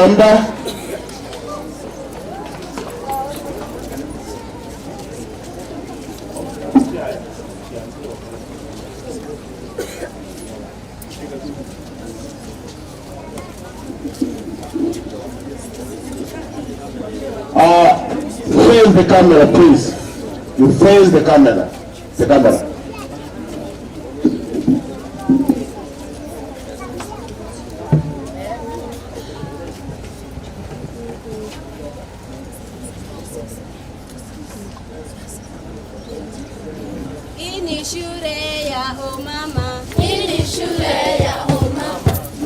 muda. Face the camera, please. You face the camera. The camera. Ini shule ya mama. Ini shule ya mama.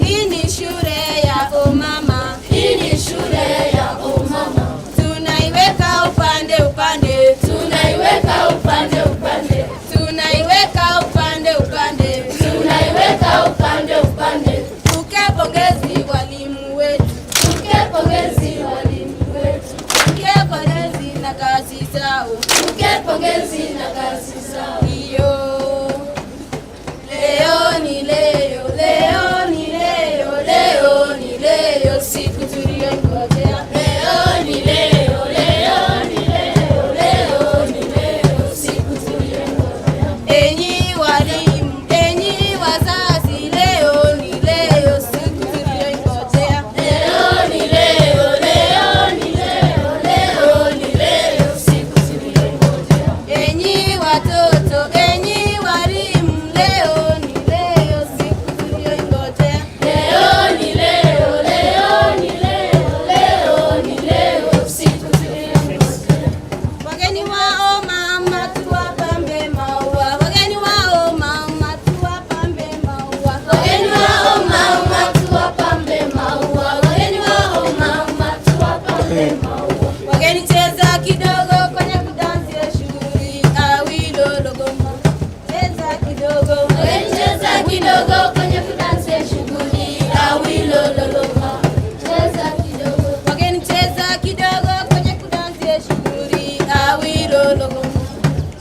Ini shule ya mama. Ini shule ya mama. Tunaiweka upande upande. Tunaiweka upande upande. Tunaiweka upande upande. Tunaiweka upande upande. Tuke pongezi walimu wetu. Tuke pongezi walimu wetu. Tuke pongezi na kazi zao. Tuke pongezi na kazi zao. Leo ni leo, leo ni leo, leo ni leo, siku tuliyongojea. Leo ni leo, leo ni leo, leo ni leo, siku tuliyongojea. Enyi walimu, enyi wazazi, leo ni leo, siku tuliyongojea. Leo ni leo, leo ni leo, leo ni leo, siku tuliyongojea. Enyi watoto, enyi walimu, leo ni leo, siku tuliyongojea. Leo ni leo, leo ni leo, leo ni leo, siku tuliyongojea. Wageni wao mama tuwapambe maua, wageni wao mama tuwapambe maua, Wageni wao mama tuwapambe maua, wageni wao mama tuwapambe maua. wageni cheza kidogo kwenye kudansi ya shughuli awilo logoma, cheza kidogo, Wageni cheza kidogo kwenye kudansi ya shughuli awilo loloma. Cheza kidogo. wageni cheza kidogo kwenye kudansi ya shughuli awilo logoma,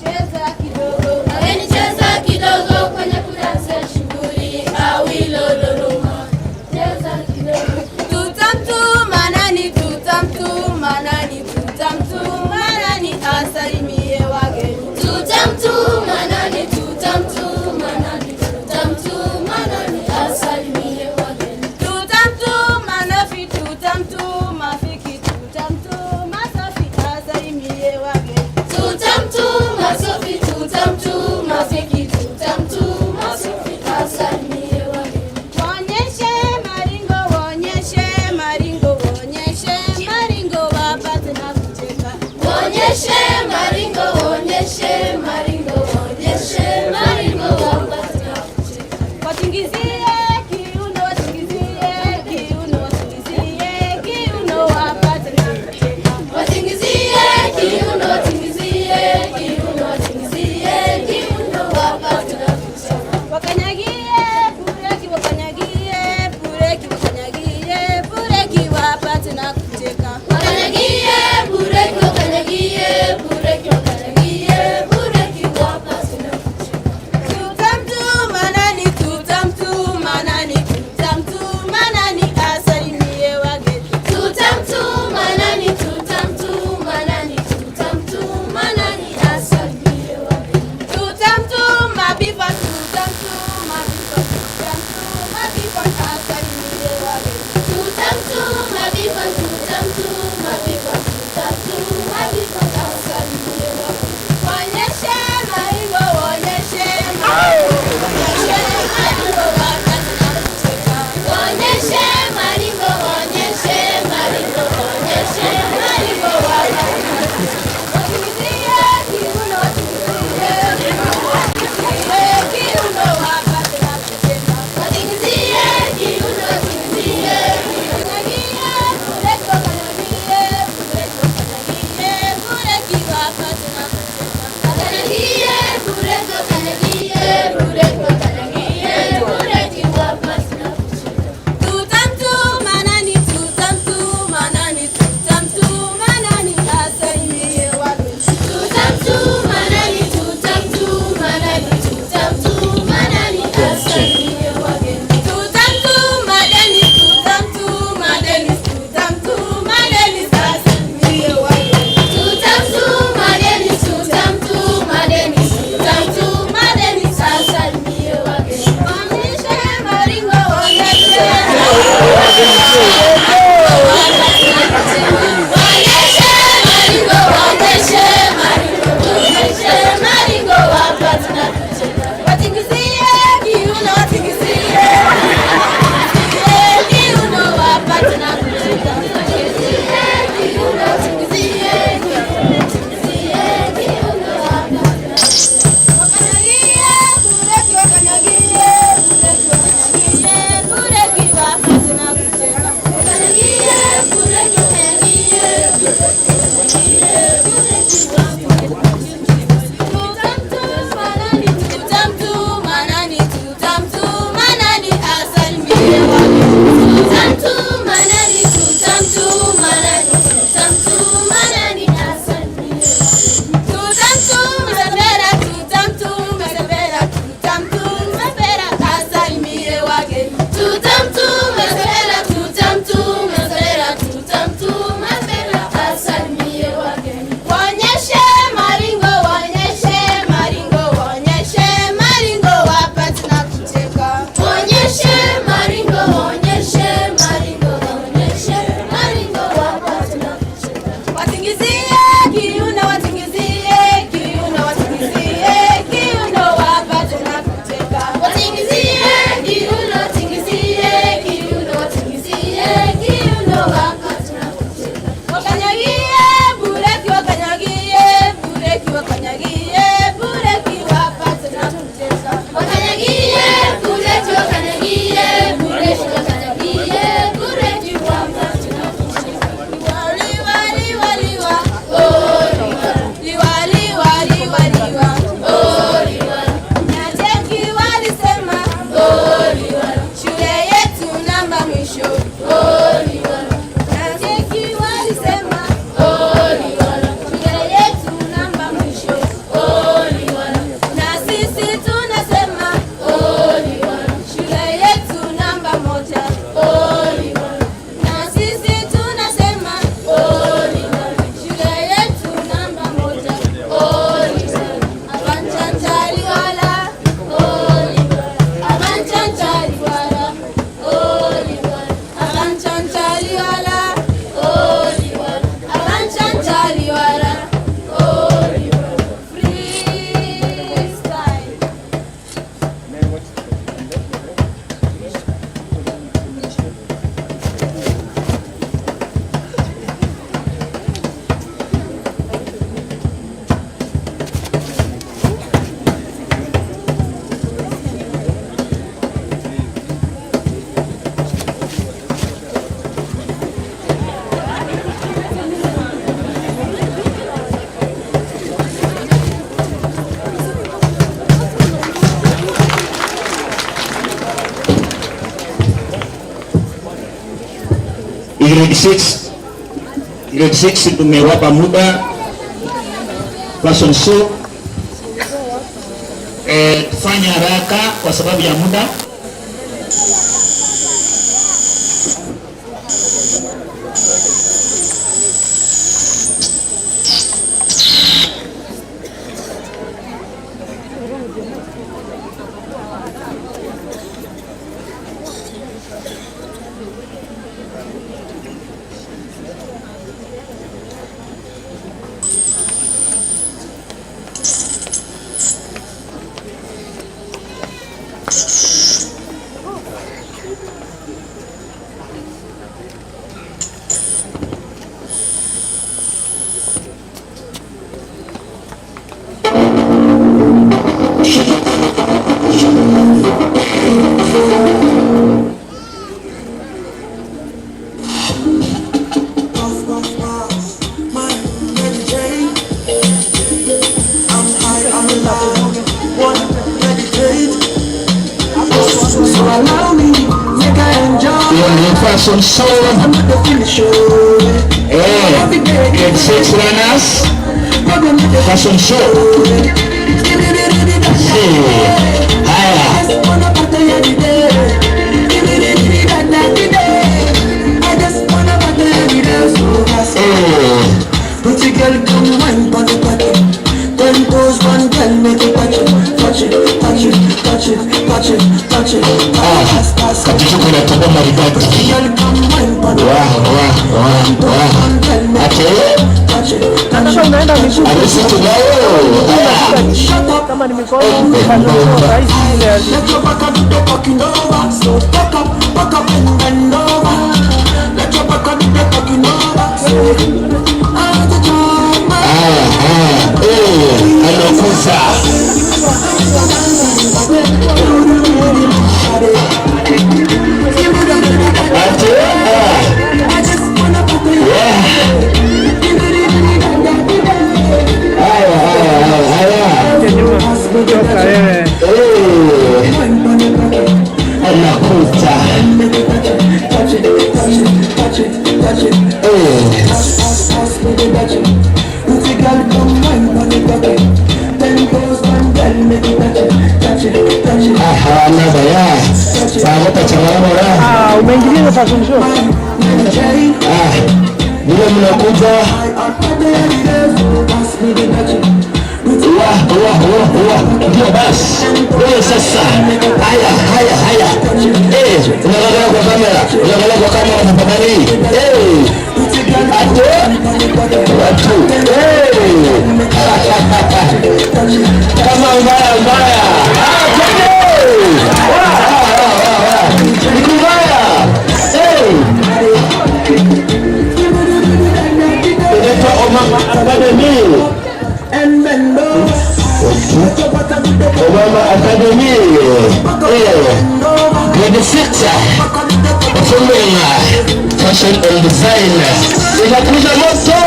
cheza kidogo, Wageni cheza kidogo kwenye kudansi ya shughuli awilo loloma. Cheza kidogo. tutamtuma nani, tutamtuma nani, tutamtuma nani asalimie wageni. Tutamtuma nani, tutamtuma nani, tutamtuma nani asalimie wageni. Tutamtuma Nafi, tutamtuma Fiki, tutamtuma Safi asalimie wageni. Tutamtuma Sofi, tutamtuma Fiki, tutamtuma Sofi asalimie wageni. Waonyeshe maringo, waonyeshe maringo, waonyeshe maringo wapate na kucheka. Waonyeshe maringo, waonyeshe maringo, waonyeshe maringo wapate na kucheka. Watingizie kiuno, watingizie kiuno, watingizie kiuno wapate na kucheka. Watingizie kiuno, watingizie kiuno, watingizie kiuno wapate na kucheka. Wakanyagie bureki, wakanyagie bureki, wakanyagie bureki wapate na kucheka. Wakanyagie bureki, wakanyagie bureki, wakanyagie bureki Grade 6 tumewapa muda person so tufanya haraka kwa sababu ya muda. Fashion show. Grade 6 runners. Fashion show. Pretty girl, come wine on the party. Then goes one girl, make it touch it, touch it, touch it, touch it, touch it, touch it. Katika kuna toba maridadi. Pretty girl, come wine on the party. Touch it, touch it, touch it. Alisi tunayo. Kama ni mikono, rahisi ile. Let your back up, do the fucking over. So back up and bend over. Let your back up, do the fucking over. Alokuza Umeingilia fashion show. Vile mnakuja ndio basi. Wewe sasa, haya, unaangalia kwa kamera, tafadhali. Ate watu kama mbaya Omama Academy. Omama Academy. Grade 6. Performing fashion and design. Inakuja moto.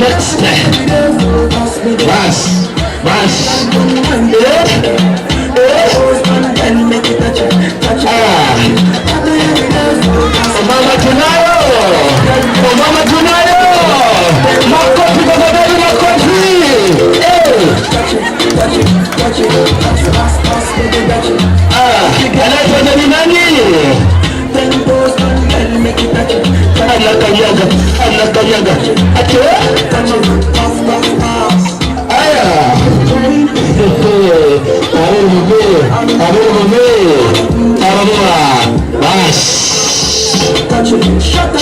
Next, bas. Mama tunayo. Makofi tafadhali, makofi. Anaitwa ni nani? Anakanyaga.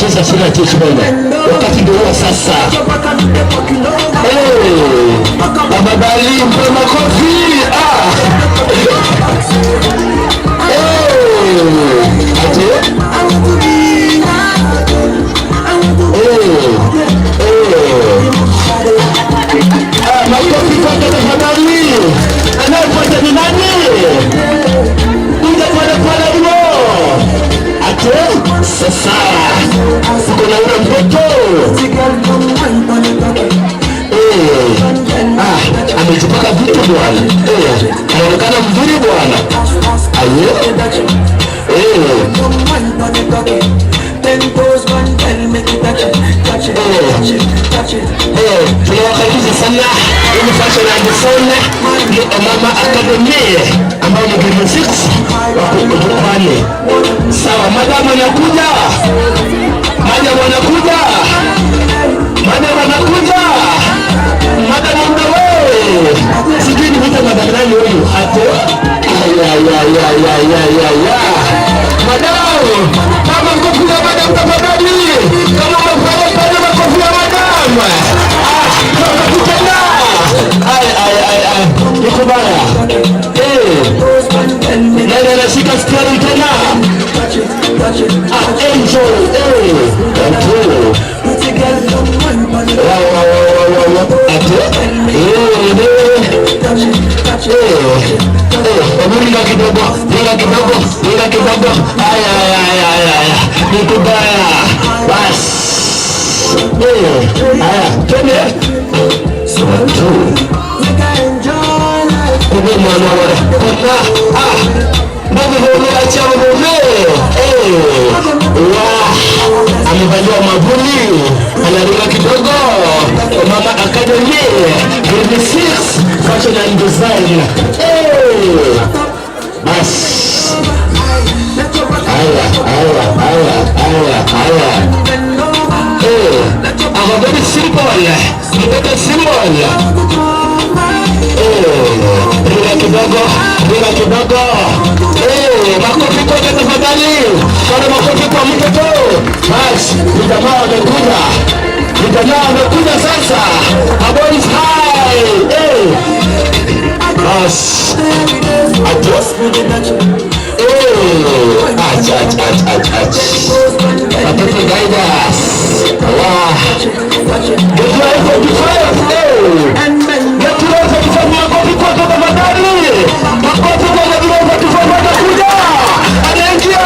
Sasa sina tishu bwana. Wakati ndio sasa. Abadali mpe makofi. Makofi kwa tafadhali. Anayefuata ni nani? Kuja pale hivyo. Sasa kuna yule mtoto amejipaka vitu bwana, anaonekana mzuri bwana. Tunawakaribisha sana ili fashion and design ni Omama Academy ambayo ni grade 6 wako jukwani. Sawa, madam anakuja. Madam mdogo. Sijui ni mtu madam nani huyu? Madam, kama mkofi ya madam tafadhali. Kama mkofi ya madam. Niko baya. Nani anashika steering tena? Enjoy. Kidogo. Niko baya. Bas. Twende. Amevalia mavuli, anaruka kidogo. Omama Academy, grade 6, fashion and design. Bas. Very simple. Rila kidogo. Makofi kwa tafadhali. Kwa makofi kwa mtoto. Bas, vijana wamekuja sasa. About is high. Bas. Watoto guiders. Allah. Anaingia.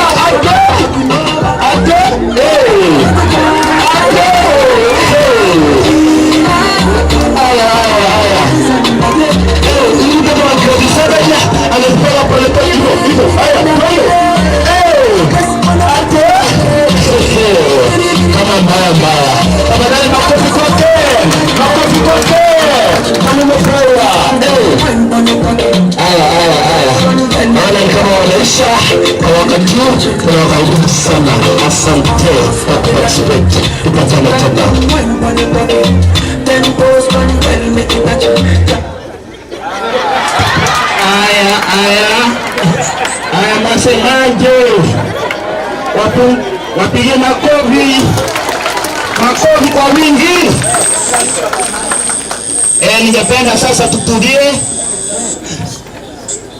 wakati huu tunawakaribisha sana. Asante kwa kuparticipate. Tupatane tena. Aya, masemaje? Wapige makofi kwa wingi. Ningependa sasa tutulie.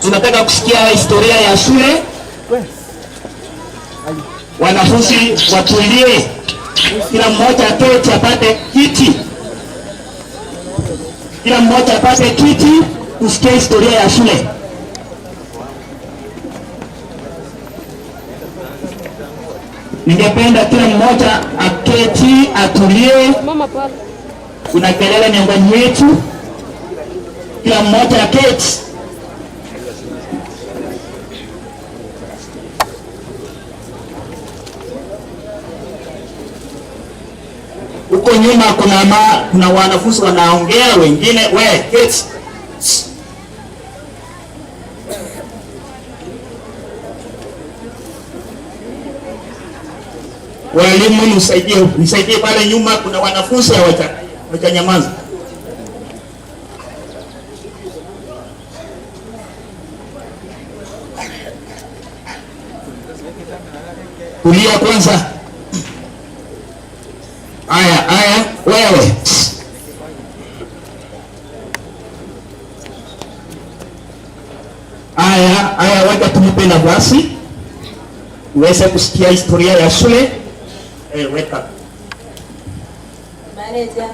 Tunataka kusikia historia ya shule. Wanafunzi watulie, kila mmoja aketi apate kiti, kila mmoja apate kiti, kusikia historia ya shule. Ningependa kila mmoja aketi atulie. Kuna kelele miongoni mwetu, kila mmoja aketi. Huko nyuma kuna wanafunzi wanaongea, wengine keti. Walimu nisaidie pale nyuma, kuna wanafunzi hawajanyamaza. Kulia kwanza. Aya, wewe. Aya, wacha tumpe nafasi uweze kusikia historia ya shule. Weka. Manager,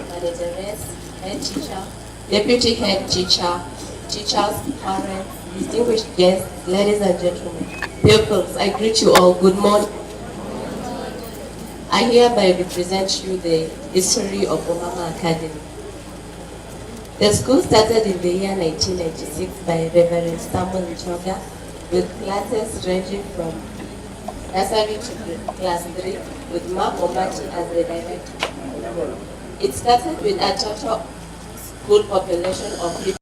manageress, head teacher, deputy head teacher, teachers, parents, distinguished guests, ladies and gentlemen, pupils, I greet you all. Good morning. I hereby represent you the history of Omama Academy. The school started in the year 1996 by Reverend Samuel Nchoga with classes ranging from nursery to class 3 with Mark Omati as the director. It started with a total school population of 50.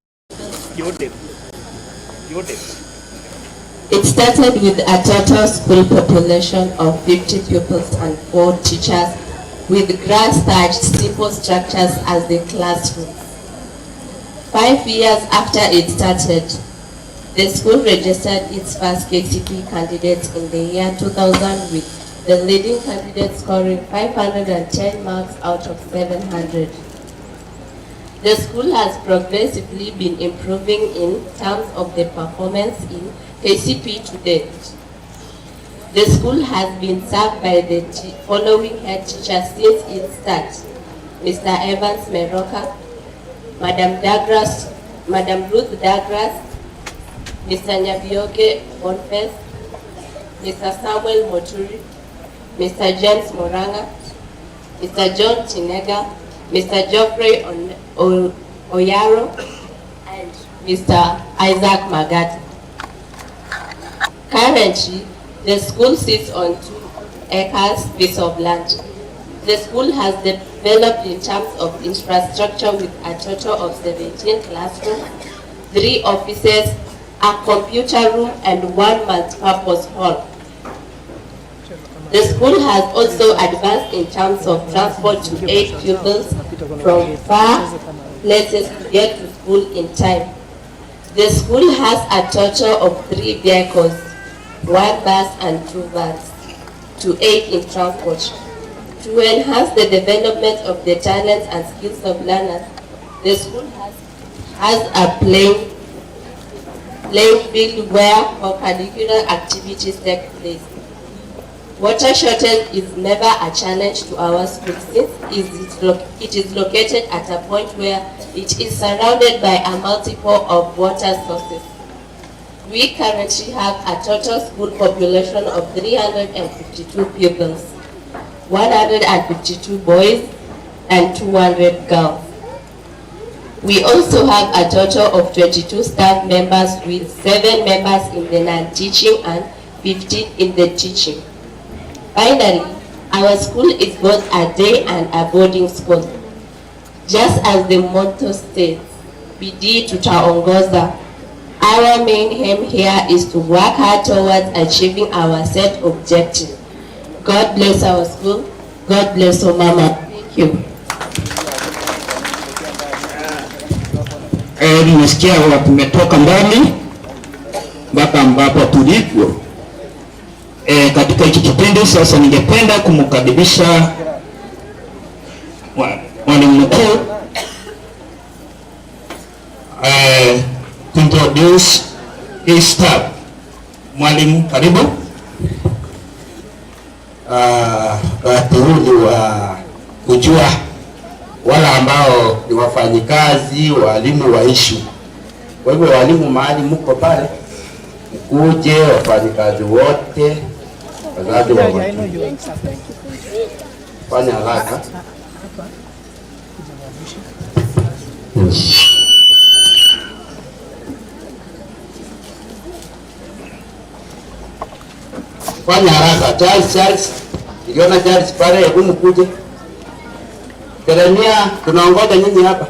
It started with a total school population of 50 pupils and 4 teachers with grass-thatched simple structures as the classrooms. 5 years after it started, the school registered its first KCPE candidates in the year 2000 with the leading candidate scoring 510 marks out of 700. The school has progressively been improving in terms of the performance in KCPE to date. The school has been served by the following head teachers since its start: Mr. Evans Meroka, Madam Ruth Douglas, Mr. Nyabioke Bonfes, Mr. Samuel Moturi, Mr. James Moranga, Mr. John Chinega, Mr. Geoffrey Oyaro, and Mr. Isaac Magati. Currently, the school sits on 2 acres piece of land. The school has developed in terms of infrastructure with a total of 17 classrooms, 3 offices, a computer room, and 1 multi-purpose hall. The school has also advanced in terms of transport to aid pupils from far places to get to school in time. The school has a total of 3 vehicles, 1 bus and 2 vans, to aid in transport. To enhance the development of the talents and skills of learners, the school has a playing field where co-curricular activities take place. Water shortage is never a challenge to our school since it is located at a point where it is surrounded by a multiple of water sources. We currently have a total school population of 352 pupils, 152 boys and 200 girls. We also have a total of 22 staff members with 7 members in the non-teaching and 15 in the teaching. Finally, our school is both a day and a boarding school. Just as the motto states, bidii tutaongoza, Our main aim here is to work hard towards achieving our set objective. God bless our school. God bless Omama. Thank you. Nimesikia tumetoka mbali mpaka ambapo tulipo katika hiki kipindi. Sasa ningependa kumkaribisha mwalimu mkuu introduce his staff. Mwalimu, karibu. Turudi wa kujua wala ambao ni wafanyikazi walimu wa issue. Kwa hivyo walimu mahali mko pale, mkuje wafanyikazi wote, wazazi wa watu. Fanya haraka. Fanya haraka. Charles. Ikiona Charles pale, hebu mkuje. Jeremia, tunaongoja nyinyi hapa.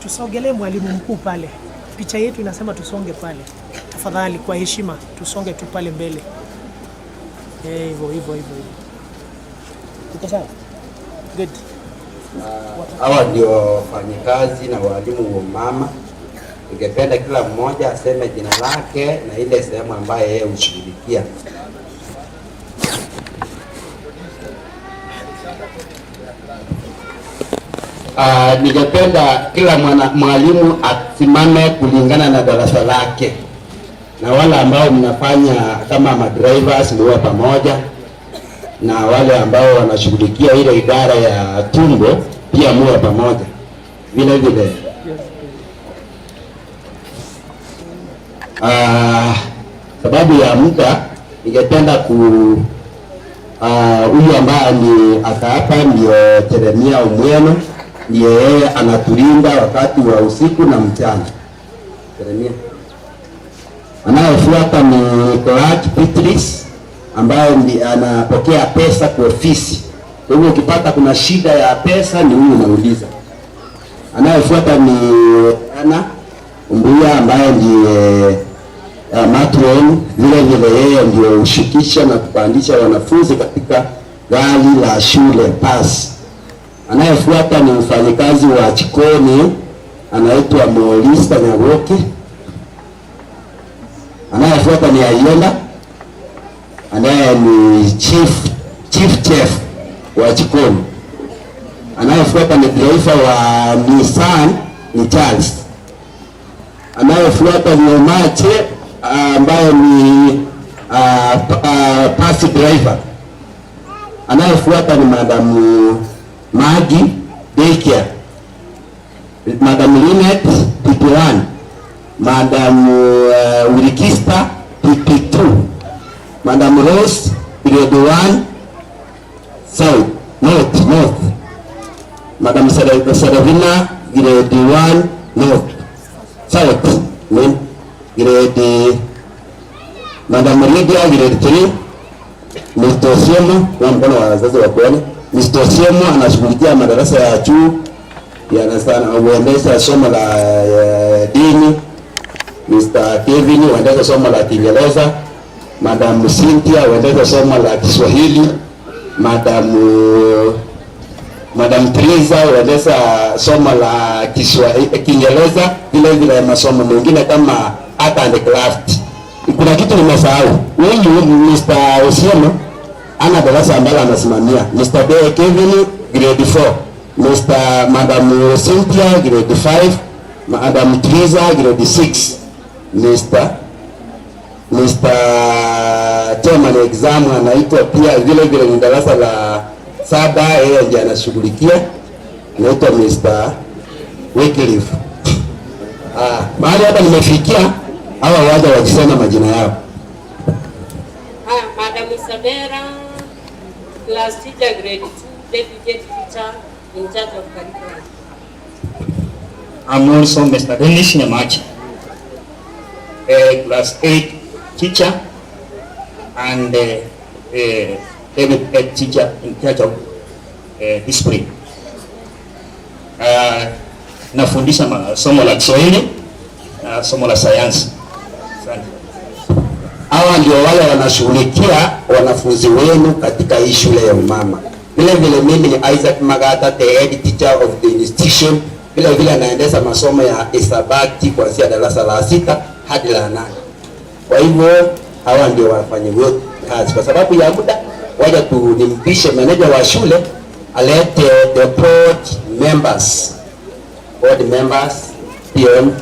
Tusogelee mwalimu mkuu pale. Picha yetu inasema tusonge pale. Tafadhali kwa heshima tusonge tu pale mbele. Hivyo. Uko sawa? Good. Hawa ndio wafanyikazi na walimu wa mama. Ningependa kila mmoja aseme jina lake na ile sehemu ambayo yeye hushughulikia. Ningependa kila mwalimu asimame kulingana na darasa lake, na wale ambao mnafanya kama madrivers muwe pamoja, na wale ambao wanashughulikia ile idara ya tumbo pia muwe pamoja vile vile. Sababu ya muda, ningependa huyu ambaye ni akaapa ndio Jeremia Omweno, ndiye yeye anatulinda wakati wa usiku na mchana. Jeremia. Anayefuata ni Clark Petris ambaye anapokea pesa kwa ofisi. Kwa hivyo ukipata kuna shida ya pesa ni huyu unauliza. Anayefuata ni Ana Mbuya ambaye ndiye matron, vile yeye ndio ushukisha na kupandisha wanafunzi katika gari la shule pass. Anayefuata ni mfanyikazi wa jikoni anaitwa Molista Nyagoki. Anayefuata ni Ayenda, anaye ni chief chef wa jikoni. Anayefuata ni driver wa Nissan ni Charles. Anayefuata ni Omache ambaye ni pass driver. Anayefuata ni Madam Magi Daycare, Madam Linet PP1, Madam Urikista PP2, Madam Rose grade 1 South North, Madam Saravina grade 1 North South grade, Madam Lydia grade 3, Mr. Siemo kwa mkono wa wazazi wa kuone. Mr. Siemo anashughulikia madarasa ya juu, huendesha somo la dini. Mr. Kevin huendesha somo la Kiingereza. Madam Cynthia huendesha somo la Kiswahili. Madam Teresa huendesha somo la Kiingereza, vile masomo mengine kama art and craft. Kuna kitu nimesahau. Huyu Mr. Osiemo ana darasa ambalo anasimamia. Mr. Kevin grade 4, Madam Cynthia grade 5, Madam Teresa grade 6, Mr. Chairman exam anaitwa pia vile ni darasa la 7, yeye ndiye anashughulikia, anaitwa Mr. Wycliffe. Mahali hapa nimefikia, hawa waja wakisema majina yao. Madam Isabella, class teacher grade 2, deputy teacher in charge of curriculum. I'm also Mr. Dennis Nyamachi, class 8 teacher and deputy teacher in charge of history. Nafundisha somo la Kiswahili na somo la sayansi. Hawa ndio wale wanashughulikia wanafunzi wenu katika hii shule ya umama. Vile vile mimi ni Isaac Magata, the head teacher of the institution. Vile vile anaendesha masomo ya hisabati kuanzia darasa la 6 hadi la 8. Kwa hivyo hawa ndio wafanye wote kazi. Kwa sababu ya muda, waje nimpishe manager wa shule alete the board members. Board members pion.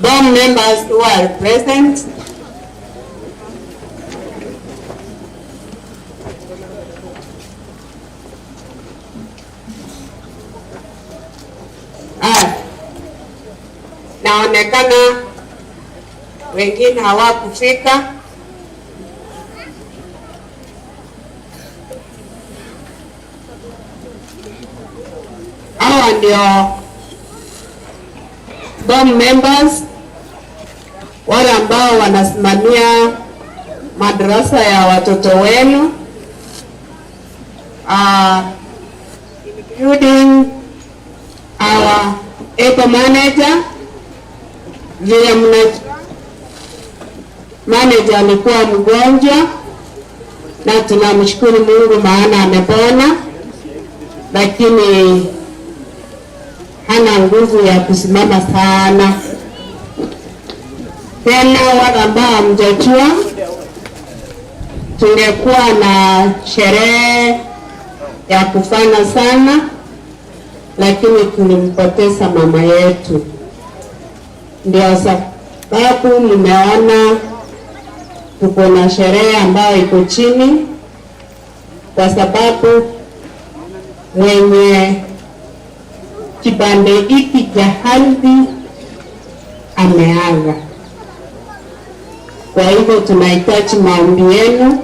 Board members who are present, naonekana wengine hawakufika. Hawa ndio board members wale ambao wanasimamia madarasa ya watoto wenu, including our eco manager. Vile manager alikuwa mgonjwa na tunamshukuru Mungu maana amepona, lakini hana nguvu ya kusimama sana. Tena wale ambao hamjajua, tungekuwa na sherehe ya kufana sana, lakini tulimpoteza mama yetu. Ndio sababu mmeona tuko na sherehe ambayo iko chini, kwa sababu mwenye kibande hiki cha ardhi ameaga. Kwa hivyo tunahitaji maombi yenu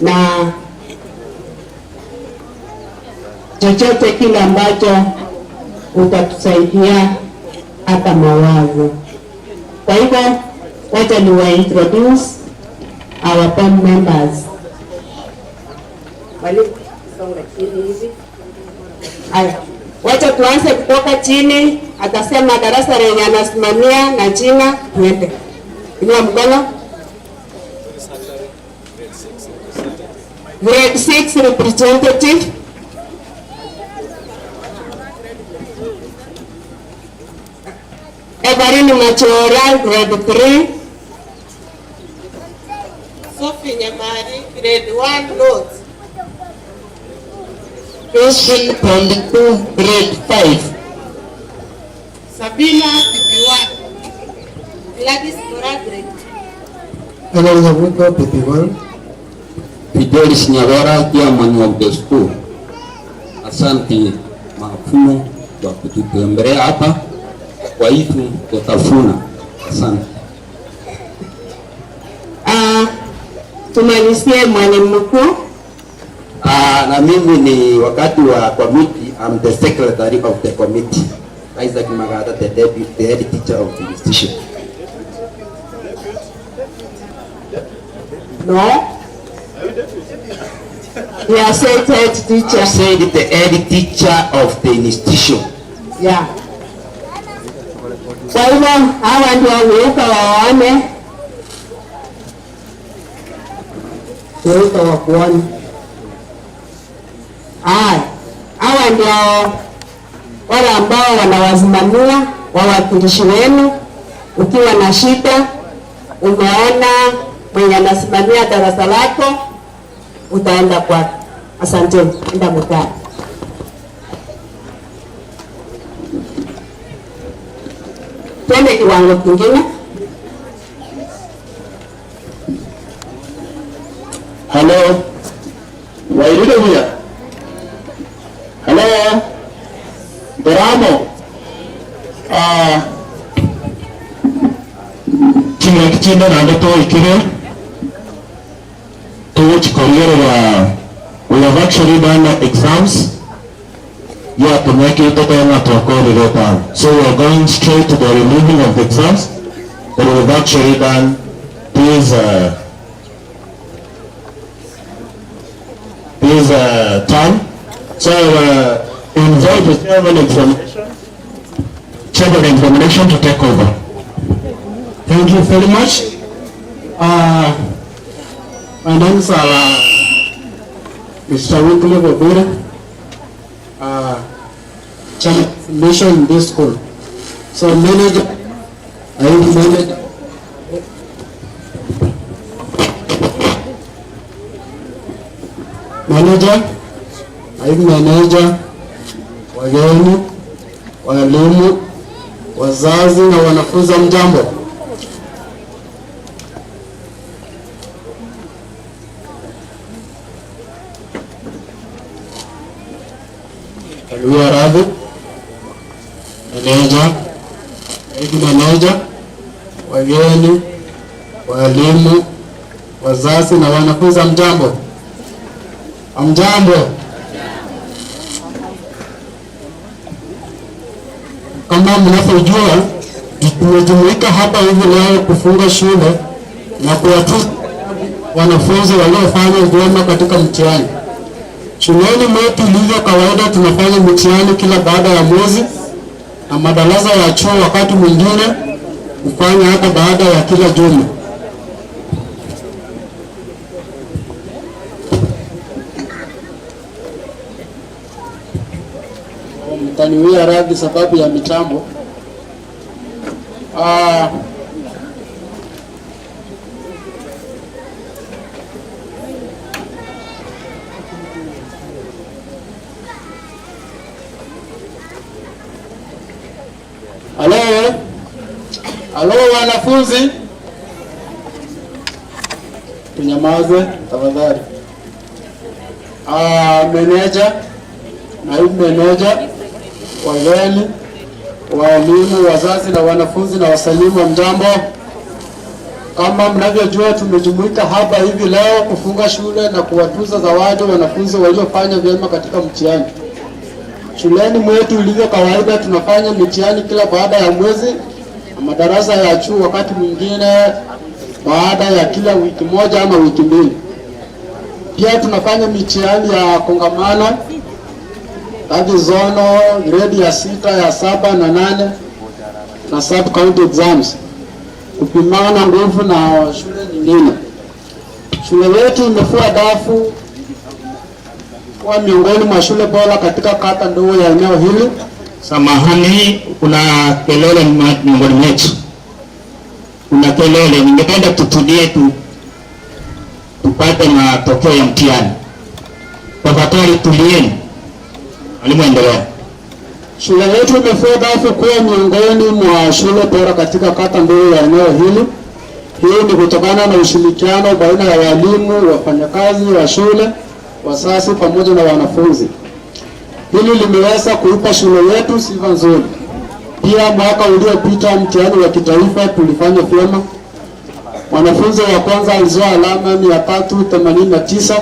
na chochote kile ambacho utatusaidia hata mawazo. Kwa hivyo wacha niwaintroduce our board members. Songa chini hivi. Haya, wacha tuanze kutoka chini. Atasema darasa lenye anasimamia na jina, tuende. Inua mkono. Grade 6 representative. Evarini Machora, grade 3. Sophie Nyamari, grade 1 notes. Christian Pondiku, grade 5. Sabina, PP1. Gladys Mora, grade 2. Hello, Zabuko, PP1. Fidelis Nyagora, chairman of the school. Asante mafumo kwa kututembelea hapa, kwa hiyo tutafuna. Asante. Tumalizie mwalimu mkuu. na mimi ni wakati wa committee, I'm the secretary of the committee. Isaac Magata, the head teacher of the institution. No? You are said head teacher. I said the head teacher of the institution. Yeah. Kwa hivyo hawa ndio weuka waone. Weuka wa kuona. Hawa ndio wale ambao wanawasimamia wawakilishi wenu. Ukiwa na shida, umeona mwenye anasimamia darasa lako, utaenda kwake. Asanteni, enda mkae. Twende kiwango kingine. Hello. Wairudi huya. Hello. Doramo. Kima kichenda na ndoto ikire. To which career we have actually done exams. Yeah, to make it so we are going straight to the removing of the exams. But we have actually done these time. So invite the chairman of examination to take over. Thank you very much. My name is Mr. Winkle Bobura, chairman of mission in this school. So manager, I implemented manager, wageni, walimu, wazazi na wanafunzi mjambo. Radhi, manager, wageni, walimu, wazazi na wanafunzi mjambo. Amjambo. Kama mnavyojua, tumejumuika hapa hivi leo kufunga shule na kuwatuza wanafunzi waliofanya vyema katika mtihani. Shuleni mwetu ilivyo kawaida tunafanya mtihani kila baada ya mwezi, na madarasa ya chuo wakati mwingine kufanya hata baada ya kila juma. Mtaniwia radhi sababu ya mitambo. Halo wanafunzi, tunyamaze tafadhali. Manager, naibu manager, wageni, walimu, wazazi na wanafunzi na wasalimu mjambo. Kama mnavyojua, tumejumuika hapa hivi leo kufunga shule na kuwatuza zawadi wanafunzi waliofanya vyema katika mtihani. Shuleni mwetu ilivyo kawaida tunafanya mitihani kila baada ya mwezi, na madarasa ya chuo wakati mwingine baada ya kila wiki moja ama wiki mbili. Pia tunafanya mitihani ya kongamano, hadi zono, grade ya 6, ya 7 na 8 na sub county exams, kupimana nguvu na shule nyingine. Shule yetu imefua dafu kwa miongoni mwa shule bora katika kata ndogo ya eneo hili. Samahani, kuna kelele miongoni mwetu. Kuna kelele, ningependa tutulie tupate matokeo ya mtihani. Tafadhali tulieni. Mwalimu endelea. Shule yetu imefua dafu kuwa miongoni mwa shule bora katika kata ndogo ya eneo hili. Hii ni kutokana na ushirikiano baina ya walimu, wafanyakazi wa shule, wazazi pamoja na wanafunzi. Hili limeweza kuipa shule yetu sifa nzuri. Pia mwaka uliopita mtihani wa kitaifa tulifanya vyema. Mwanafunzi wa kwanza alizoa alama 389,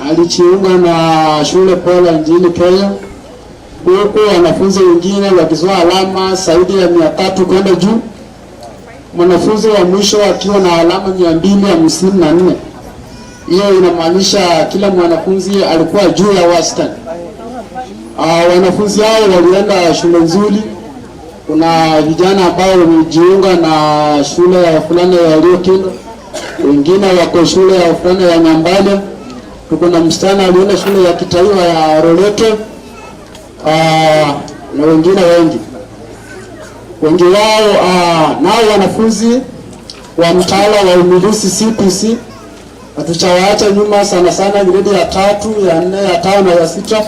alijiunga na shule Pola nchini Kenya, huku wanafunzi wengine wakizoa alama zaidi ya 300 kwenda juu, mwanafunzi wa mwisho akiwa na alama 254. Hiyo inamaanisha kila mwanafunzi alikuwa juu ya wastani. Wanafunzi hao walienda shule nzuri. Kuna vijana ambao wamejiunga na shule ya fulani ya Liokindo, wengine wako shule ya fulani ya Nyambale. Tuko na msichana alienda shule ya kitaifa ya Rolete, na wengine wengi wao nao wanafunzi wa mtaala wa umilisi CPC. Hatuchawaacha nyuma sana gredi ya 3, ya 4, ya 5 na ya 6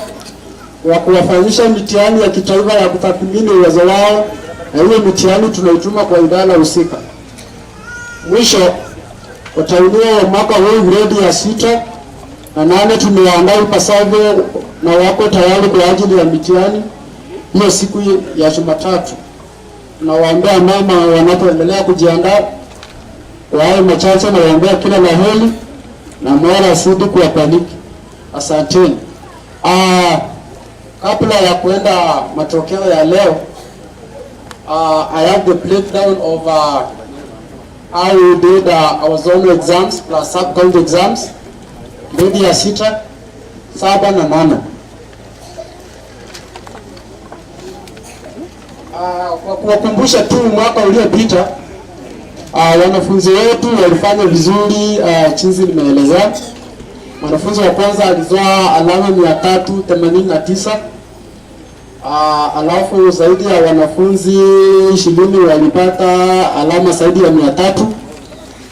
wa kuwafanyisha mitihani ya kitaifa ya kutathmini uwezo wao, na hiyo mitihani tunaituma kwa idara husika. Mwisho watahiniwa wa mwaka huu gredi ya 6 na 8 tumewaandaa ipasavyo na wako tayari kwa ajili ya mitihani hiyo siku ya Jumatatu. Nawaombea mama wanapoendelea kujiandaa. Kwa hayo machache nawaombea kila la heri na Mola asidi kuwabariki. Asanteni. Kabla ya kwenda matokeo ya leo, I have the breakdown of how we did our zonal exams plus sub-county exams, gredi ya 6, 7 na 8. Kwa kuwakumbusha tu mwaka uliopita, wanafunzi wetu walifanya vizuri jinsi nimeelezea. Mwanafunzi wa kwanza alizoa alama 389. Alafu zaidi ya wanafunzi 20 walipata alama zaidi ya 300,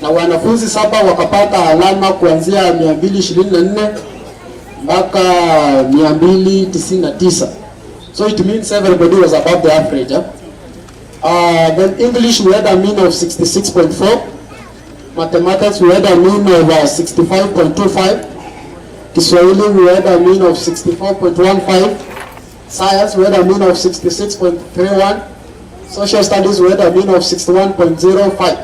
na wanafunzi 7 wakapata alama kuanzia 224 mpaka 299. So it means everybody was above the average. Then English we had a mean of 66.4. Mathematics we had a mean of 65.25. Kiswahili we had a mean of 64.15. Science we had a mean of 66.31. Social studies we had a mean of 61.05.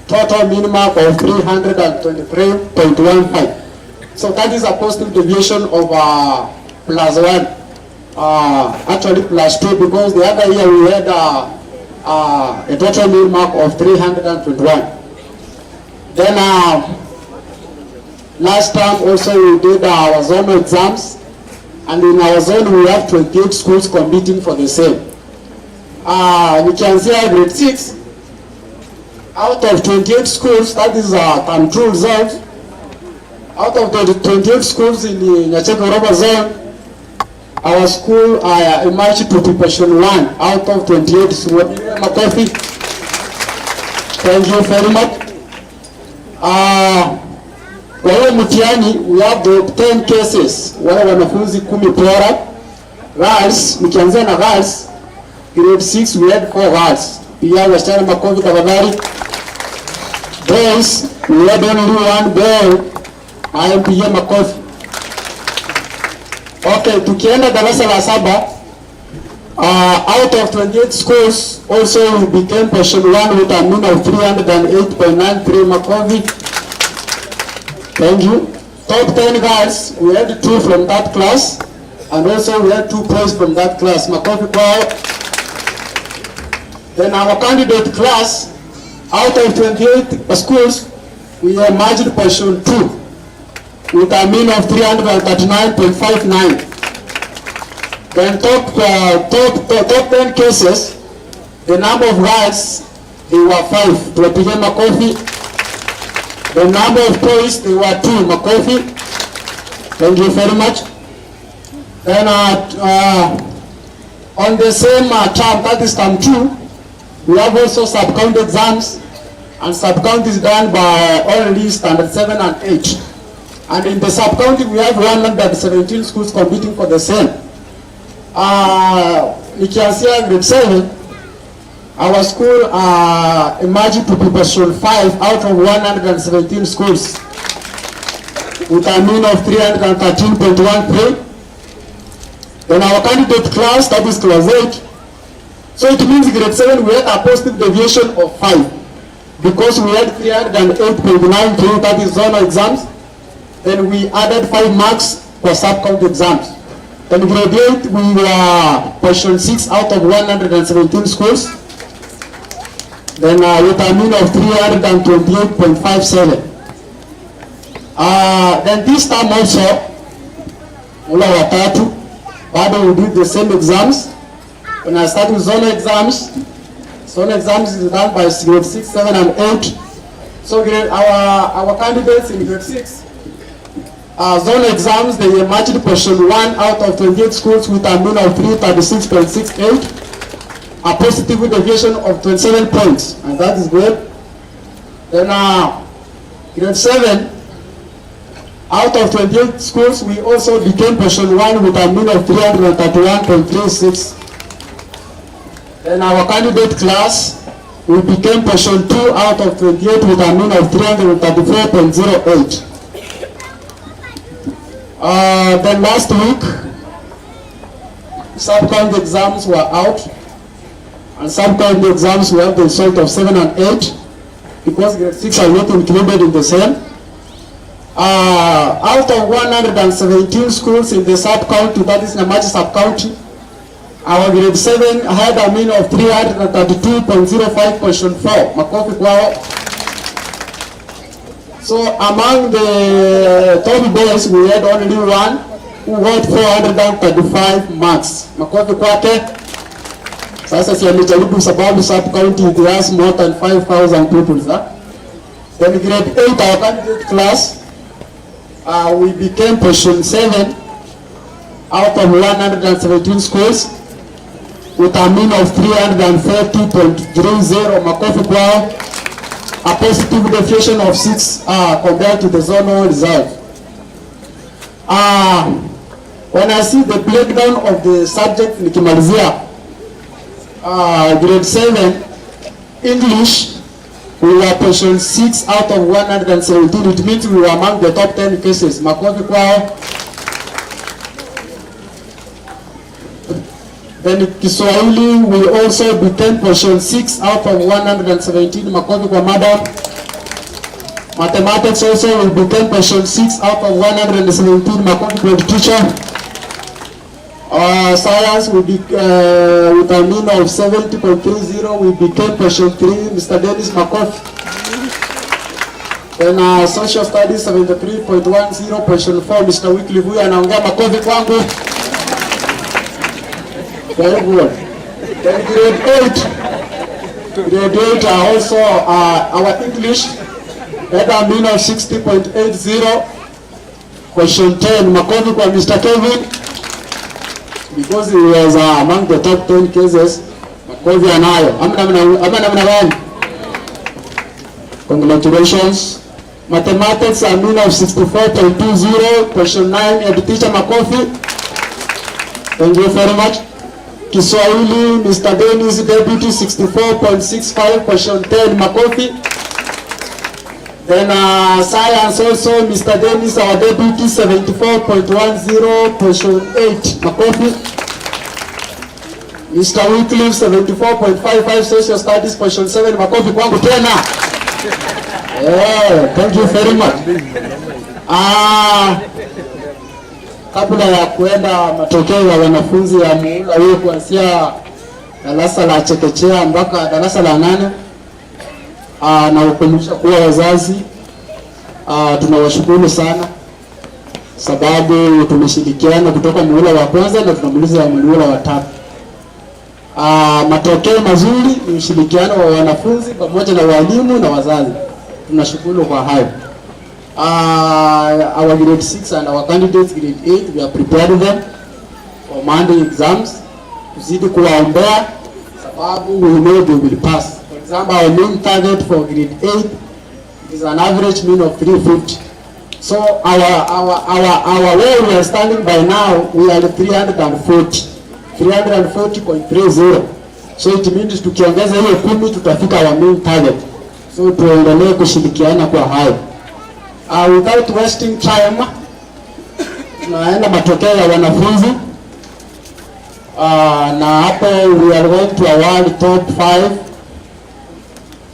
Total minimum of 323.15. So that is a positive deviation of +1. Actually +2, because the other year we had a total minimum of 321. Then last time also we did our zonal exams, and in our zone we have 28 schools competing for the same. We can see grade 6 out of 28 schools, that is control zones. Out of the 28 schools in the Nyacheke zone, our school emerged to be position 1 out of 28. Makofi. Thank you very much. Kwa hiyo mtihani we have the 10 cases, wale wanafunzi 10 bora. Girls, nikianzia na girls, grade 6 we had 4 girls. Pia wasichana makofi tafadhali. Boys, we had only 1 boy. Pia makofi. Okay, tukienda darasa la 7, out of 28 schools also we became position 1 with a mean of 308.93. Makofi. Thank you. Top 10 girls, we had 2 from that class, and also we had 2 boys from that class. Makofi kwao. Then our candidate class, out of 28 schools, we emerged position 2 with a mean of 339.59. Then top 10 cases, the number of girls, they were 5. Tuwapigie makofi. The number of boys, they were 2. Makofi. Thank you very much. Then on the same term, that is term 2, we have also sub-county exams, and sub-county is done by only standard 7 and 8. And in the sub-county, we have 117 schools competing for the same. Nikianzia grade 7, our school emerged to be position 5 out of 117 schools with a mean of 313.13. Then our candidate class, that is class 8. So it means grade 7 we had a positive deviation of 5, because we had 308.93, that is zonal exams. Then we added 5 marks for sub-county exams. Then grade 8, we were position 6 out of 117 schools. Then with a mean of 328.57. Then this time also, mula watatu, bado we did the same exams. When I start with zonal exams is done by grade 6, 7, and 8. So our candidates in grade 6, zonal exams, they emerged position 1 out of 28 schools with a mean of 336.68. A positive deviation of 27 points, and that is good. Then grade 7, out of 28 schools, we also became position 1 with a mean of 331.36. Then our candidate class, we became position 2 out of 28 with a mean of 334.08. Then last week, sub-county exams were out. And sub-county exams we have the result of 7 and 8 because grade 6 are not included in the same. Out of 117 schools in the sub-county, that is Namachi sub-county, our grade 7 had a mean of 332.05 question 4. Makofi kwao. So among the top boys, we had only one who got 435 marks. Makofi kwake. Sasa si amejaribu sababu sub-county it has more than 5,000 people. Then grade 8, our candidate class, we became position 7 out of 117 schools with a mean of 330.30. Makofi kwao. A positive deviation of 6 compared to the zonal result. When I see the breakdown of the subject nikimalizia, grade 7 English, we were position 6 out of 117. It means we were among the top 10 cases. Makofi kwao. Then Kiswahili, we also became position 6 out of 117. Makofi kwa madam. Mathematics also we became position 6 out of 117. Makofi kwa teacher. Science we with a mean of 70.30, we became position 3. Mr. Dennis Makofi. Then social studies 73.10, position 4. Mr. Wycliffe anaongea. Makofi kwangu. Very good. Then grade 8 also our English had a mean of 60.80, question 10. Makofi kwa Mr. Kevin because he was among the top 10 cases. Makofi anayo. Ama namna gani? Congratulations. Mathematics a mean of 64.20, question 9. Head teacher Makofi. Thank you very much. Kiswahili, Mr. Dennis, deputy 64.65, question 10, Makofi. Then science also, Mr. Dennis, our deputy 74.10, question 8, Makofi. Mr. Wycliffe 74.55, social studies, question 7, Makofi kwangu tena. Yeah, thank you very much. Kabla ya kuenda matokeo ya wanafunzi ya muhula huo kuanzia darasa la chekechea mpaka darasa la 8, na ukumbusha kuwa wazazi tunawashukuru sana sababu tumeshirikiana kutoka muhula wa kwanza na tunamaliza muhula wa 3. Matokeo mazuri ni ushirikiano wa wanafunzi pamoja na walimu na wazazi. Tunashukuru kwa hayo. Our grade 6 and our candidates grade 8, we have prepared them for Monday exams. Tuzidi kuwaombea sababu we know they will pass. For example, our main target for grade 8 is an average mean of 350. So our where we are standing by now, we are 340.30. So it means tukiongeza hiyo 10 tutafika our main target. So tuendelee kushirikiana kwa hayo. Without wasting time, tunaenda matokeo ya wanafunzi. Na hapo we are going to award top 5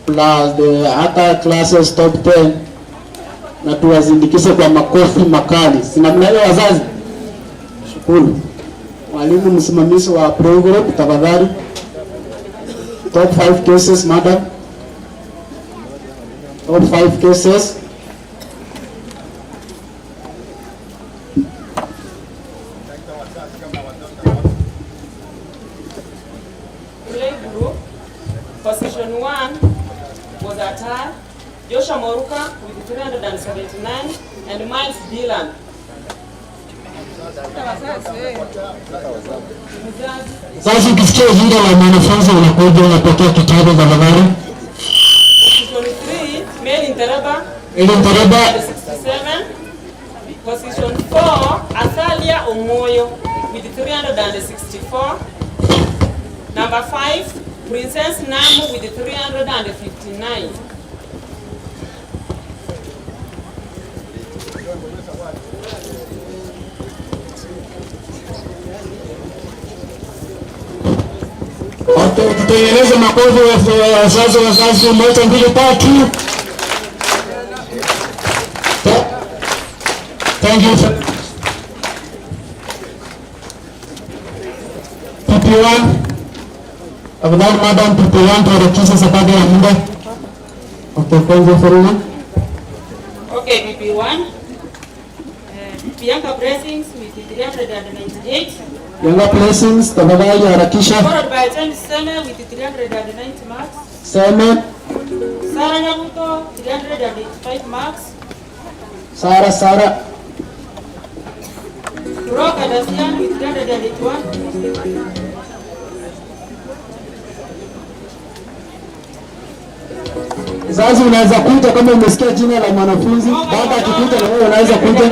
plus the other classes top 10 na tuwazindikishe kwa makofi makali. Si namna hiyo wazazi? Shukuru. Mwalimu msimamizi wa program, tafadhali. Top 5 cases, madam. Top 5 cases. Position 1 was Atar, Joshua Moruka with 379, and Miles Dillon. Sasa ukisikia jina la mwanafunzi unakuja unapokea kitabu tafadhali. Position 3, Mary Ntereba, 67. Position 4, Athalia Omoyo with 364. Number 5, Princess Namu with 359. Okay, tutengeneze makofi wazazi 1 2 3. Thank you. PP1. Abdul Madam PP1 tuharakisha sababu ya muda. Okay, kwanza Faruna. Okay, PP1. Bianca Blessings with 398. Bianca Blessings, tafadhali harakisha. Followed by James Seme with 390 marks. Seme. Sarah Nyabuto 385 marks. Sarah. Roka Dasian with 381. Sasa unaweza kuja kama umesikia jina la mwanafunzi, baada akikuja na wewe unaweza kuja.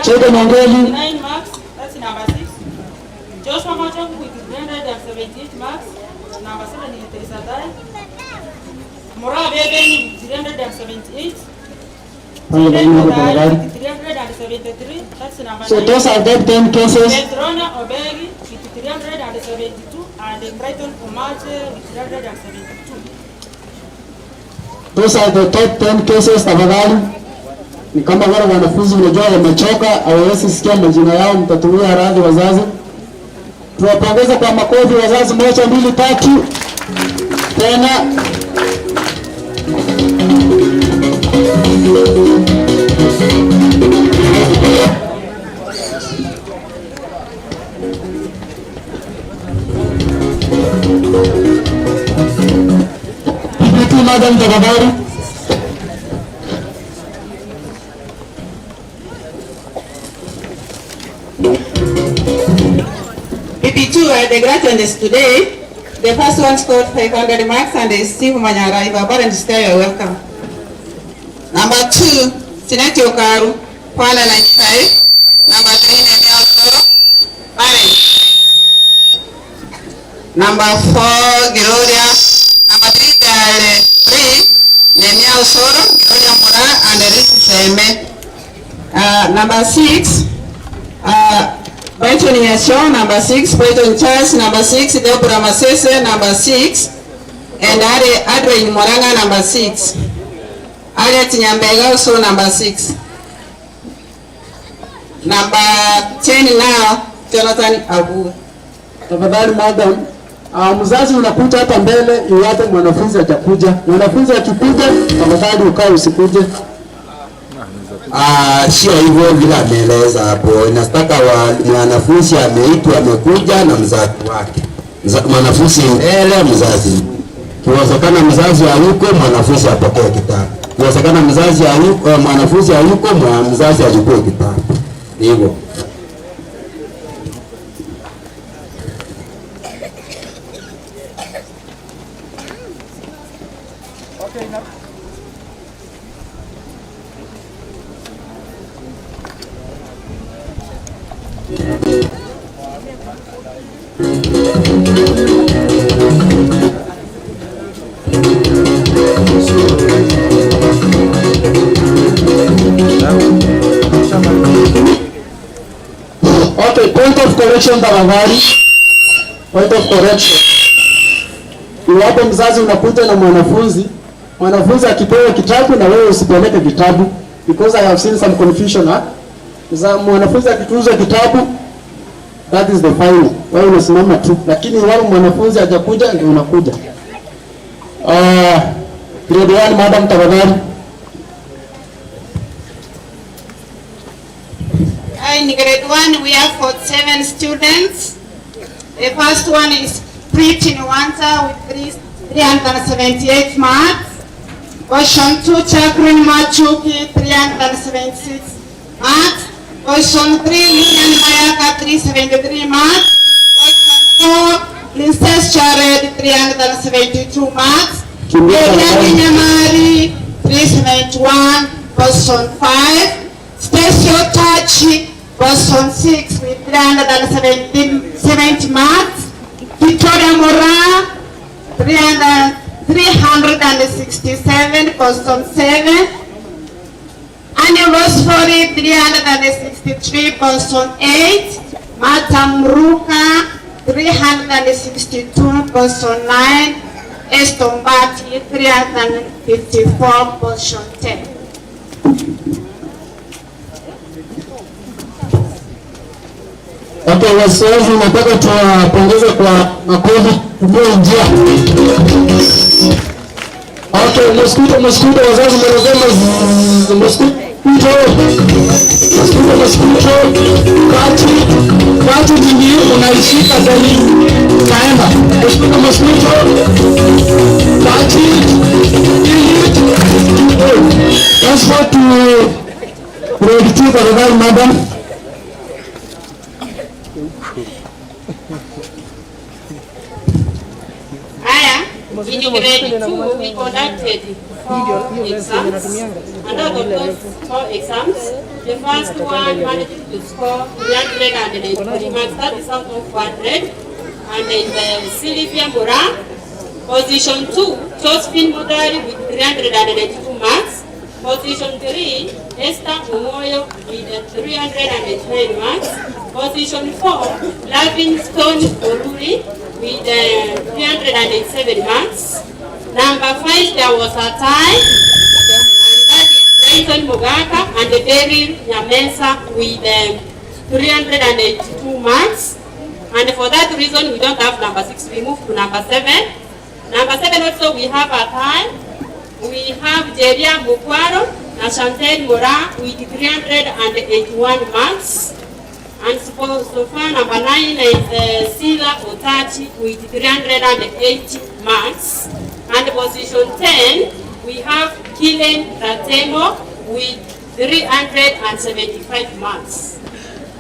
Jaden Ongeli 9 marks, that's number 6. Joshua Machogu with 378 marks, number 7 is Teresa Dai. Mora Beben with 378. With 373, that's number 9. So those are the 10 cases. Pedrona Obegi with 372 and Brighton Omache with 372. Those are the top 10 cases tafadhali. Ni kama wale wanafunzi unajua wamechoka, hawawezi sikia majina yao, mtatumia radhi wazazi. Tuwapongeze kwa makofi wazazi 1 2 3. Tena Madam tafadhali. PP2 are the graduates today. The first one scored 500 marks and is Steve Manyara. If about and stay, you're welcome. Number 2, Sinati Okaru, 495. Number 3, Nemia Osoro, Paris. Number 4, Gloria. Number 3, there are 3, Nemia Osoro, Gloria Mora, and Rich Seme. Number 6, Brighton Yasho, number 6, Brighton Charles, number 6, Deborah Masese, number 6, and Adrian Moranga, number 6. Aliet Nyambega, also number 6. Number 10 now, Jonathan Abu. Tafadhali madam, mzazi unakuja hapa mbele iwapo mwanafunzi atakuja. Mwanafunzi akikuja, tafadhali ukae usikuje. Sio hivyo vile ameeleza hapo. Inastaka mwanafunzi ameitwa amekuja na mzazi wake. Mwanafunzi mbele, mzazi. Kiwezekana mzazi hayuko, mwanafunzi apokee kitabu. Kiwezekana mzazi hayuko, mwanafunzi hayuko, mzazi achukue kitabu. Hivyo. Okay, point of correction tafadhali. Point of correction. Iwapo mzazi unakuja na mwanafunzi, mwanafunzi akipewa kitabu na wewe usipeleke kitabu, because I have seen some confusion. Mwanafunzi akituzwa kitabu, that is the final. Wewe unasimama tu, lakini wale mwanafunzi hajakuja ndio unakuja. Grade 1, madam tafadhali. In grade 1 we have 47 students. The first one is Preeti Nwanta with 378 marks. Question 2, Chakrin Machuki, 376 marks. Question 3, Lilian Mayaka, 373 marks. Question 4, Princess Jared, 372 marks. Lilian Nyamari, 371. Question 5, Stacio Tachi, Question 6 with 370 marks. Victoria Mora, 367, Question 7. Annie Rosfori, 363, Question 8. Martha Mruka, 362, Question 9. Eston Bati, 354, Question 10. Okay, wasiwezi nataka tuwapongeze kwa makofi kwa njia. Okay, mosquito wazazi mnasema mosquito kati jingi unaishika zaidi kaenda mosquito kati that's what to grade 2 for the madam. In grade 2, we conducted 4 exams. And out of those 4 exams, the first one managed to score 383 marks, that is out of 100. And then Sylvia Mura, position 2, Josephine Mudari with 382 marks. Position 3, Esther Umoyo with 309 marks. Position 4, Livingstone Oruri with 387 marks. Number 5, there was a tie, and that is Bryson Mugaka and Beryl Nyamesa with 382 marks. And for that reason, we don't have number 6. We move to number 7. Number 7 also we have a tie. We have Jeria Mukwaro and Chantel Mora with 381 marks. And so far number 9 is Sila Otachi with 380 marks. And position 10, we have Kilen Ratemo with 375 marks.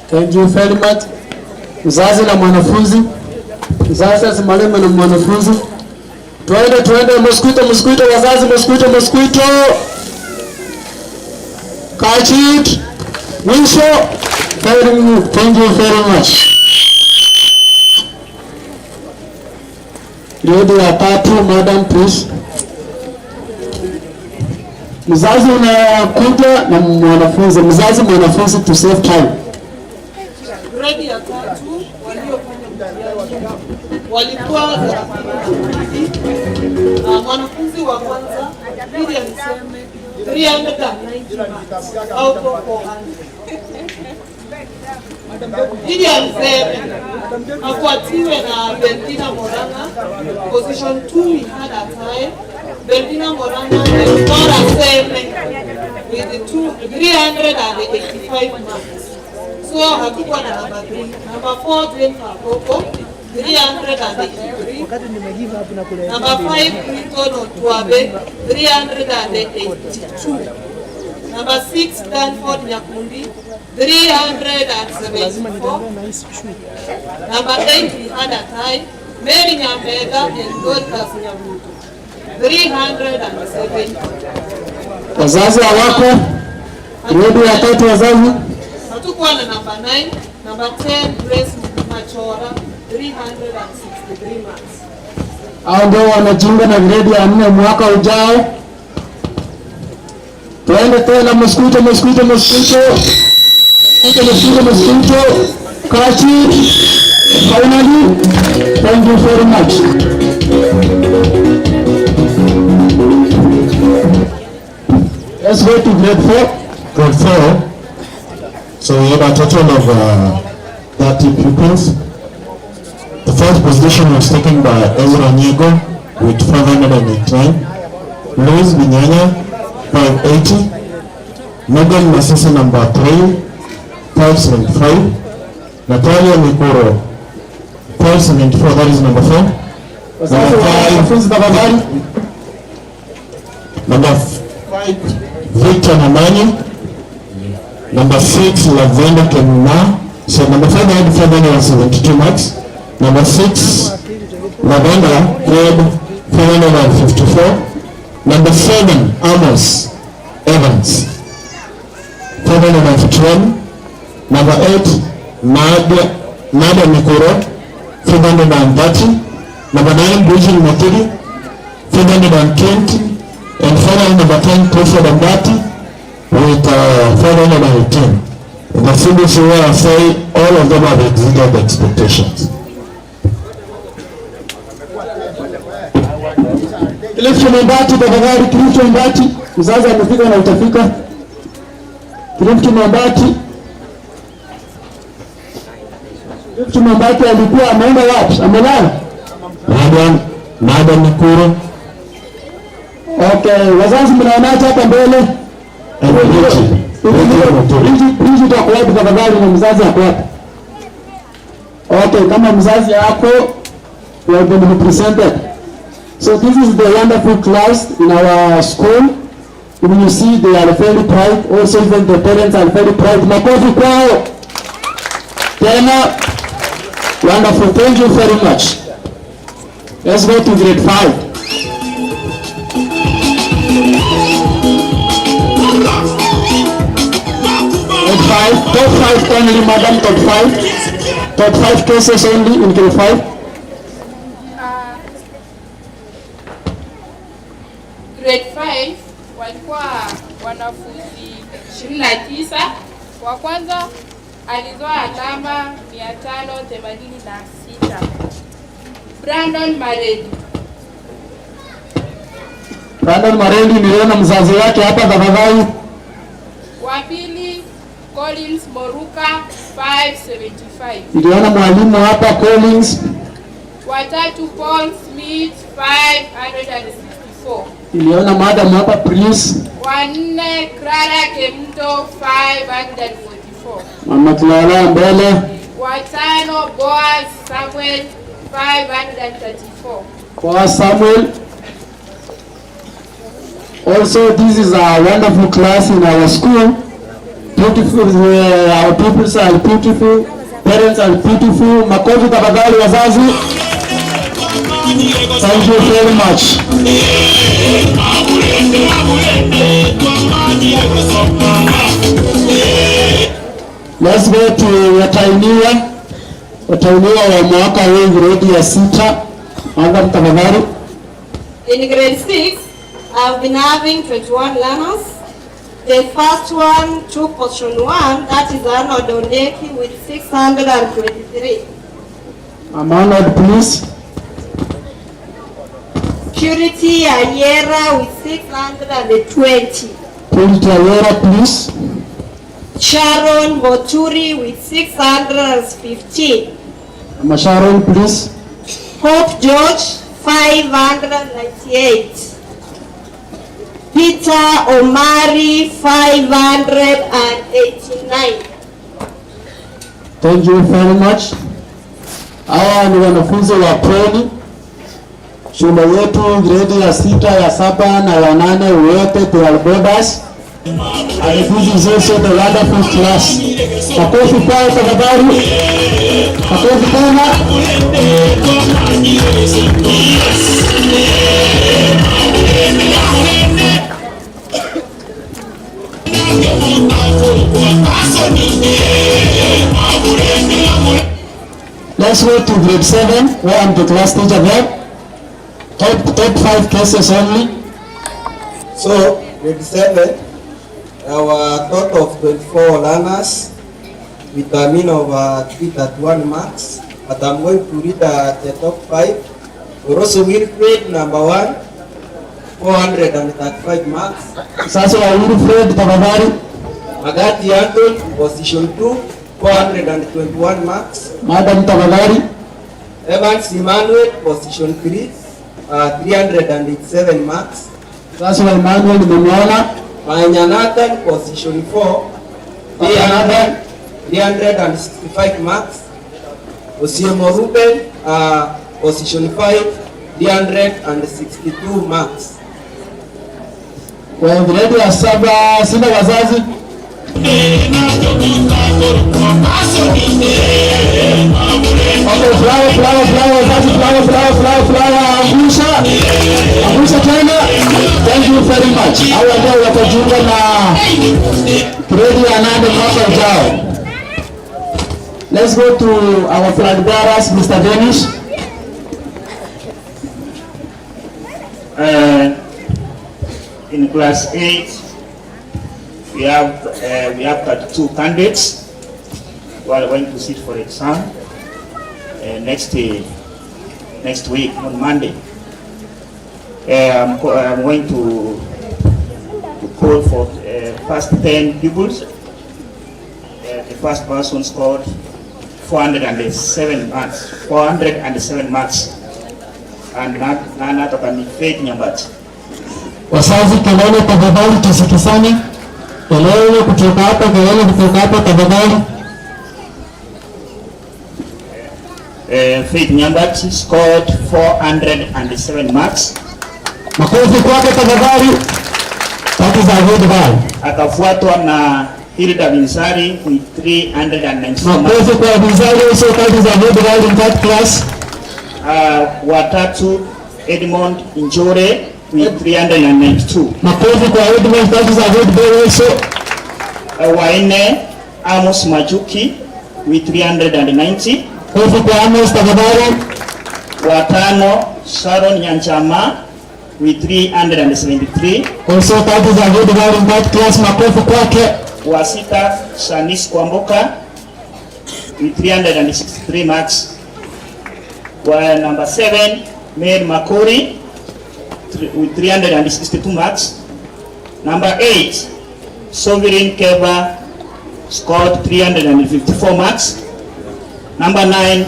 Thank you very much. Mzazi na mwanafunzi. Mzazi asimame na mwanafunzi. Twende mosquito wazazi mosquito. Catch it. Winsho. Thank you very much. Grade ya 3, madam please. Mzazi unakuja na mwanafunzi. Mzazi mwanafunzi to save time. Grade ya 3 waliofanya mtihani walikuwa mwanafunzi wa kwanza William Seme 390 marks out of 400. William Seme afuatiwe na Bentina Moranga. Position 2 we had a tie. Bentina Moranga and Nora Seme with 385 marks. So hatukuwa na number 3. Number 4 Jane Kakoko 383. Number 5 Clinton Otuabe 382. Number 6 Danford Nyakundi 374. Number 8 we had a tie. Mary Nyambega and Dorcas Nyabuto 370. Wazazi hawako. Grade ya 3 wazazi. Hatukuwa na number 9. Number 10 Grace Machora 363 marks. Hao ndio wanajiunga na grade ya 4 mwaka ujao. Twende tena mosquito. Catch it. Finally, thank you very much. Let's go to grade 4. Grade 4. So we have a total of 30 pupils. The first position was taken by Ezra Nyego with 589. Louis Binyanya, 580. Megan Masisi, number 3, 575. Natalia Mikuro, 574, that is number 4. Number 5, Victor Namani. Number 6, Lavenda Kemuna. So number 5 had 572 marks. Number 6, Lavenda had 554. Number 7, Amos Evans, 551. Number 8, Nadia Mikuro, 530. Number 9, Bridget Motiri, 520. And finally, number 10, Clifford Ambati with 518. The students who are say all of them have exceeded the expectations. Kilicho Mbati, tafadhali. Kilicho Mbati, mzazi amefika na utafika. Kilicho Mbati. Kilicho Mbati alikuwa ameenda wapi? Amelala? Nadia Mikuro. Okay, wazazi mnaonaje hapa mbele? Hizi utakuwa wapi tafadhali, na mzazi yako wapi? Okay, kama mzazi yako, you have been represented. So this is the wonderful class in our school. When you see, they are very proud. Also even the parents are very proud. Makofi kwao. Tena, wonderful. Thank you very much. Let's go to grade 5. Top 5 only, madam. Top 5. Top 5 cases only in grade 5. Grade 5 walikuwa wanafunzi 29. Wa kwanza alizoa alama 586. Brandon Maredi. Brandon Maredi, niliona mzazi wake hapa tafadhali. Wa pili Collins Moruka, 575. Niliona mwalimu hapa Collins. Wa tatu Paul Smith, 564. Niliona madam hapa Prince. Wa nne Clara Kemto, 544. Mama Clara mbele. Wa tano Boaz Samuel, 534. Boaz Samuel. Also, this is a wonderful class in our school. Beautiful, our pupils are beautiful, parents are beautiful. Makofi tafadhali wazazi. Thank you very much. Let's go to watahiniwa wa mwaka huu grade ya 6. Anga tafadhali. In grade 6, I've been having 21 learners. The first one took position 1, that is Arnold Ondeki with 623. Arnold, please. Purity Ayera with 620. Purity Ayera, please. Sharon Moturi with 615. Sharon, please. Hope George, 598. Peter Omari, 589. Thank you very much. Hawa ni wanafunzi wa Preni. Shule yetu grade ya 6, ya 7 na ya 8 wote they are boarders. And this is also the wonderful class. Makofi kwao tafadhali. Makofi tena. Let's go to grade 7, where I'm the class teacher there. Top 5 cases only. So, grade 7, our total of 24 learners with a mean of 331 marks. But I'm going to read the top 5. Rosso Wilfred, number 1, 435 marks. Sasa Wauru Fred tafadhali. Magati Anton, position 2, 421 marks. Madam tafadhali. Evans Emmanuel, position 3, 387 marks. Sasa Emmanuel nimemwona. Manya Nathan, position 4, 365 marks. Osiemo Ruben, position 5, 362 marks. Kwa grade ya 7 sina wazazi. Okay, flower, angusha tena. Thank you very much. Hawa ndio watajiunga na grade ya 8 mwaka ujao. Let's go to our flag bearers, Mr. Dennis. In class 8, we have 32 candidates who are going to sit for exam next week on Monday. I'm going to call for first 10 pupils. The first person scored 407 marks. And not can fake numbers. Wazazi, kelele tafadhali, tusikisane. Kelele kutoka hapa, kelele kutoka hapa tafadhali. Faith Nyambat scored 407 marks. Makofi kwake tafadhali. That is a good one. Akafuatwa na Hilda Binsari with 394 marks. Makofi kwa Binsari, also that is a good one in that class. Watatu Edmond Njore with 392. Makofi kwa Edmond, that is a good boy also. Waine Amos Majuki with 390. Makofi kwa Amos tafadhali. Watano Sharon Nyanchama with 373. Also that is a good one in that class. Makofi kwake. Wasita Shanis Kwamboka with 363 marks. While number 7, Mary Makori with 362 marks. Number 8, Sovereign Keva scored 354 marks. Number 9,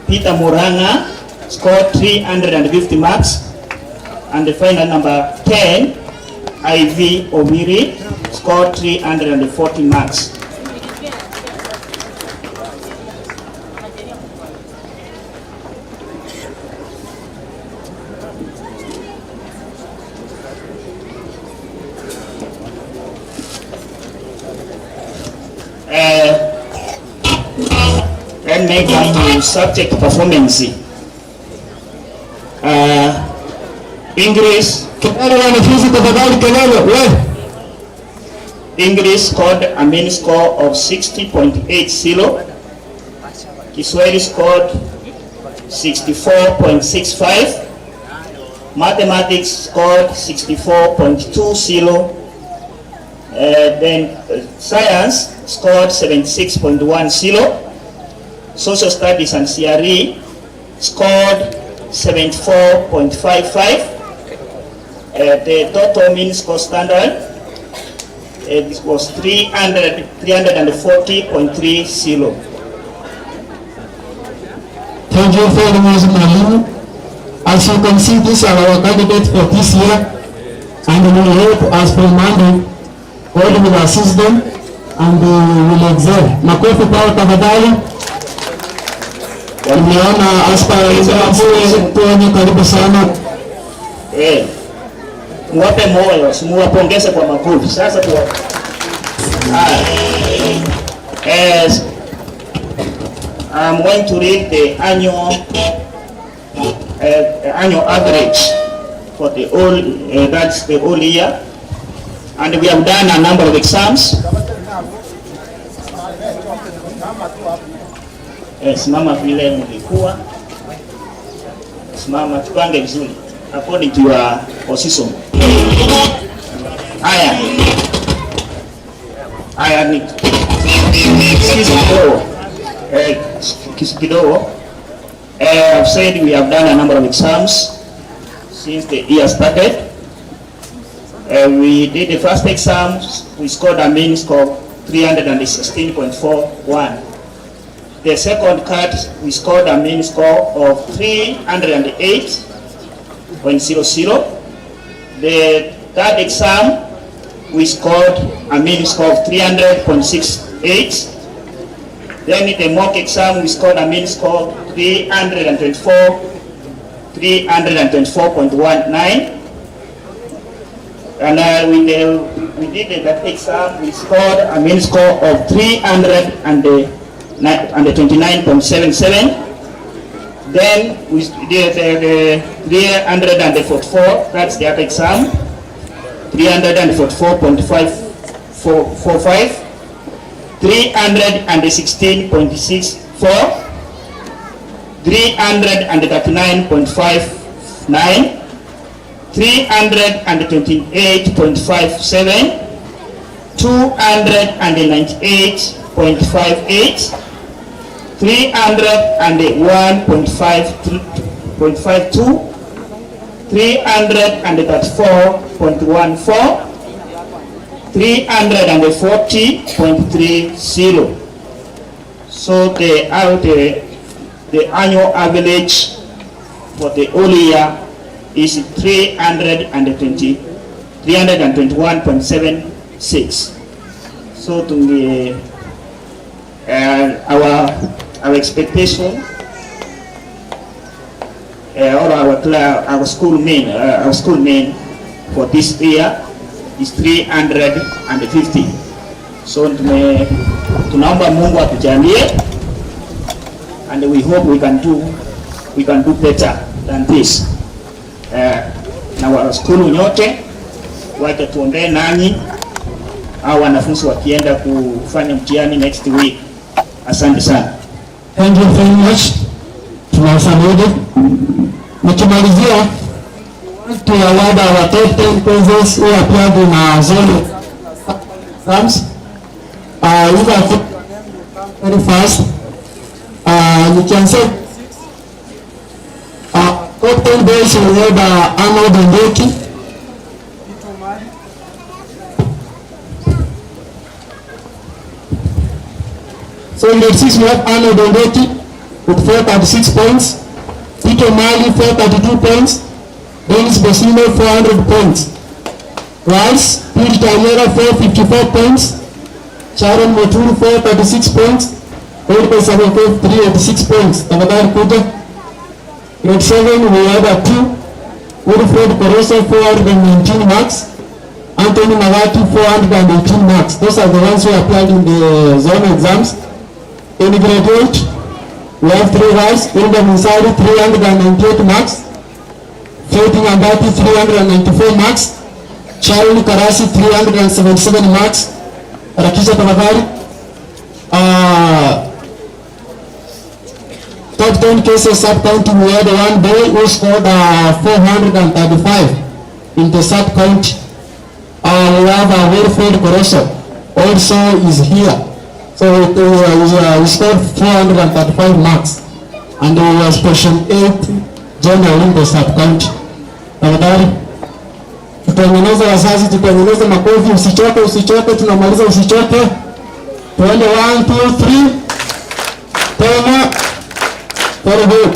Peter Muranga scored 350 marks. And the final number 10, Ivy Omiri scored 340 marks. Then make up to subject performance. English scored a main score of 60.80. Kiswahili scored 64.65. Mathematics scored 64.20. Then science scored 76.10. Social studies and CRE scored 74.55. The total mean score standard this was 340.30. Thank you very much, Mwalimu. As you can see, these are our candidates for this year, and we will hope as per Monday, God will assist them and they will excel. Makofi kwao tafadhali. Tumeona Aspire karibu sana. Muwape moyo, muwapongeze kwa makofi. Sasa tu as I'm going to read the annual average for the whole that's the whole year, and we have done a number of exams. Simama vile mlikuwa, simama tupange vizuri according to your position. Haya ni kidogo. I've said we have done a number of exams since the year started, We did the first exam, we scored a mean score 316.41. The second cut, we scored a mean score of 308.00. The third exam, we scored a mean score of 300.68. Then in the mock exam, we scored a mean score of 324.19. And we did that exam, we scored a mean score of 329.77. Then we did the 344, that's the other exam, 344.545, 316.64, 339.59, 328.57, 298.58, 301.52, 334.14, 340.30. So the annual average for the whole year is 321.76. So to the our expectation or our school main for this year is 350. So tunaomba Mungu atujalie, and we hope we can do better than this. Na wa skulu nyote waje tuombee nanyi au wanafunzi wakienda kufanya mtihani next week. Asante sana. Thank you very much. Tunawasamehe. Nikimalizia, to award our top 10 prizes who appeared in our zone exams. You can very fast. You can say top 10 boys will have Arnold Ondoki. So in grade 6 we have Arnold Ondoki with 436 points. Tito Mali 432 points. Dennis Bosino 400 points. Rice Piri Tanyera 454 points. Sharon Moturu 436 points. Old Pesavoko 386 points. Tavadar Kuta. Grade 7 we have a 2. Wilfred Peroso 419 marks. Anthony Magati 418 marks. Those are the ones who applied in the zone exams. In grade 8 we have 3 guys. Ilda Musari 398 marks. Faith Ngambati 394 marks. Charlie Karasi 377 marks. Rakisha Tavadari. Top 10 cases sub-county, we had one boy who scored 435 in the sub-county. We have Wilfred Coroso also is here. So he scored 435 marks and he was position 8 general in the sub-county. Tafadhali tutengeneze wazazi, tutengeneze makofi, usichoke, tunamaliza usichoke. Tuende 1 2 3 tena. Very good.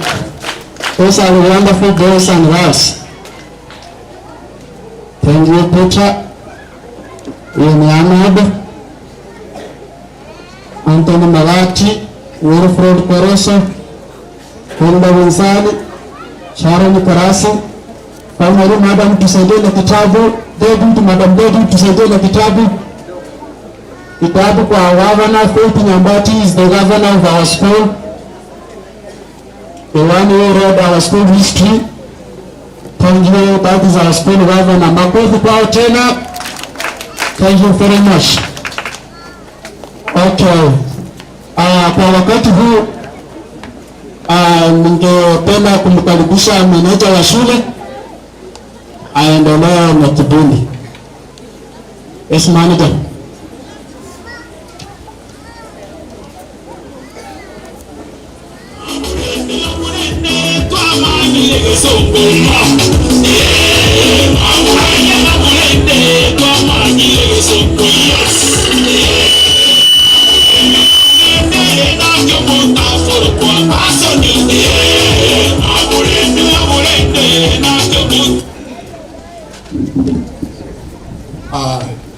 Those are wonderful boys and girls. Thank you, Petra. Arnold, Anthony Malati, Wilfred Coroso, Hilda Winsani, Sharon Karasi. Finally, Madam tusaidie na kitabu. Madam David tusaidie na kitabu. Kitabu kwa governor. Faith Nyambati is the governor of our school. The one who read our school history. Thank you, that is our school governor. Makofi kwao tena. Thank you very much. Okay. Kwa wakati huu ningependa kumkaribisha meneja wa shule aendelee na kipindi. Yes, manager. So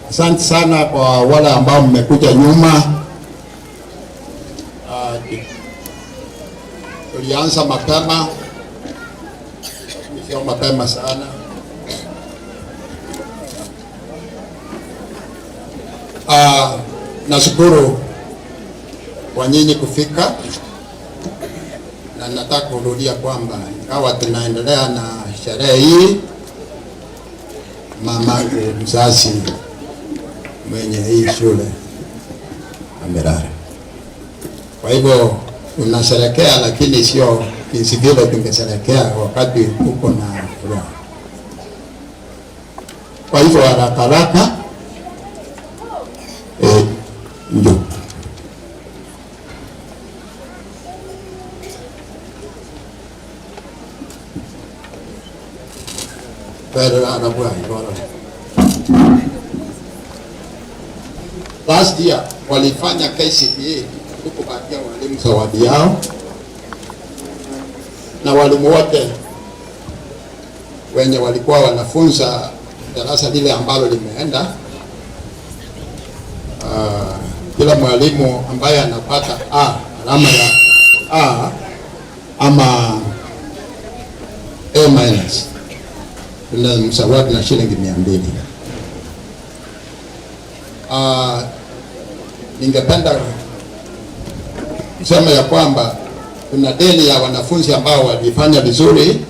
Asante sana kwa wale ambao mmekuja nyuma. Tulianza mapema, sio mapema sana. Nashukuru kwa nyinyi kufika, na nataka kurudia kwamba ingawa tunaendelea na sherehe hii, mama mzazi mwenye hii shule amelala. Kwa hivyo tunasherekea, lakini sio jinsi vile tungesherekea wakati uko na furaha. Kwa hivyo haraka ndio last year walifanya KCPE kukupatia walimu zawadi yao, na walimu wote wenye walikuwa wanafunza darasa lile ambalo limeenda, kila mwalimu ambaye anapata alama ya A ama A- kuna msawadi na shilingi 200. Ningependa kusema ya kwamba kuna deni ya wanafunzi ambao walifanya vizuri.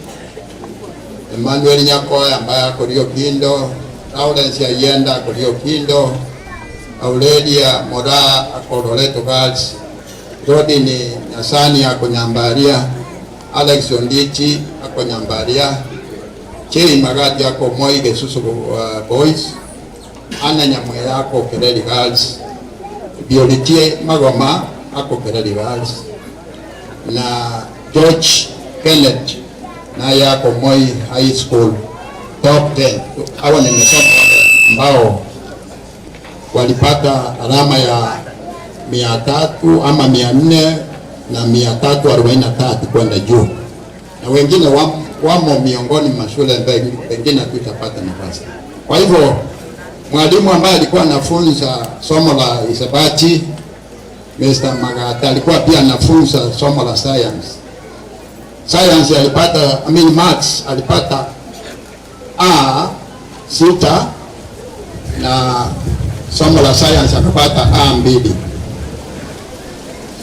Emmanuel Nyakoya ambaye ako Kindo, Lawrence Ayenda ako Kindo, Aurelia Mora ako Loreto Girls, Rodini Nyasani ako Nyambaria, Alex Ondichi ako Nyambaria, Chei Magati ako Moi Gesusu Boys, Ana Nyamwe ako Kereli Girls, Biolitie Magoma ako Kereli Girls, na George Kenneth na yako Moi High School top 10. Hawa ni nimesoma ambao walipata alama ya 300 ama 400 na 343 kwenda juu, na wengine wamo miongoni mwa shule pengine tutapata nafasi. Kwa hivyo mwalimu ambaye alikuwa anafunza somo la hisabati, Mr. Magata, alikuwa pia anafunza somo la science. Science alipata, maths alipata A6, na somo la science akapata A2.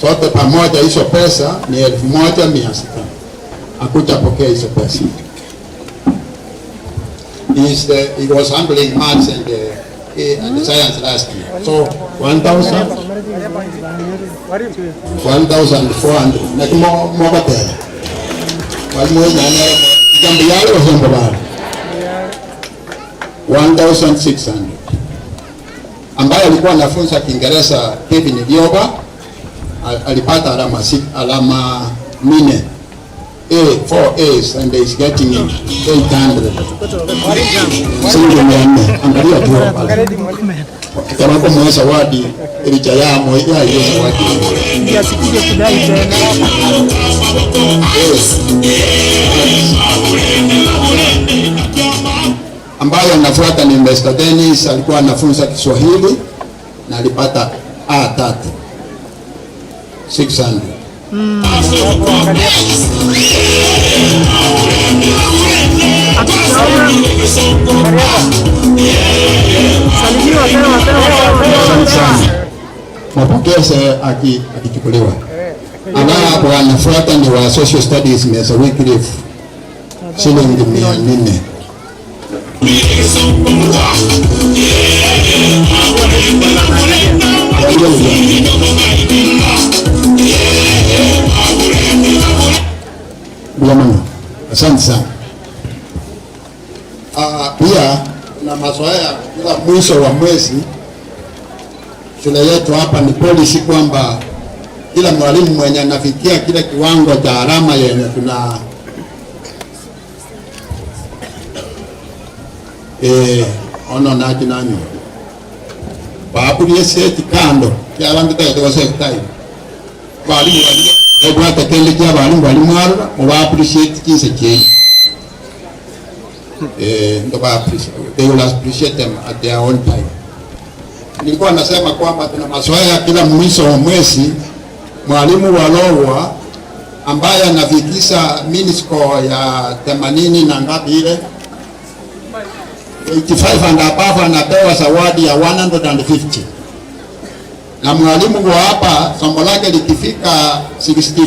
Sote pamoja hizo pesa ni 1,600. Hakutapokea hizo pesa. He was handling maths and the science last year. So 1,400. Na kimo mwakatela. Jambo yale wazembo bado 1,600. Ambaye alikuwa anafunza Kiingereza Kevin Dioba alipata alama 4 4 A's and is getting 800. Angalia tu kama kwa mweza wadi ilicha ya moja ya hiyo wadi ndio sikuje kudai tena. Ambayo anafuata ni Mr. Dennis, alikuwa anafunza Kiswahili na alipata A3 600. Mapokezi akichukuliwa. Anapo anafuata ni wa Social Studies Mesa Wycliffe, shilingi 400. Asante sana. Pia na mazoea kila mwisho wa mwezi shule yetu hapa ni policy kwamba kila mwalimu mwenye anafikia kile kiwango cha alama yenye tuna ono naji nanyo babu seti kando ya bantu tayo sektai walimu ndio hata kile cha walimu mwa appreciate kinse chini they will appreciate them at their own time. Nilikuwa nasema kwamba tuna mazoea kila mwisho wa mwezi mwalimu wa Lolwa ambaye anafikisha miniscore ya 80 na ngapi ile 85 and above anapewa zawadi ya 150. Na mwalimu wa hapa somo lake likifika 64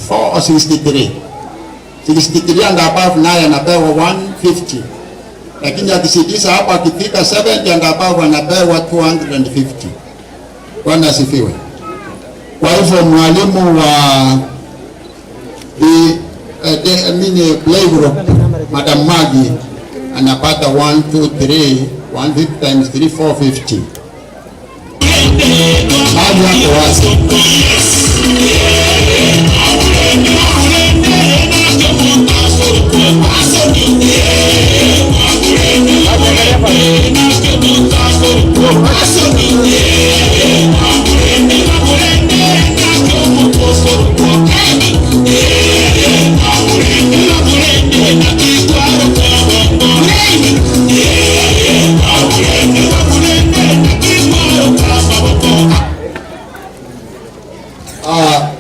or 63 and above naye anapewa 150. Lakini akisidisa hapa akifika 70 and above anapewa 250. Bwana asifiwe. Kwa hivyo mwalimu wa play group Madam Magi anapata 1 2 3 150 times 3 450. Hadi hapo wazi.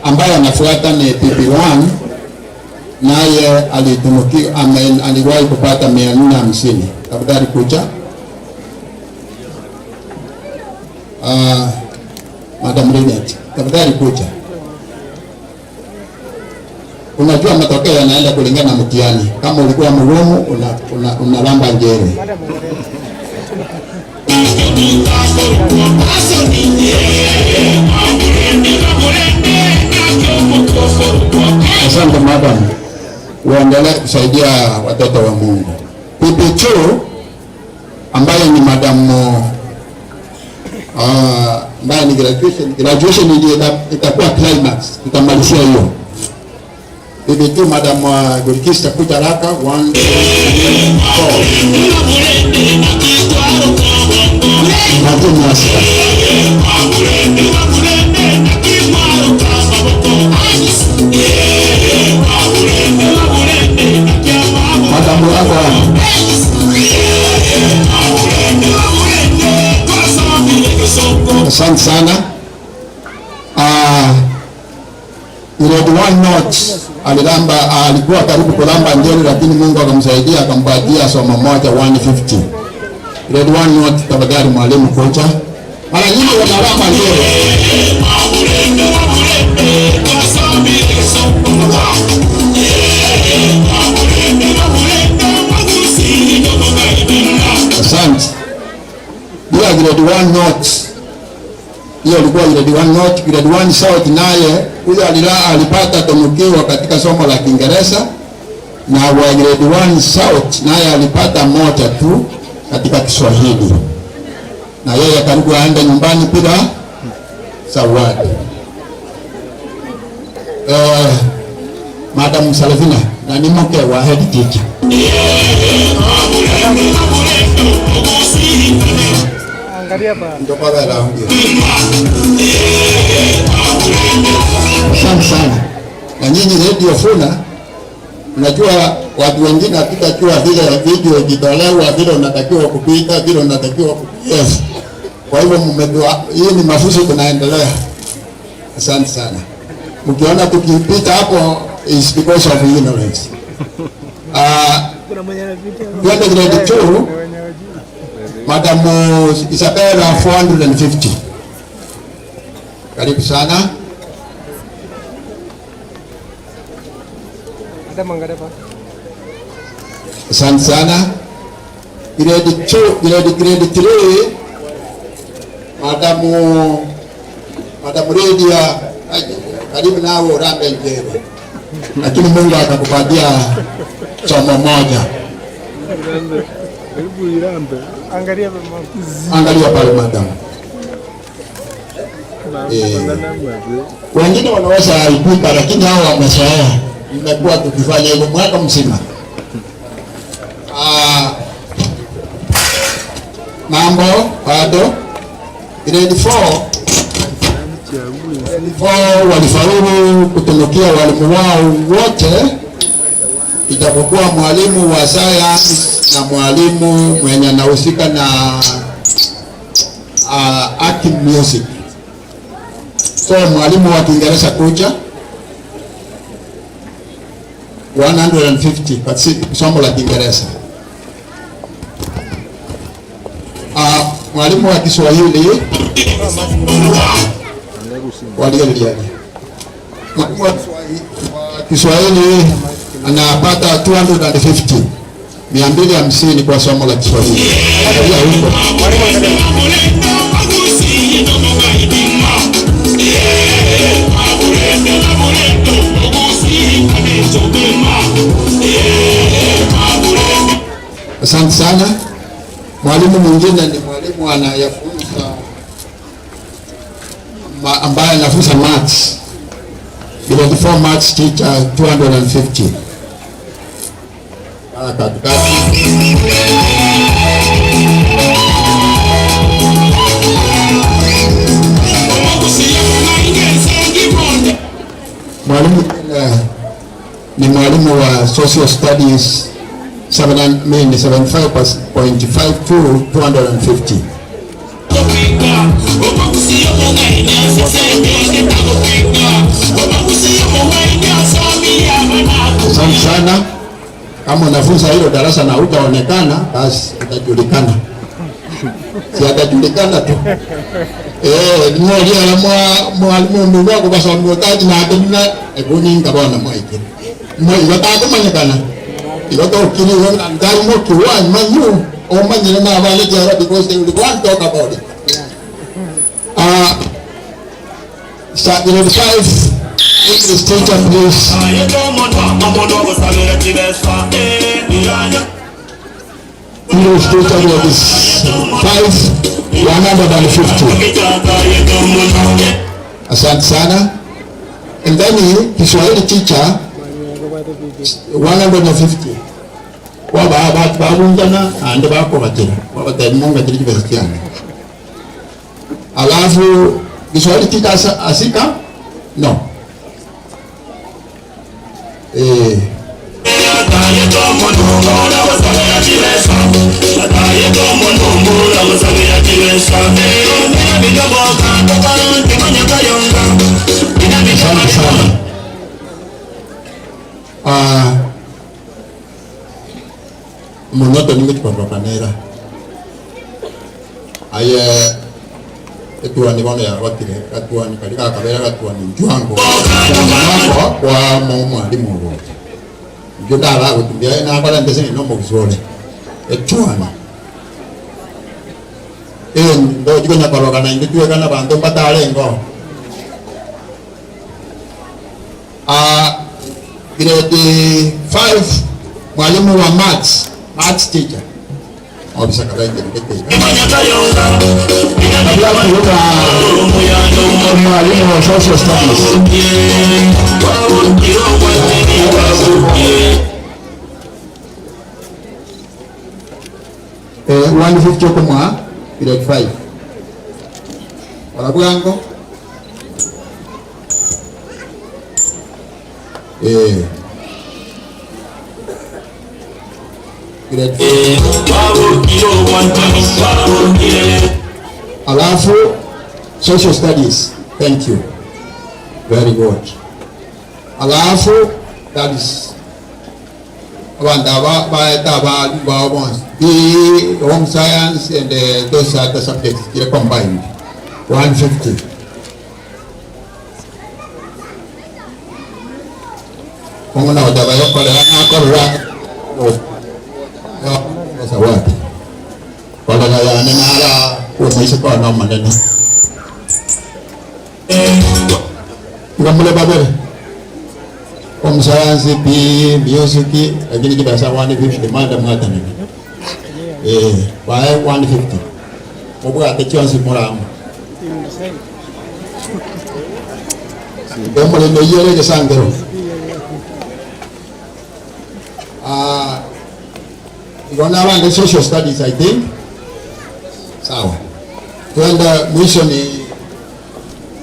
Ambaye anafuata ni PP1 naye alitunukiwa aliwahi kupata 450. Tafadhali kuja. Madam Linet, tafadhali kuja. Unajua matokeo yanaenda kulingana na mtihani. Kama ulikuwa mgumu unalamba njere. Asante madam. Uendelee kusaidia watoto wa Mungu. PP2 ambaye ni madam ambaye ni graduation ndio itakuwa climax. Tutamalizia hiyo. PP2 madam Gorkista kuja haraka 1 4. Madam wako. Asante sana. Grade 1 notes alikuwa karibu kulamba njeri, lakini Mungu akamsaidia akampatia somo moja 150. Grade 1 note, tafadhali mwalimu kocha. Mara nyingi wanalamba njeri. Asante. Bila grade 1 note, hiyo ilikuwa grade 1 note. Grade 1 south naye huyo alipata tunukiwa katika somo la Kiingereza, na wa grade 1 south naye alipata moja tu katika Kiswahili, na yeye karibu aende nyumbani bila zawadi. Madam Salvina na ni mke wa head teacher. Angalia hapa. Ndio kwa la ongea. Asante sana. Na nyinyi Radio Funa, unajua watu wengine hatukajua vile video ikitolewa vile unatakiwa kupita, vile unatakiwa kupiga. Kwa hivyo hii ni mafunzo tunaendelea. Asante sana. Mkiona tukipita hapo is because of ignorance. Grade 2 Madam Isabella 450. Karibu sana. Asante sana. Grade 3 Madam Redia, karibu nao urambe njema. Lakini Mungu akakupatia somo moja. Angalia pale madam. Wengine wanaweza ipika, lakini hao wamezoea. Nimekuwa tukifanya hivyo mwaka mzima. Mambo bado. Grade 4 walifaulu kutunukia walimu wao wote Itapokuwa mwalimu wa science na mwalimu mwenye anahusika na art music. So mwalimu wa Kiingereza kuja 150 kwa somo la Kiingereza. Mwalimu wa Kiswahili mwalimu wa Kiswahili anapata 250, 250 kwa somo la Kiswahili. Asante sana. Mwalimu mwingine ni mwalimu anayefunza ambaye anafunza maths. Grade 4 maths teacher 250. Mwalimu ni mwalimu wa social studies 75.52 250. Asante sana. Kama unafunza hilo darasa na utaonekana, basi utajulikana. Si atajulikana tu. Mmoja mwalimu mmoja kwa sababu mtaji na adina ebuni ngabona mwaike. Mmoja atakumanyikana. Iwato kini wana ndani mo kiwani manyu o manyina na wale jara because they will want to talk about it. Grade 5 English teacher please. English teacher grade 5 150. Asante sana. And then Kiswahili teacher 150. Kwa babunjana ande bako batira. Kwa batamunga tilikiversiana. Alafu Kiswahili teacher asika? No. Munoto ni mtu kwa panera. Aye etua ni wana ya watile katua ni kalika kabera katua ni juango kwa mwalimu wangu. Jodara kutumbia na pala ndese ni nombo vizuri. Etua ni ndo jiko na paroga na inditue kana bando patale ngo. Grade 5 mwalimu wa maths teacher. Obisa kala ndio mwalimu wa social studies. 150 kwa grade 5. Wala bwango. Alafu social studies. Thank you. Very good. Alafu that is the home science and those other subjects combined. 150. Kung na wala ba pala sawati wala na yan na pumaisa ko ano man na ngamule babel kung saan si music agini kita sa 150 demanda mga tanan by 150 mo buka techuan si morang mo le yere de sangero you're gonna run the social studies, I think. So, when the mission is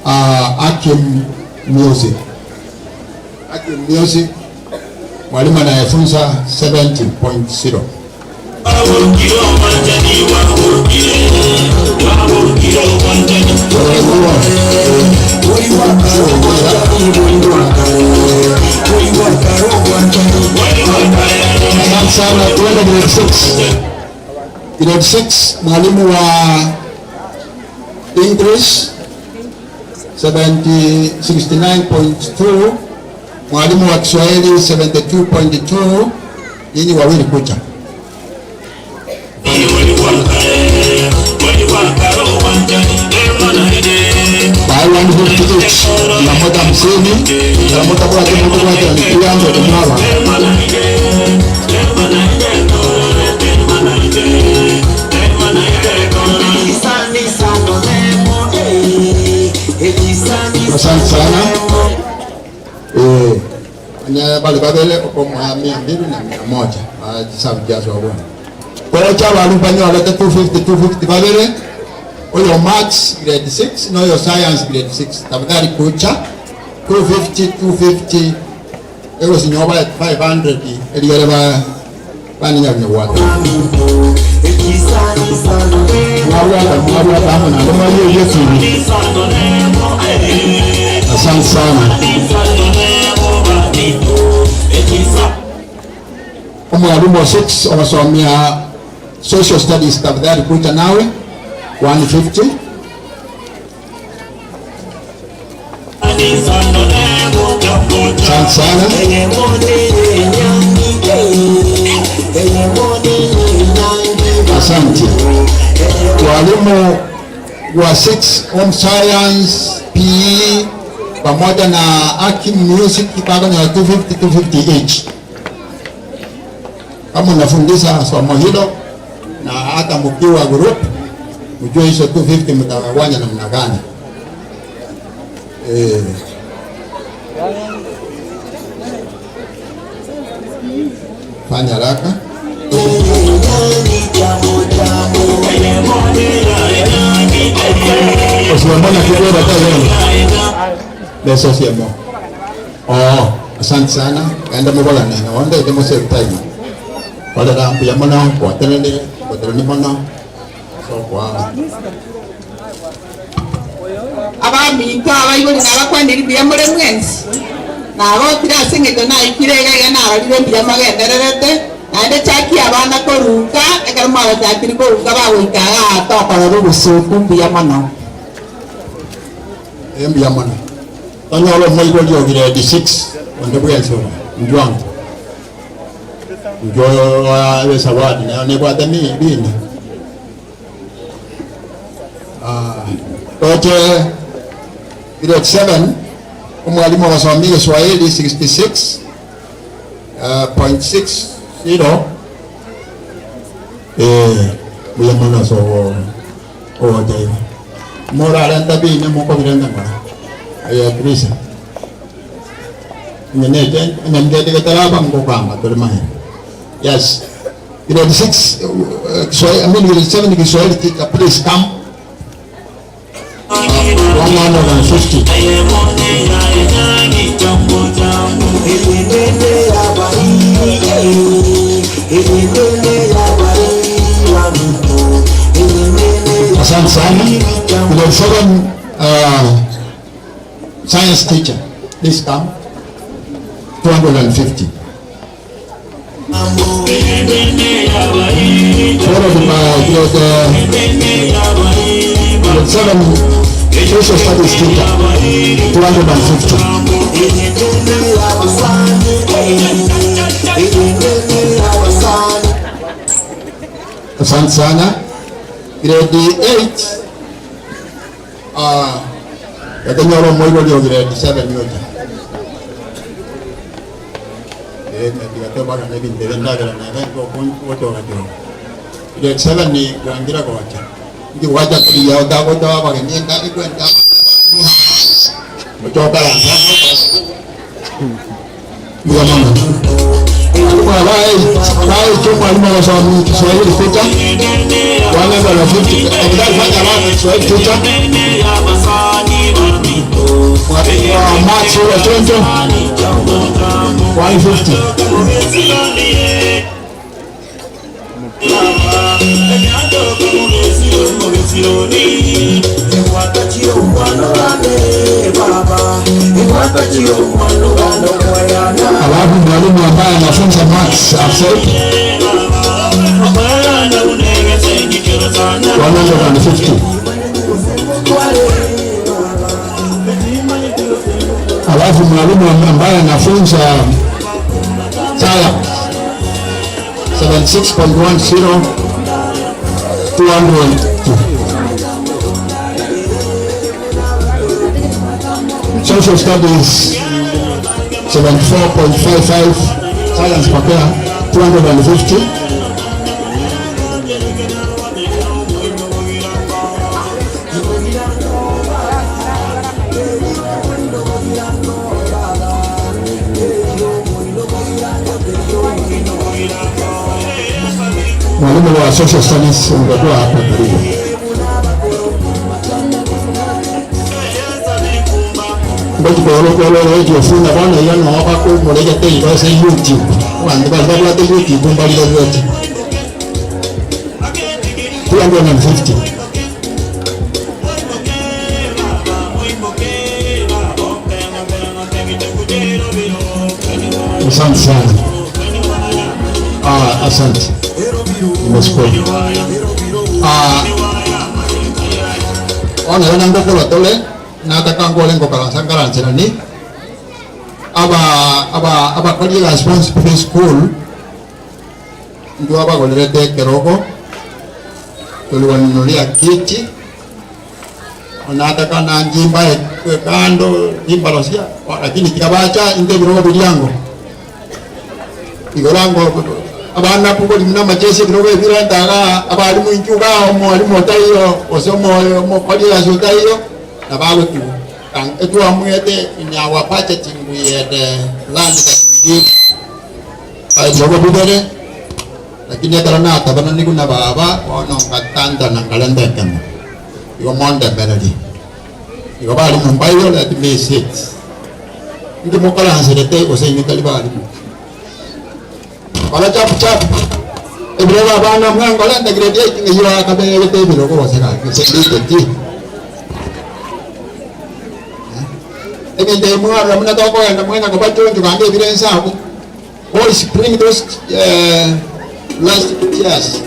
Akim Music. Akim Music mwalimu anayefunza 70.0. Sana tuende grade 6. Grade 6 mwalimu wa English 69.2, mwalimu wa Kiswahili 72.2. Nyinyi wawili kucha. By 150 each. Na moja 50. Na moja kwa timu kwa kianzo kumala. Asante sana. Bali babele kwa 200 sababu jazo wao. Kwa cha wale banyo wale 250 babele. Oyo maths grade 6 no yo science grade 6. Tafadhali kucha 250 euro sinyoba 500 eliyele bani nyanya watu. Asante sana. Mwalimu wa 6 anasomea social studies, tafadhali kuita nawe 150. Asante sana. Asante. Walimu wa 6 home science, PE pamoja na acting music kipago ni 250 each. Kama unafundisha somo hilo na hata mkiwa group ujue hizo 250 mtawanya namna gani. Fanya haraka. Usiambona kidogo tayari. Leso siamo. Asante sana. Kaenda mbola nene. Wanda demo save time. Wala rampu ya mwana kwa tenene, kwa tenene mwana. So kwa. Abami kwa abayibuli n'abakwandiri byamure mwensi. Nabo tirasenge dona ikirega na arire byamagendererete. Ande chaki abana koruka ekarmo abatakiri koruka bawikaga atokora rubusuku byamana. Byamana. Tanyolo moyibuli grade 6 onde bwenso. Njwangu. Njoyo wa sabadi na ne kwa tani bini. Oje grade 7 mwalimu wa somo Kiswahili 66.60. Byamana so oje. Mora anda bini moko birenda ngara. Aya Krisa. Nene ngende ketaraba ngokamba tolemaye. Yes. Grade 6, grade 7 Kiswahili teacher, please come. 150. Asante sana. Grade 7 science teacher, please come. 250. Followed by grade 7 social studies teacher, 250. Asante sana. Grade 8 yatanyoro moyo leo grade 7 yote. Ndio bana na binti ndagala na ndio wote wanajua. Grade 7 ni kuangira kwa wacha. Ndio wacha pia utakoda wagenda ikwenda. Mtoka la. Ndio mama. Kwa lai tu mwalimu wa somo Kiswahili futa. Wale wana futi. Ndio fanya wao Kiswahili futa. Wa macho wa tonto. 150. Alafu mwalimu ambaye anafunza maths upset 150. Alafu mwalimu ambaye anafunza science 76.10 202. Social studies 74.55, science paper 250. Mwalimu wa social studies ungekuwa hapa karibu. Kwa hiyo funda bwana yana hapa kwa mmoja tena kwa sasa YouTube. Wanda baba la YouTube mbali na yote. 250. Asante sana. Asante. Nimeshukuru. Ona ngokolo tole na atakangole ngokala sangaranzira ni aba kali responsible school ndio aba golete keroko tuliwanunulia kiti ona atakana njimba kando njimba losia lakini kikabacha inde birogo bilyango igorango abana puko limna majesi birogo biranda abali mwinjuga omwalimu otayo osomo mo kali azotayo nabawe tu kan etu amuyete nyawa budgeting we had land that we give ay jogo bidere lakini karena tabana ni kuna baba ono katanda na kalenda kama yo monda benadi yo bali mumbai yo let me sit ndi mokala hansete ko sai ni kalibali wala chap ebreva bana mwango la grade 8 ngiyo akabe te biro ko sera se ndi Ende mwana mna toko enda mwana kwa bato ndio ngande vile nsabu. All spring those last years.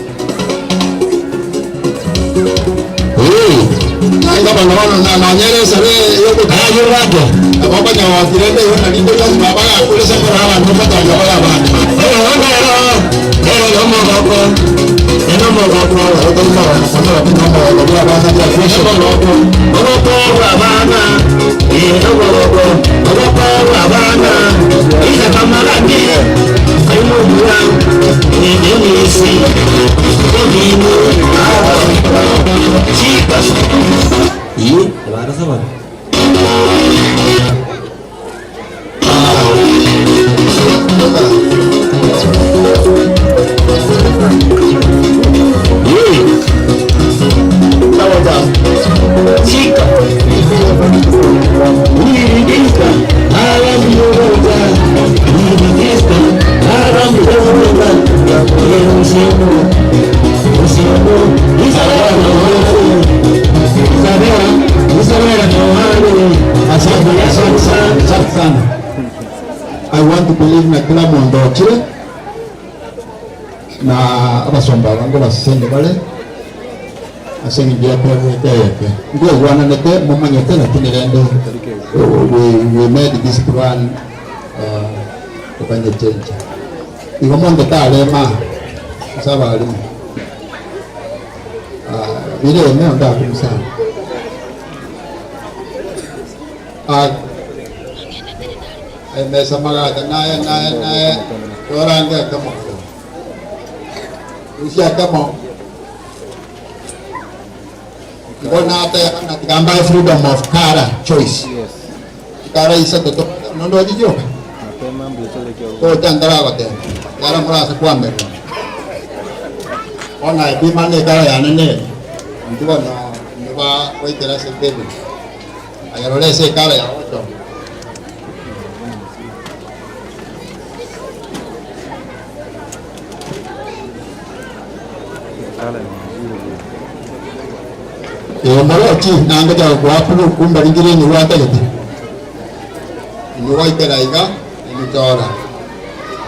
Ndio bana na nyere sare yote kayo wako. Baba na wakirende yona ndio lazima baba kule sasa hawa ndio pata ndio baba. Ndio mama I want to believe na kila mwondoke na abasomba wangu basende bale asengi dia kwa yake ndio wana nete mumanya tena tunelendo we made this plan kufanya change iko monde tale ma sababu alimu vile umeonda kumsana Mesamaga naye oranga kama usia kama mbona hata anatamba freedom of cara choice cara isa to ndo dijo ko tandara kote cara murasa kwambe ona bimane cara yanene ndio na niba waitera sebebe ayarole se cara ya oto Marachi nanga ja kwa pulu kumba ngire ni wata yati. Ni waita raiga ni tora.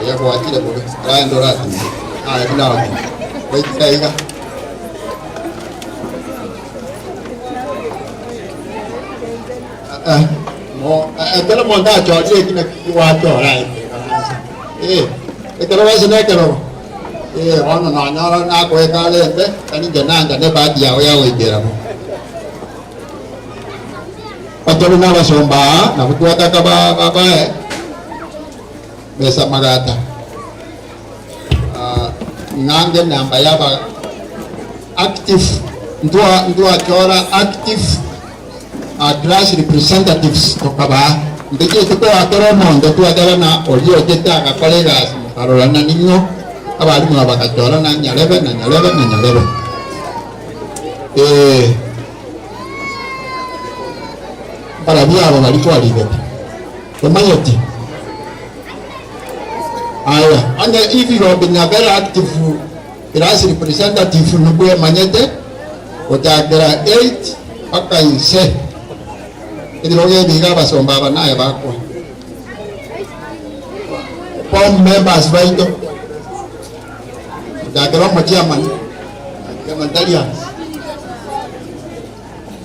Ya kwa atira kwa rai ndora tu. Ah bila wati. Waita raiga. Mo atala mo da cho je kina wa to rai. Ekero wase na ekero. Ono na nyara na ko ekale ente kani jananga ne ba dia ya wetera mo. Patolo na basomba na kutuata ka ba besa magata. Ngange namba ya ba active ndua chora active class representatives to kaba ndike to atoro mondo tu atara na olio jeta ka colegas parola na ninyo abali mo bakachora na nyalebe para via aba bali kwa libe temayoti aya ande ivi ro binya very active class representative nubwe manyete otagera 8 paka inse idiroge biga basomba banaye bakwa form members baito dagero mo chairman dalia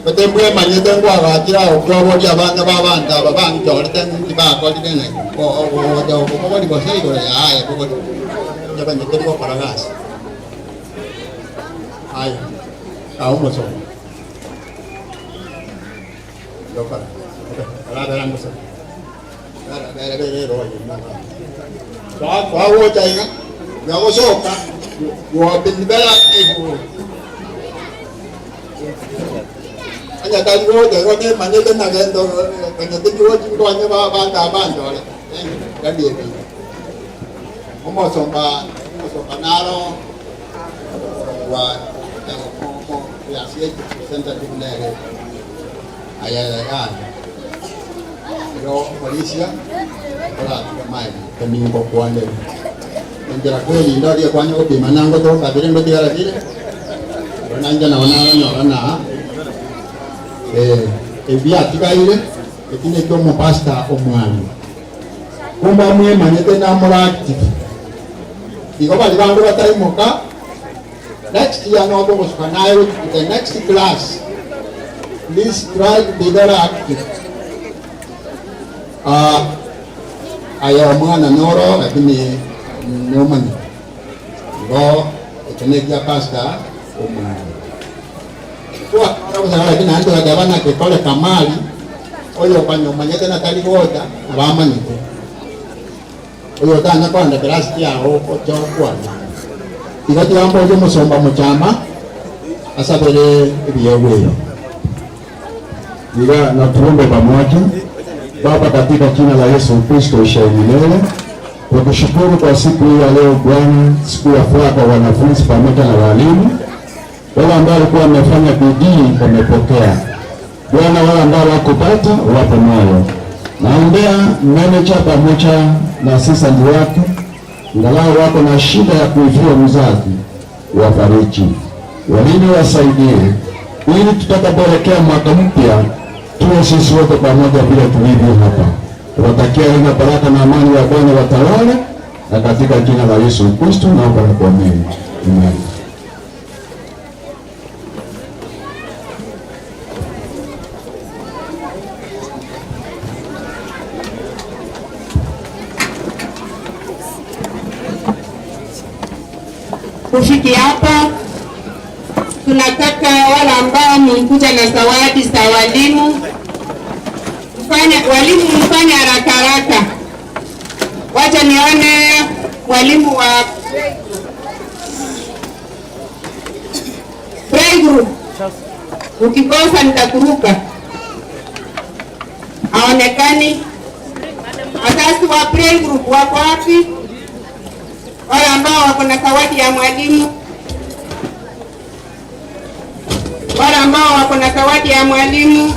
Betemwe manyete ngwa gakira okrobo dia banga babanda babang jorte ndi ba ko dine ko ko di bosai ko ya ko ya ban jete ko paragas ay au mo so Loka. Ala mo sa. Ala ro na. Kwa wo chai nga. Nga wo soka. Wo bin bela ibu. Anya tadi wo de ro ne mane de na gendo. Kanya de wo jing ko anya ba ta ban do le. Ga di bi. Mo so ba naro. Wa mo ya si center de ne. Ayah, yo polisia, kalau kemai, kami bukan deh. Menjelaskan kweli ndio dia kwani obi manango to kabiri ndo dia lagi. Wananja na wana bia tika ile ekine ko mo pasta omwani. Kumba mwe manyete na mora active. Iko bali bandu batai moka. Next year no go skanayo the next class. Please try to be very active. Ayaw mga nanoro, lakini naman. Go, itinigya pasta, umani. Kwa, ako sa kalaki na ito, agawa na kikole kamali, oyo panyo, manyete na taliwota, nabaman ito. Oyo ta na kwa, nagrasti ako, ocho kwa. Ikati wampo oyo musomba mo chama, asabele ibiyeweyo. Ila na tuombe pamoja. Baba, katika jina la Yesu Kristo ushauri milele, tukushukuru kwa siku hii ya leo Bwana, siku ya furaha kwa wanafunzi pamoja na walimu. Wale ambao walikuwa wamefanya bidii wamepokea. Bwana, wale ambao wakupata wape moyo. Naombea manager pamoja na assistant wako, ingalau wako na shida ya kuifia mzazi, wafariji. Walinde wasaidie, ili tutakapoelekea mwaka mpya tuwe sisi wote pamoja vile tulivyo hapa. Tunatakia ina baraka na amani ya Bwana watawale, na katika jina la Yesu Kristo naomba na kuamini. Amen. Kufikia hapa tunataka wale ambao mlikuja na zawadi za walimu mfanye haraka haraka. Wacha nione walimu wa playgroup. Ukikosa nitakuruka. Haonekani. Wazazi wa playgroup wako wapi? Wale ambao wako na zawadi ya mwalimu. Wale ambao wako na zawadi ya mwalimu.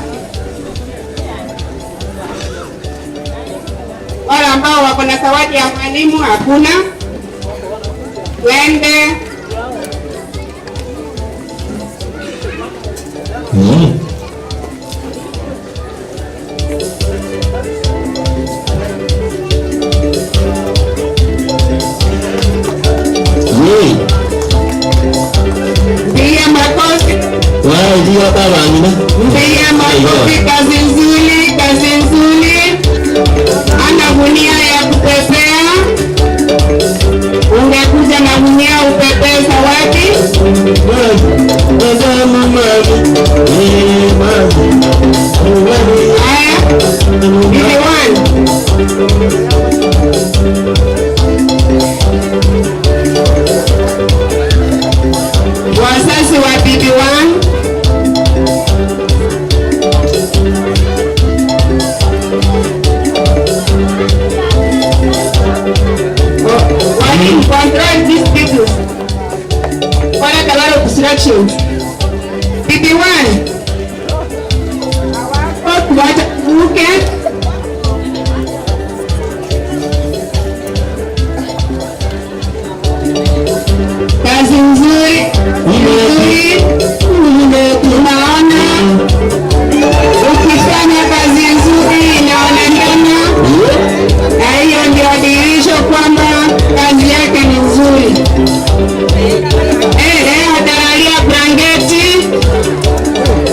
Wale ambao wako na zawadi ya mwalimu hakuna. Twende. Mpigie makofi. Mpigie makofi. Kazi nzuri, kazi nzuri. Ana gunia ya kupepea. Ungekuja na gunia upepee zawadi. Haya, Bibi One. Wazazi wa Bibi One. Control these people. What a lot of distractions. Bibi One. What? Okay. Kazi nzuri. Tunaona ukifanya kazi nzuri inaonekana, na hiyo ndio dhihirisho kwamba kazi yake ni nzuri. Leo atalalia blanketi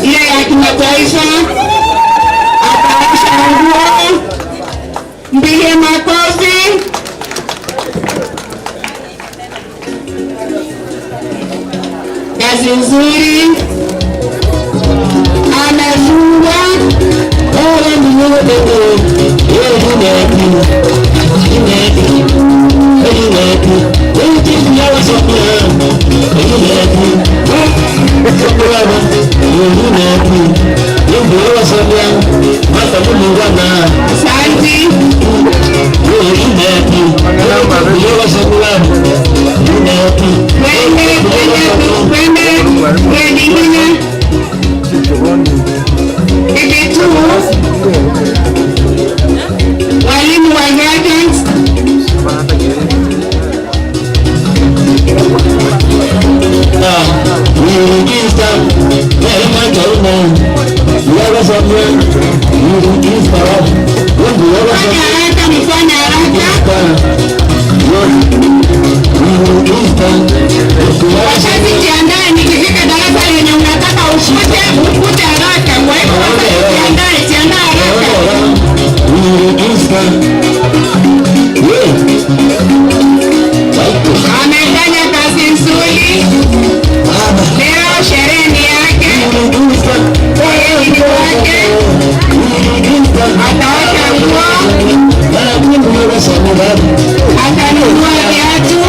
ile ya kimataifa, ataosha nguo. Mpigie makofi. Kazi nzuri. Amefunga. Walimu wa guidance. Haraka, mfanye haraka. Wazazi jiandae, nikifika darasa lenye unataka ukute haraka. Kwa hivyo wazazi jiandae haraka. Amefanya kazi nzuri. Leo sherehe ni yake. Yeye ni wake. Ataosha nguo. Atanunua viatu.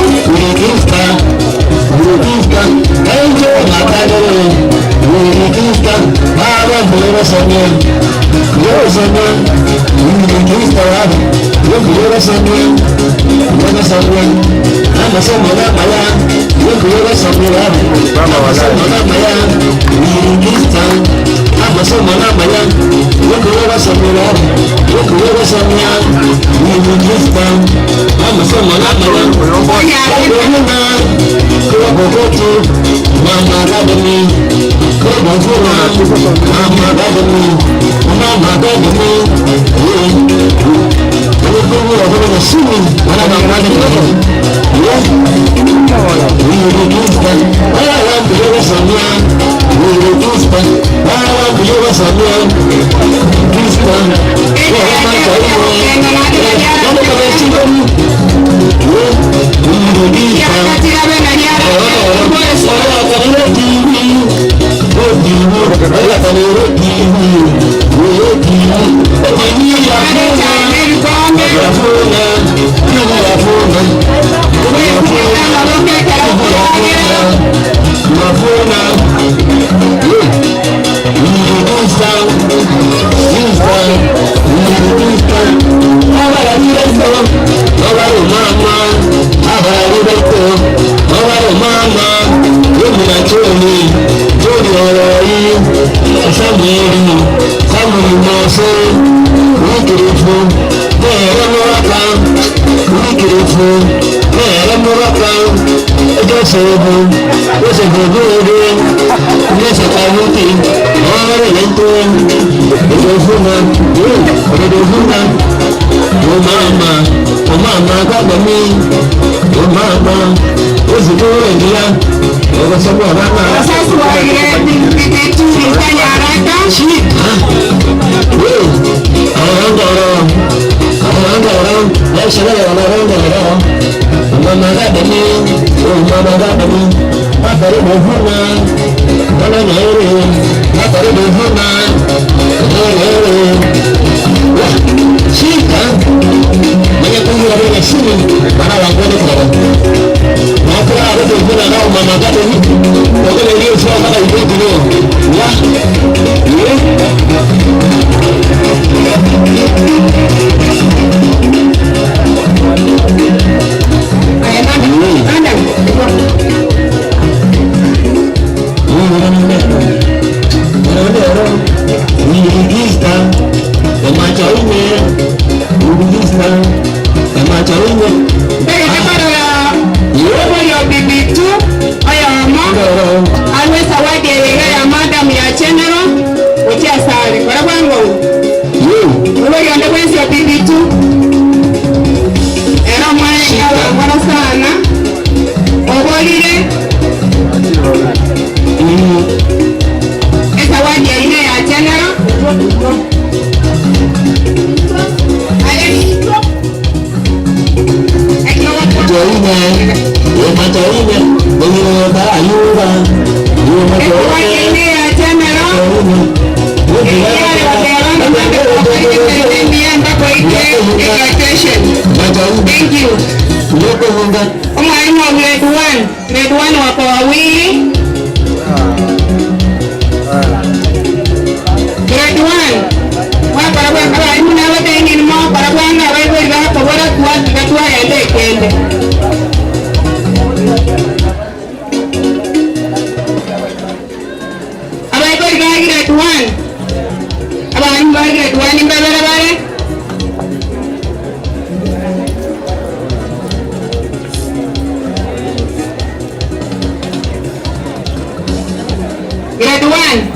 Ore lento, edofuna, edofuna. Oh mama, kadami. Oh mama, uzikure ndia. Ogo sabu abana. Sasa wa grade bibitu ifanya haraka. Arondoro. Yashara arondoro. Mama kadami. Oh mama kadami. Makare bofuna. Kana nyere. Makare bofuna. Nyere. Shika. Mwenye kungu la mwenye shini. Mana wangone kwa. Mafura arode bofuna nao mama kadami. Ogele liyo sawa mana ibetu leo. Ya. Thank you. Mwalimu wa grade 1 wako wawili. Grade 1 wako walimu na wote ni mmoja para kwanga wewe hapo bora tuwa yaende kende. Abai grade 1. Abai grade 1 ni bare. Grade 1.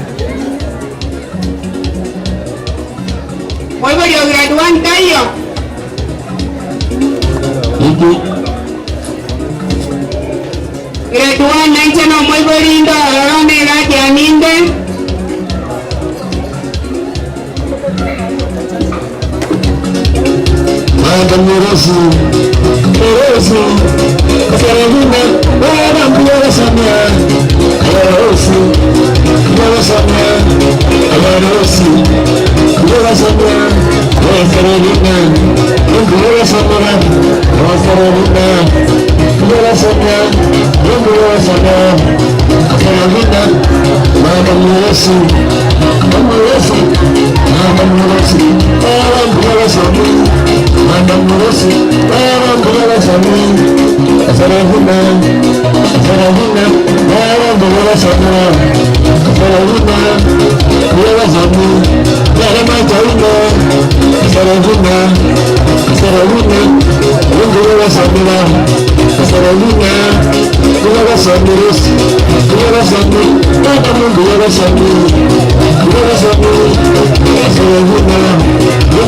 Moi voglio grade 1 taglio. Grade 1 nanche no moi voglio rome gati aninde. Madam Rosi. Serena, wala mbele sana. Rosi. Mbele sana. Rosi. Mbele sana. Serena. Mbele sana. Serena. Mbele sana. Mbele sana. Serena. Madam Rosi. Madam Rosi. Madam Rosi. Mbele sana. Madam Rosi. Mbele sana. Serena. Serena. Mbele sana. Serena. Mbele sana. Serena Jaina. Serena. Serena. Mbele sana. Serena. Mbele sana. Mbele sana. Madam Mbele sana. Mbele sana. Serena.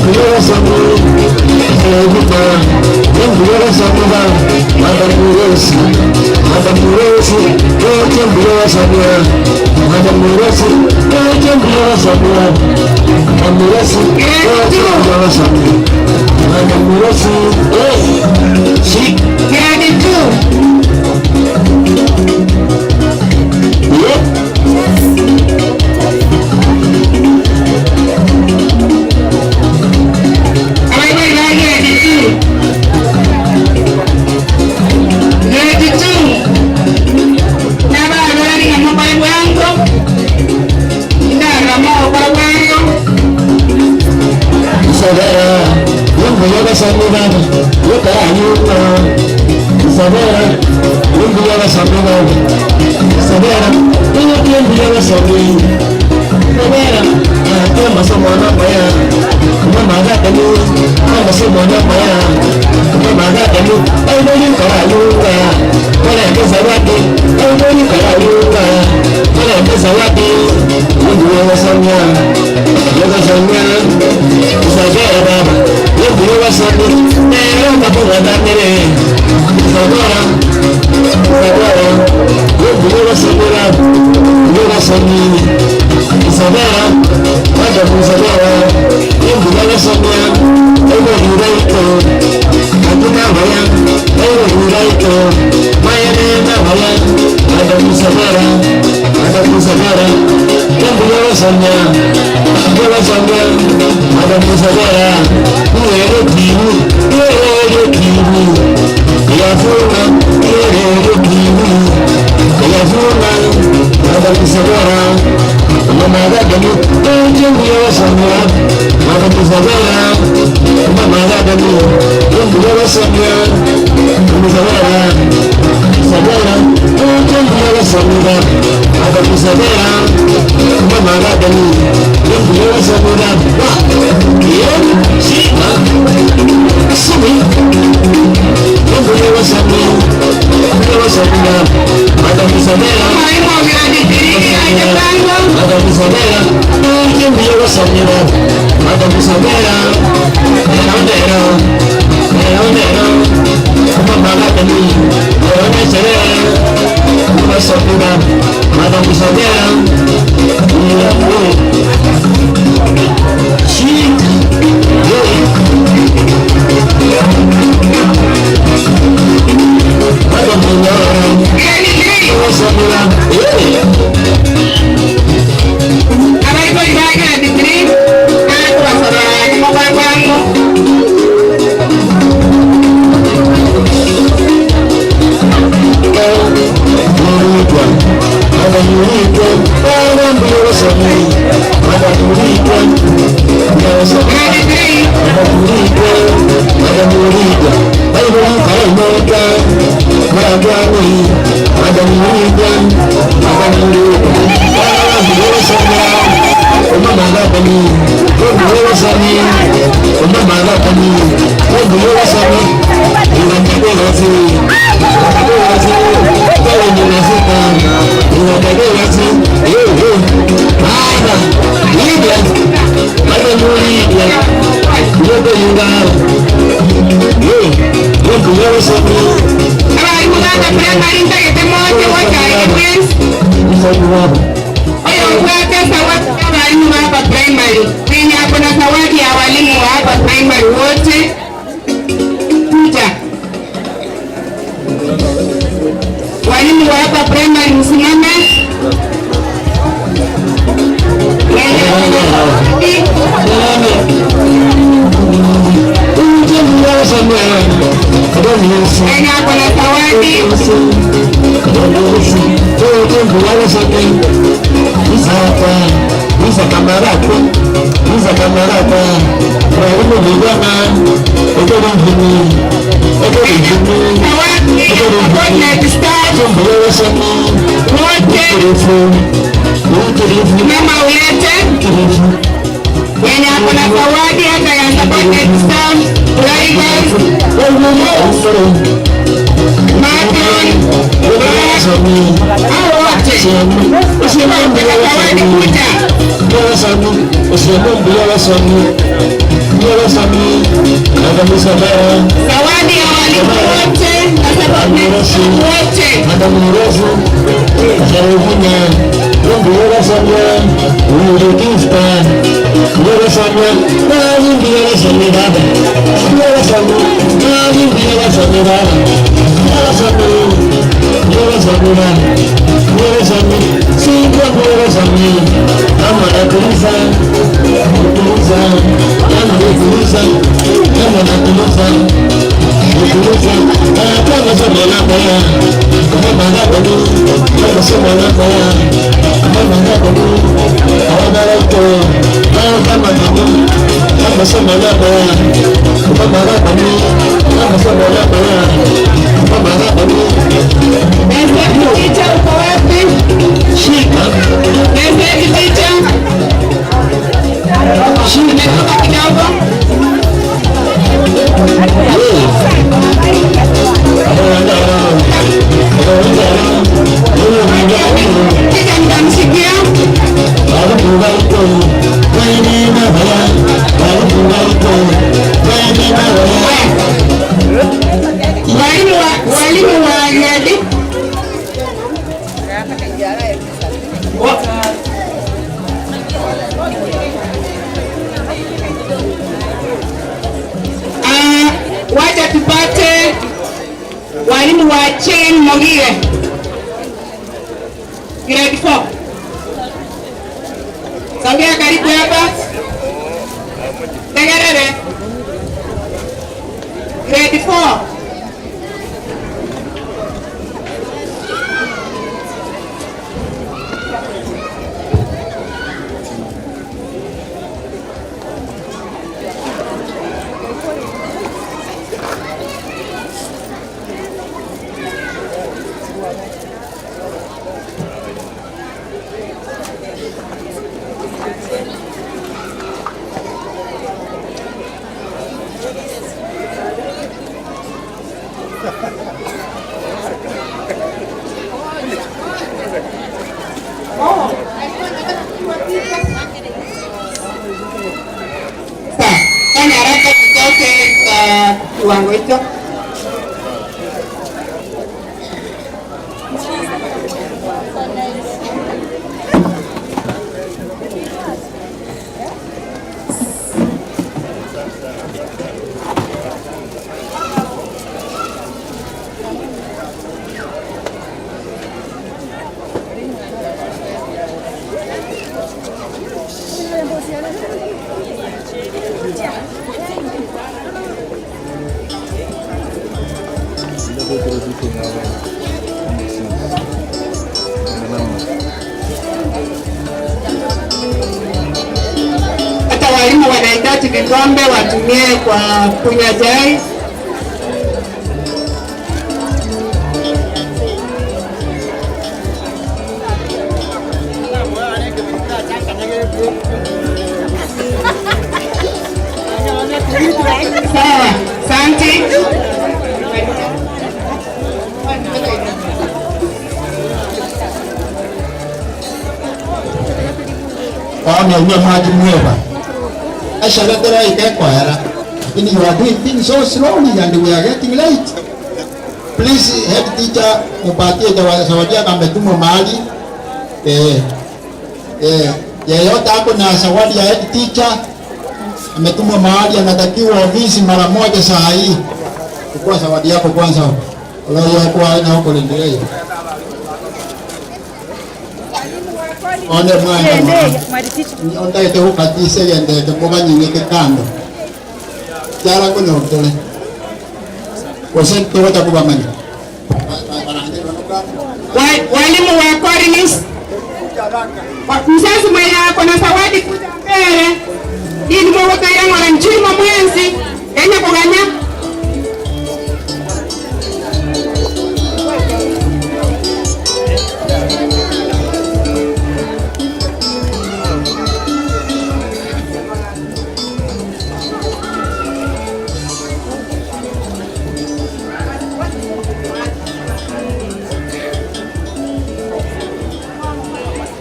Mbele sana. Serena. Mbele sana. Madam Rosi. Madam Rosi. Mbele sana. Madam Rosi. Mbele sana. Madam Rosi. Mbele sana. Madam Rosi. She grade 2. Hey! Wacha tupate walimu wa Chen Mogire grade 4. Sogea karibu hapa. Tegerere. Grade 4. Fanya haraka tutoke kiwango hicho. Hata walimu wanahitaji vikombe watumie kwa kunywa chai. Sawa, asante. Kami unya maji mweba. Ashara tera ikakwara. Lakini you are doing things so slowly and we are getting late. Please head teacher mupatie zawadia kama tumo mahali. Yeyote ako na zawadi ya head teacher ametumwa mahali anatakiwa ofisi mara moja saa hii. Chukua zawadi yako kwanza. Leo yako haina huko endelee. Onde mwana. Onda ite ukatise yende kumoga nyingine kando. Jara kuna hotel. Wase kuwata kubamani. Walimu wa Corinis. Mzazi mwenye ako na zawadi kuja mbele. Hii ni mwoga yangu na nchini mwezi. Kenya kuganya.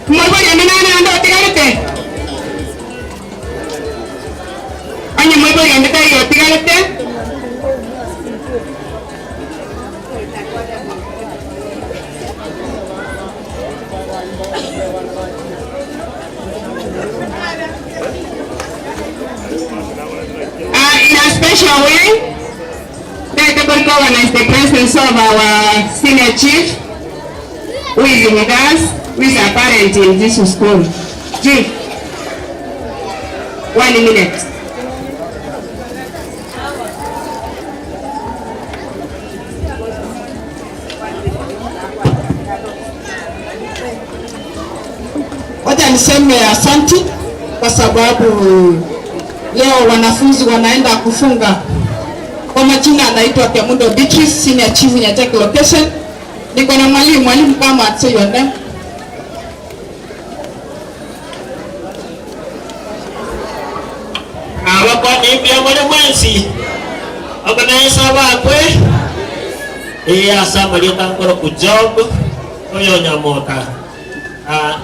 Mwabori amenana ndo tigarete. Anya mwabori anda tayo tigarete. In a special way, the board governs the presence of our senior chief, who is with us, who is a parent in this school. Chief, 1 minute. Wacha niseme asante kwa sababu leo wanafunzi wanaenda kufunga. Kwa majina anaitwa Kemundo Beatrice, senior chief Nyateke location. Niko na mwalimu kama say your name. Wakati pia mwana mwenzi organize abakwe asa maleta nkoro ku job oyo nyamoka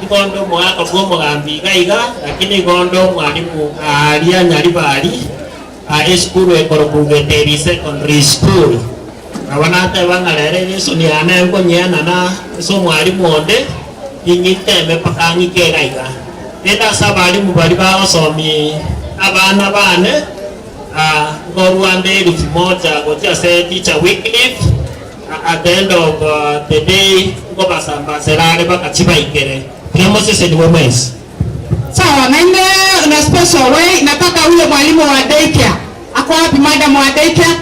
ikondo mwaka gwo mugambi gaiga lakini gondo mwalimu aria nyari bari school ekoro kugeteri secondary school abana te bangarere yeso ni anengo nyana na so mwalimu onde inyiteme pakangike gaiga nenda sabalimu bali basomi abana bane ngorwande 1,000 gotia se teacher weekly at the end of the day ngobasamba serare bakachiba ikere kama sisi ni mwezi. Sawa, naende na special way nataka huyo mwalimu wa daycare. Ako wapi madam wa daycare?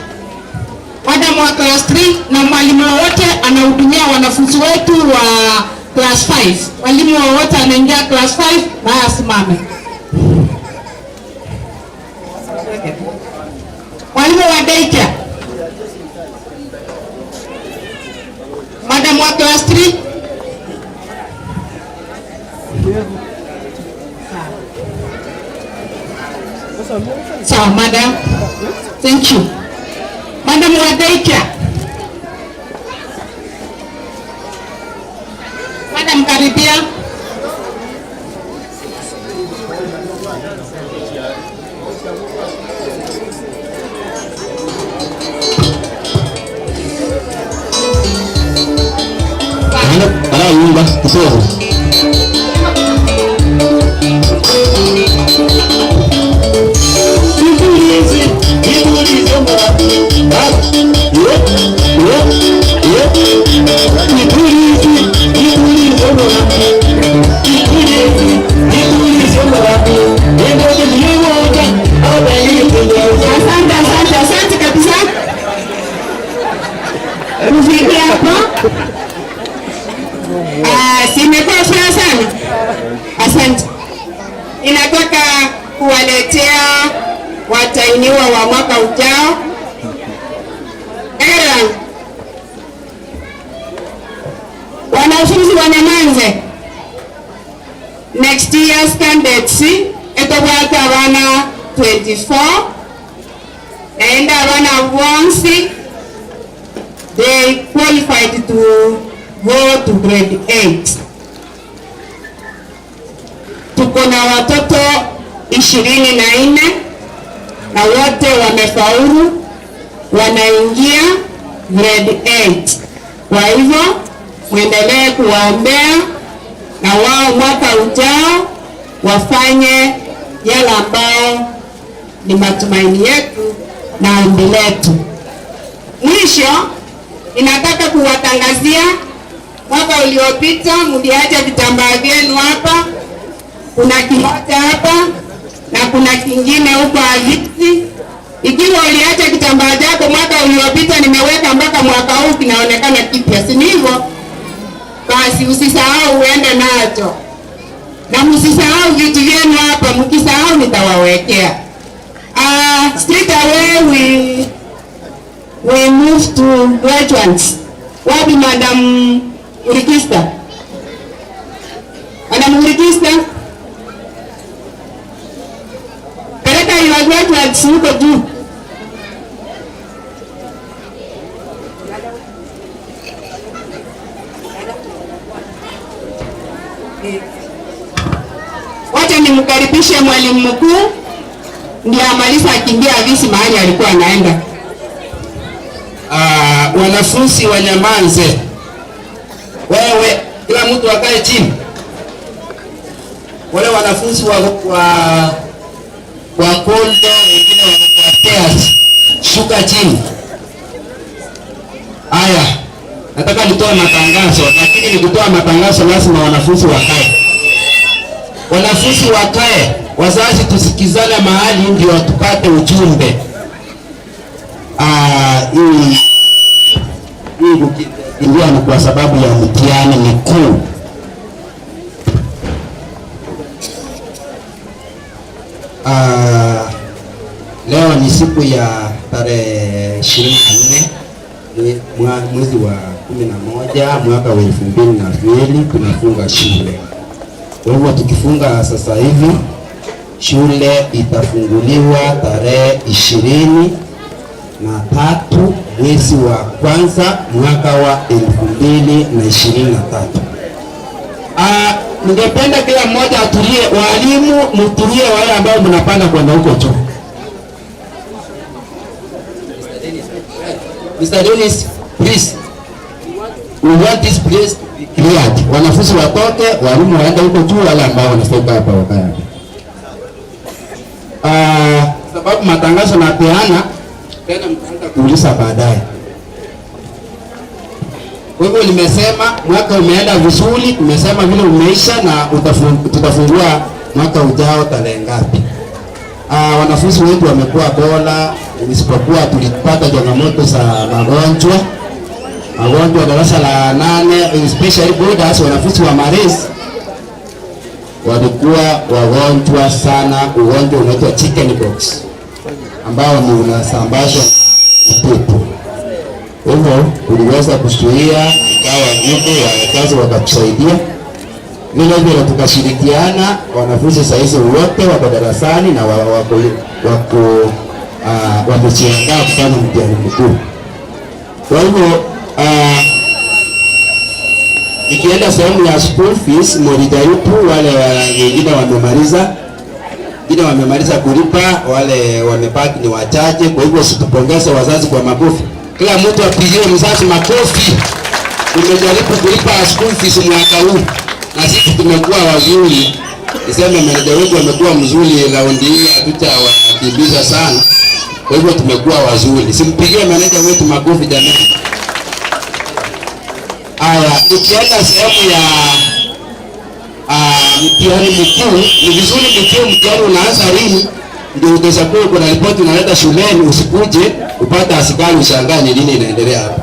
Madam wa class 3 na mwalimu wote anahudumia wanafunzi wetu wa class 5. Mwalimu wote anaingia class 5 na asimame. Mwalimu wa daycare. Madam wa class 3. Sawa, madam. Thank you. Madam wa daycare. Madam karibia. Para yumba kidogo. Asante kabisa. Rufiki hapo. Simekuwa furaha sana. Asante. Inataka kuwaletea watainiwa wa mwaka ujao. Wanafunzi wa Nyamanze. Next year's candidates etobwata abana 24 and abana once they qualified to go to grade 8. Tuko na watoto 24 na wote wamefaulu, wanaingia grade 8. Kwa hivyo muendelee kuwaombea na wao mwaka ujao wafanye yale ambao ni matumaini yetu na ombi letu. Mwisho ninataka kuwatangazia mwaka uliopita mliacha vitambaa vyenu hapa. Kuna kimoja hapa na kuna kingine huko Aviti. Ikiwa uliacha kitambaa chako mwaka uliopita, nimeweka mpaka mwaka huu kinaonekana kipya, si hivyo? Basi usisahau uende nacho. Na msisahau vitu vyenu hapa, mkisahau nitawawekea. Straight away we move to graduates. Wapi Madam Urikista? Madam Urikista? Peleka your graduates huko juu. Wacha nimkaribishe mwalimu mkuu ndiye amaliza akimbia avisi mahali alikuwa anaenda. Wanafunzi wa Nyamanze, wewe kila mtu akae chini. Wale wanafunzi wa Kondo, wengine wa Teas, shuka chini. Haya, nataka nitoe matangazo, lakini nikutoa matangazo lazima wanafunzi wakae. Wanafunzi wakae, wazazi tusikizane mahali ndio tupate ujumbe. Hii ndio ni kwa sababu ya mtihani mkuu. Leo ni siku ya tarehe 24 mwezi wa 11 mwaka wa 2022 tunafunga shule. Kwa hivyo tukifunga sasa hivi shule itafunguliwa tarehe 23 mwezi wa kwanza mwaka wa 2023. Ningependa kila mmoja atulie, walimu mtulie, wale ambao mnapanda kwenda huko tu. Mr. Dennis, please. We want this place to be cleared. Wanafunzi watoke, walimu waende huko juu, wale ambao wanatoka hapa wakae. Sababu matangazo na peana tena mtaanza kuuliza baadaye. Kwa hivyo nimesema mwaka umeenda vizuri, tumesema vile umeisha na tutafungua mwaka ujao tarehe ngapi. Wanafunzi wetu wamekuwa bora, isipokuwa tulipata changamoto za magonjwa darasa la 8, especially boarders, wanafunzi wa Maresi walikuwa wagonjwa sana, ugonjwa unaitwa chicken pox ambao ni unasambazwa upepo. Hivyo tuliweza kuzuia, ikawa nguvu wakazi wakatusaidia. Vile vile tukashirikiana, wanafunzi saizi wote wako darasani na wamejiandaa kufanya mtihani mkuu. Kwa hivyo ikienda sehemu ya school fees, mlijaribu wale wengine wamemaliza kulipa, wale wamebaki ni wachache. Kwa hivyo situpongeze wazazi kwa makofi. Kila mtu apigie mzazi makofi. Tumejaribu kulipa school fees mwaka huu na sisi tumekuwa wazuri. Niseme meneja wetu amekuwa mzuri, raundi hii hatutawakimbiza sana. Kwa hivyo tumekuwa wazuri. Simpigie meneja wetu makofi jamani. Nikienda sehemu ya mtihani mkuu, ni vizuri mtihani unaanza lini ndio utakuwa kuna ripoti unaleta shuleni, usikuje upata askari ushangaa ni nini inaendelea hapa.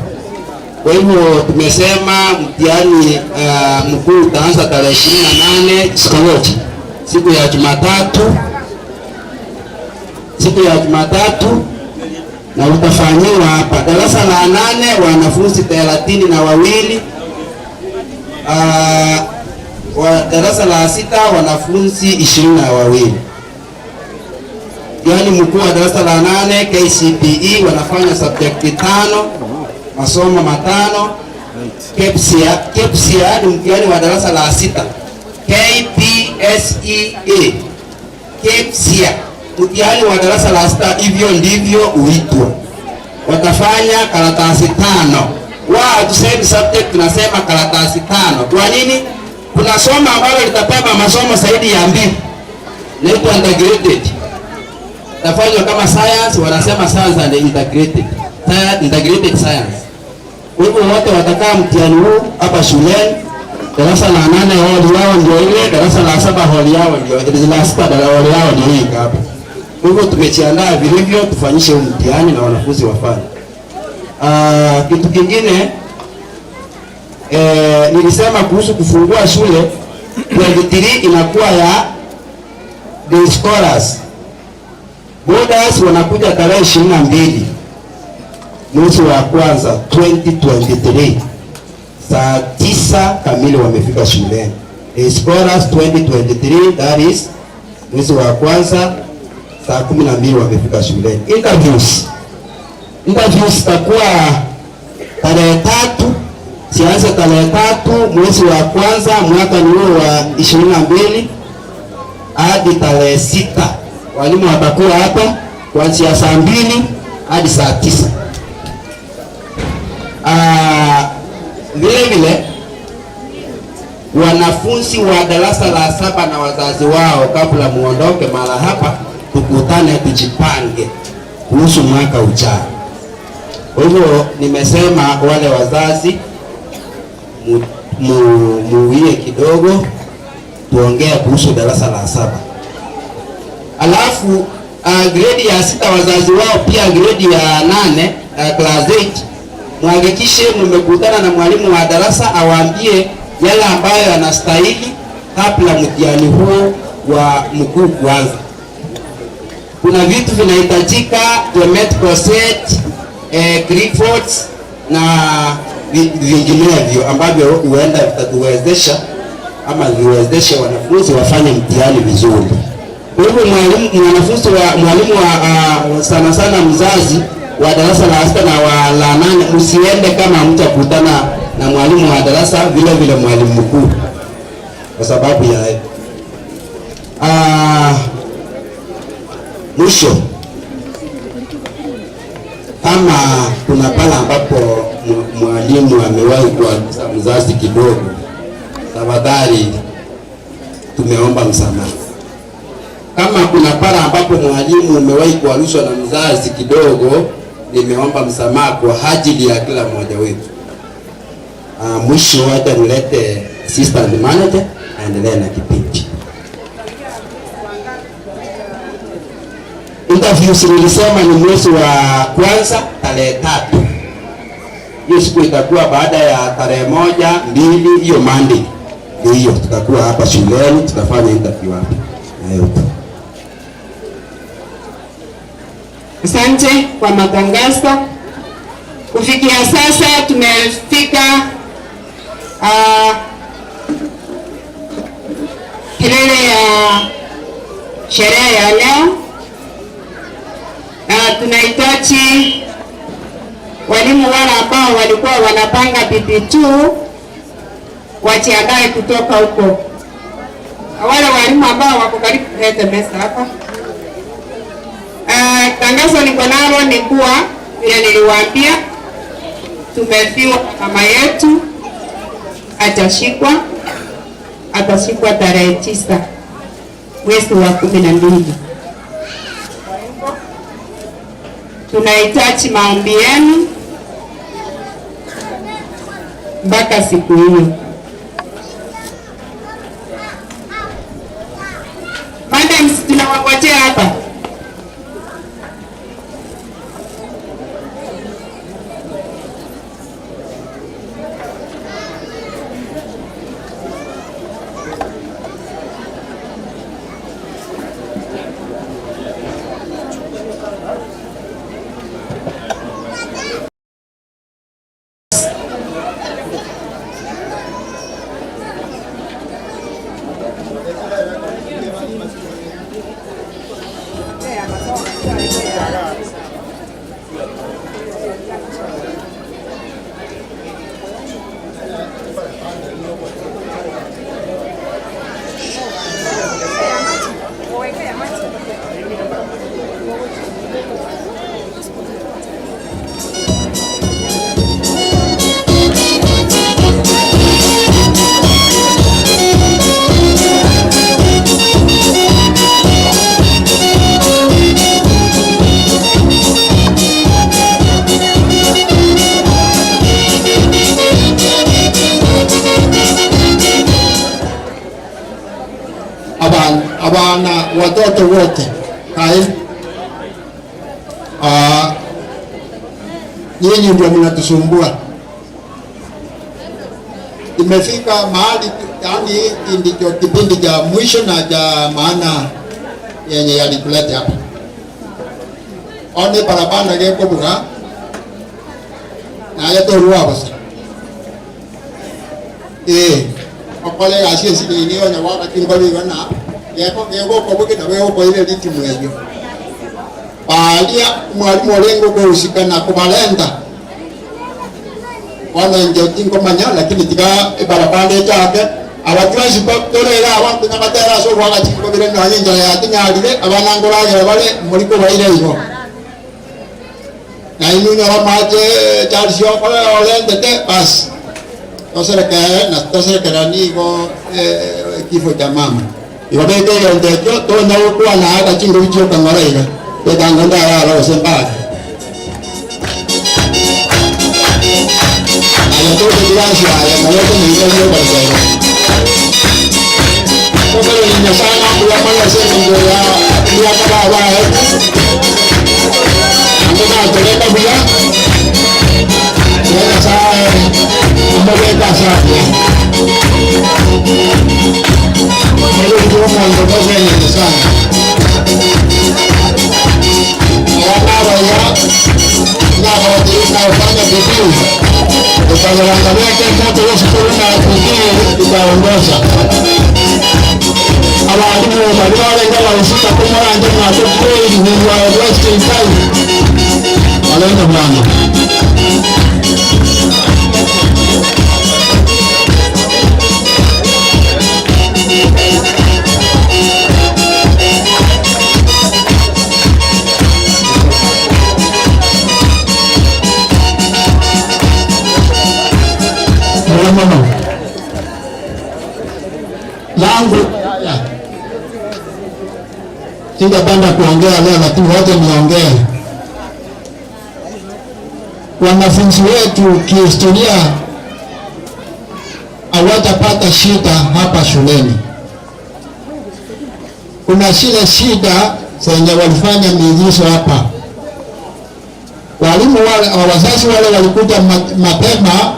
Kwa hivyo tumesema mtihani mkuu utaanza tarehe 28 siku ya Jumatatu na utafanyiwa hapa darasa la 8 wanafunzi 32, darasa la 6 wanafunzi 22. Yaani mkuu wa darasa la 8 KCPE wanafanya subject 5, masomo 5. KPSEA ni mtihani wa darasa la 6. KPSEA KPSEA mtihani wa darasa la 6, hivyo ndivyo uitwa. Watafanya karatasi 5. Tuseme subject tunasema karatasi 5. Kwa nini? Kuna somo ambalo litapema masomo zaidi ya 2. Naitwa integrated. Tafanywa kama science, wanasema science and integrated science. Kwa hivyo wote watakaa mtihani huu hapa shuleni. Darasa la 8 holi yao ndio ile, darasa la 7 holi yao ndio, darasa la 6 holi yao ndio hii hapa. Kwa hivyo tumejiandaa vilivyo tufanyishe huu mtihani na wanafunzi wafanye. Kitu kingine nilisema kuhusu kufungua shule 23 inakuwa ya day scholars. Boarders wanakuja tarehe 22 mwezi wa kwanza 2023 saa 9 kamili wamefika shuleni. Day scholars 2023, that is mwezi wa kwanza saa 12 wamefika shuleni. Interviews takuwa tarehe 3, sianza tarehe 3 mwezi wa kwanza mwaka ni wa 22 hadi tarehe 6. Walimu watakuwa hapa kuanzia saa 2 hadi saa 9. Vile vile wanafunzi wa darasa la 7 na wazazi wao, kabla muondoke mara hapa, tukutane tujipange kuhusu mwaka ujao. Kwa hivyo nimesema wale wazazi muwie kidogo tuongea kuhusu darasa la 7. Alafu grade ya 6 wazazi wao pia grade ya 8 class 8 muhakikishe mmekutana na mwalimu wa darasa awaambie yale ambayo yanastahili kabla mtihani huu wa mkuu kuanza. Kuna vitu vinahitajika, geometrical set, Clipboards na vinginevyo ambavyo huenda vitatuwezesha ama viwezeshe wanafunzi wafanye mtihani vizuri. Kwa hivyo mwalimu wa sana sana mzazi wa darasa la 6 na wa la 8 msiende kama mtakutana na mwalimu wa darasa vile vile mwalimu mkuu, kwa sababu ya mwisho kama kuna pala ambapo mwalimu amewahi kuagiza mzazi kidogo tafadhali tumeomba msamaha. Kama kuna para ambapo mwalimu umewahi kuarushwa na mzazi kidogo, nimeomba msamaha kwa ajili ya kila mmoja wetu. Mwisho hata nilete assistant manager aendelee na kipindi. Interviews nilisema ni mwezi wa kwanza tarehe 3. Hiyo siku itakuwa baada ya tarehe 1, 2, hiyo Monday. Hiyo tutakuwa hapa shuleni tutafanya interview hapa. Hayo. Asante kwa matangazo. Kufikia sasa tumefika kilele ya sherehe ya leo. Tunahitaji walimu wale ambao walikuwa wanapanga PP2 wajiandae kutoka huko. Wale walimu ambao wako karibu kuleta mesa hapa. Tangazo niko nalo ni kuwa vile niliwaambia tumefiwa mama yetu atashikwa tarehe 9 mwezi wa 12. Tunahitaji maombi yenu mpaka siku hiyo. Madam, tunawangojea hapa. Abana watoto wote kai nyinyi ndio mnatusumbua. Imefika mahali yani ndicho kipindi cha mwisho na cha maana yenye yalituleta hapa. One barabara geko bura na yeto ruwa basa. Okole asisi ni onya waka kimbali wana yego kwa buke na wewe kwa ile timu yeyo. Balia mwalimu lengo kwa usika na kubalenda. Wana nje tingo manya lakini tika barabara yake abatwazi kwa tolera abantu nakatera so waka tingo bile na nyinja ya tinyalire abanangora ya bale muliko baile hiyo. Na inunya wamaje tarisho kwa olende te bas. Tosere ni go kifo cha mama. Ibabete ya ndejo to na kwa na hata chingo bicho kangora ile. Pedanganda ya ro semba. Ayo to dilansi ya mayo to ni ndio kwa sababu. Kwa ni nyasana kwa mala sema ndio ya kwa wa. Ndio tuleta bila. Ya saa mbele sana. Ndio ndio mambo mengi sana. Wanawa ya na wafanya bidii. Tutaangalia kile tunachofanya kingine tutaongoza. Abalimu wale ngala usika kwa ndio na tukweli ni wa wasting time. Wale bwana. yangu singependa kuongea leo, lakini wote niongee. Wanafunzi wetu kihistoria hawatapata shida hapa shuleni. Kuna shida zenye walifanya miigizo hapa. Walimu wale, wazazi wale walikuja mapema,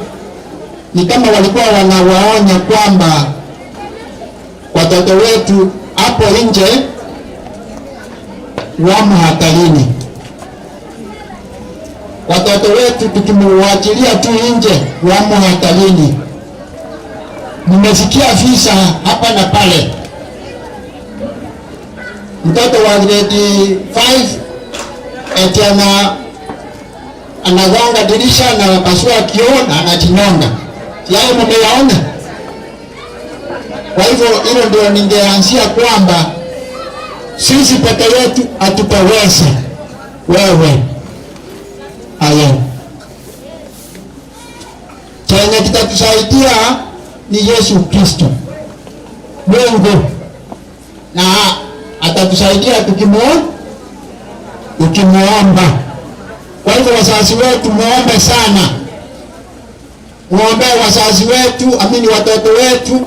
ni kama walikuwa wanawaonya kwamba watoto wetu hapo nje wamo hatarini. Watoto wetu tukimwachilia tu nje wamo hatarini. Nimesikia visa hapa na pale. Mtoto wa grade 5 eti anagonga dirisha na pasua kioo na anajinyonga. Yao mmeyaona? Kwa hivyo hilo ndio ningeanzia kwamba sisi peke yetu hatutaweza. Wewe ayo chenye kitatusaidia ni Yesu Kristo Mungu, na atatusaidia tukimuomba. Kwa hivyo wazazi wetu muombe sana, muombe wazazi wetu, amini watoto wetu,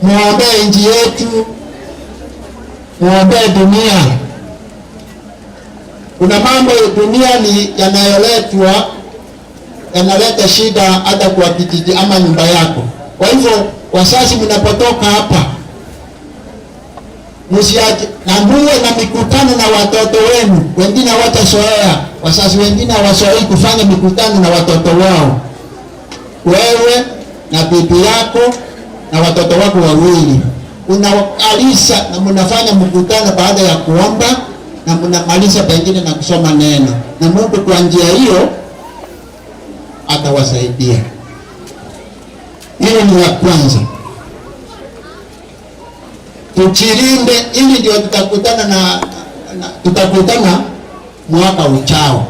muombe nchi yetu, muombe dunia. Kuna mambo ya dunia ni yanaleta shida hata kwa kijiji ama nyumba yako. Kwa hivyo wazazi, mnapotoka hapa msiache na muwe na mikutano na watoto wenu. Wengine hawatazoea, wazazi wengine hawazoei kufanya mikutano na watoto wao. Wewe na bibi yako na watoto wako wawili unawalisa na mnafanya mkutano baada ya kuomba, na mnamaliza pengine na kusoma neno, na Mungu kwa njia hiyo atawasaidia. Hilo ni la kwanza. Tujilinde, ili ndio tutakutana mwaka ujao.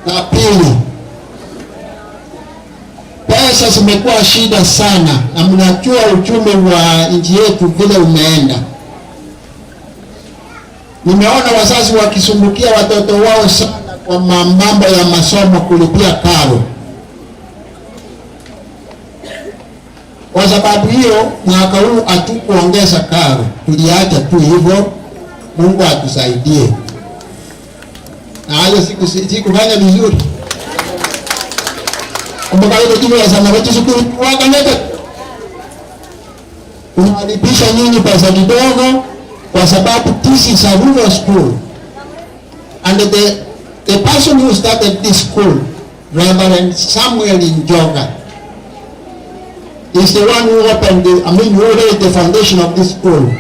La pili, pesa zimekuwa shida sana, na mnajua uchumi wa nchi yetu vile umeenda. Nimeona wazazi wakisumbukia watoto wao sana kwa mambo ya masomo, kulipia karo. Kwa sababu hiyo mwaka huu hatukuongeza karo, tuliacha tu hivyo. Mungu atusaidie. Na hayo sikufanya vizuri. Kumbuka ile timu ya sana wetu shukuru wakaneta. Unalipisha nyinyi pesa kidogo kwa sababu this is a rural school. And the person who started this school, Reverend Samuel Njoga, is the one who opened who laid the foundation of this school.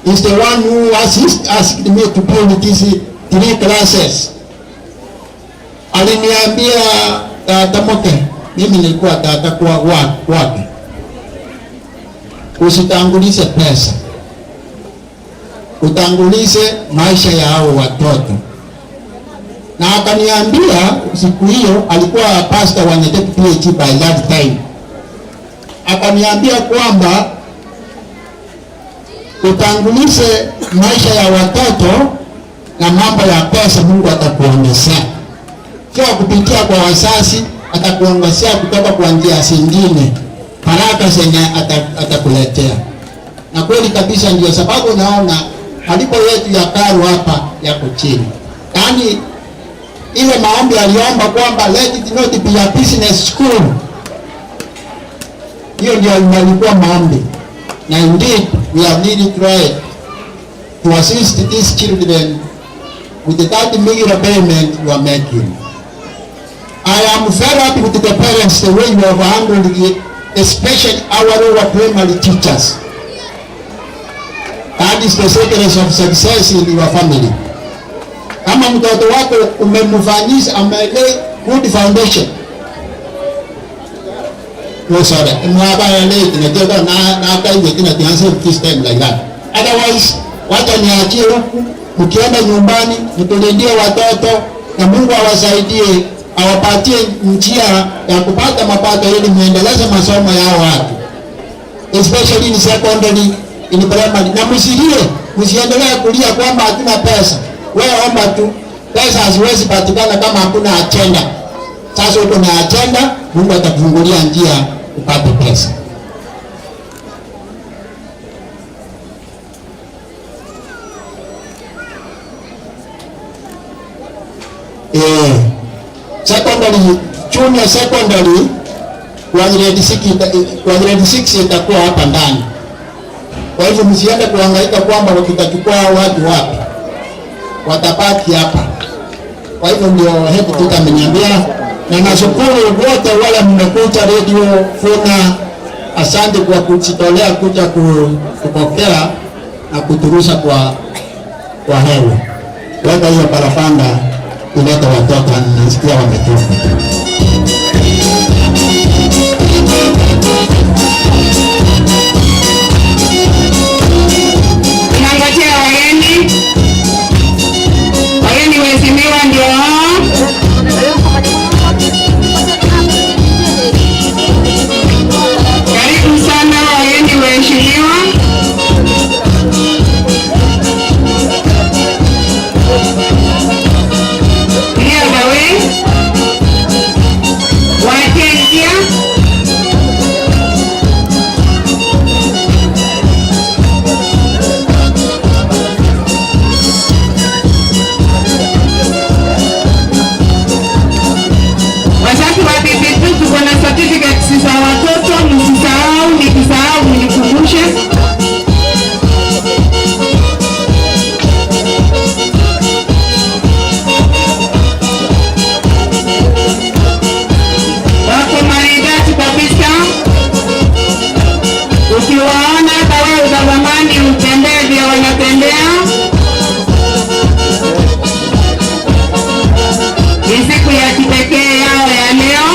Is the one who asked me to build these 3 classes. Aliniambia tata Moke, mimi nilikuwa tata kwa wapi, usitangulize pesa, utangulize maisha ya hao watoto. Na akaniambia siku hiyo, alikuwa pastor wa Nyateke PhD by that time, akaniambia kwamba utangulize maisha ya watoto na mambo ya pesa Mungu atakuongezea. Sio kupitia kwa wazazi, atakuongezea kutoka kwa njia zingine, baraka zenye atakuletea. Na kweli kabisa, ndio sababu naona malipo yetu ya karo hapa yako chini. Yaani ile maombi aliomba kwamba let it not be a business school, hiyo ndio ilikuwa maombi. Na indeed we have really tried to assist these children with the 30 million payment you are making. I am very happy with the parents, the way you have handled it, especially our lower primary teachers. That is the secret of success in your family. Kama mtoto wako umemfanyisha amelay good foundation, no sorry, mwaba late na jodo na kaiwe kina tianze this time like that. Otherwise, wacha niachie huku, mkienda nyumbani mtulindie watoto, na Mungu awasaidie, awapatie njia ya kupata mapato ili muendeleze masomo yao watu. especially in secondary, in primary. Na msiendelee kulia kwamba hatuna pesa. Wewe omba tu, pesa haziwezi patikana kama hakuna agenda. Sasa uko na agenda, Mungu atakufungulia njia upate pesa. Secondary, junior secondary kwa grade 6 itakuwa hapa ndani. Kwa hivyo msiende kuhangaika kwamba wakitachukua watu wapi, watabaki hapa. Kwa hivyo ndio hebu tutamenyambia, na nashukuru wote wale mmekuja Radio Funa. Asante kwa kujitolea kuja kupokea na kuturusha kwa hewa. Weka hiyo parapanda ileta watoto, nasikia wametoka. Tunangojea wageni waheshimiwa ndio karibu sana wageni waheshimiwa. Clear the way. Wateja wazazi wa BB2 tuko na certificates za watoto, msisahau, nikisahau mnikumbushe. Wako maridadi kabisa. Ukiwaona hata wewe za zamani utembee vya wanatembea. Ni siku ya kipekee yao ya leo.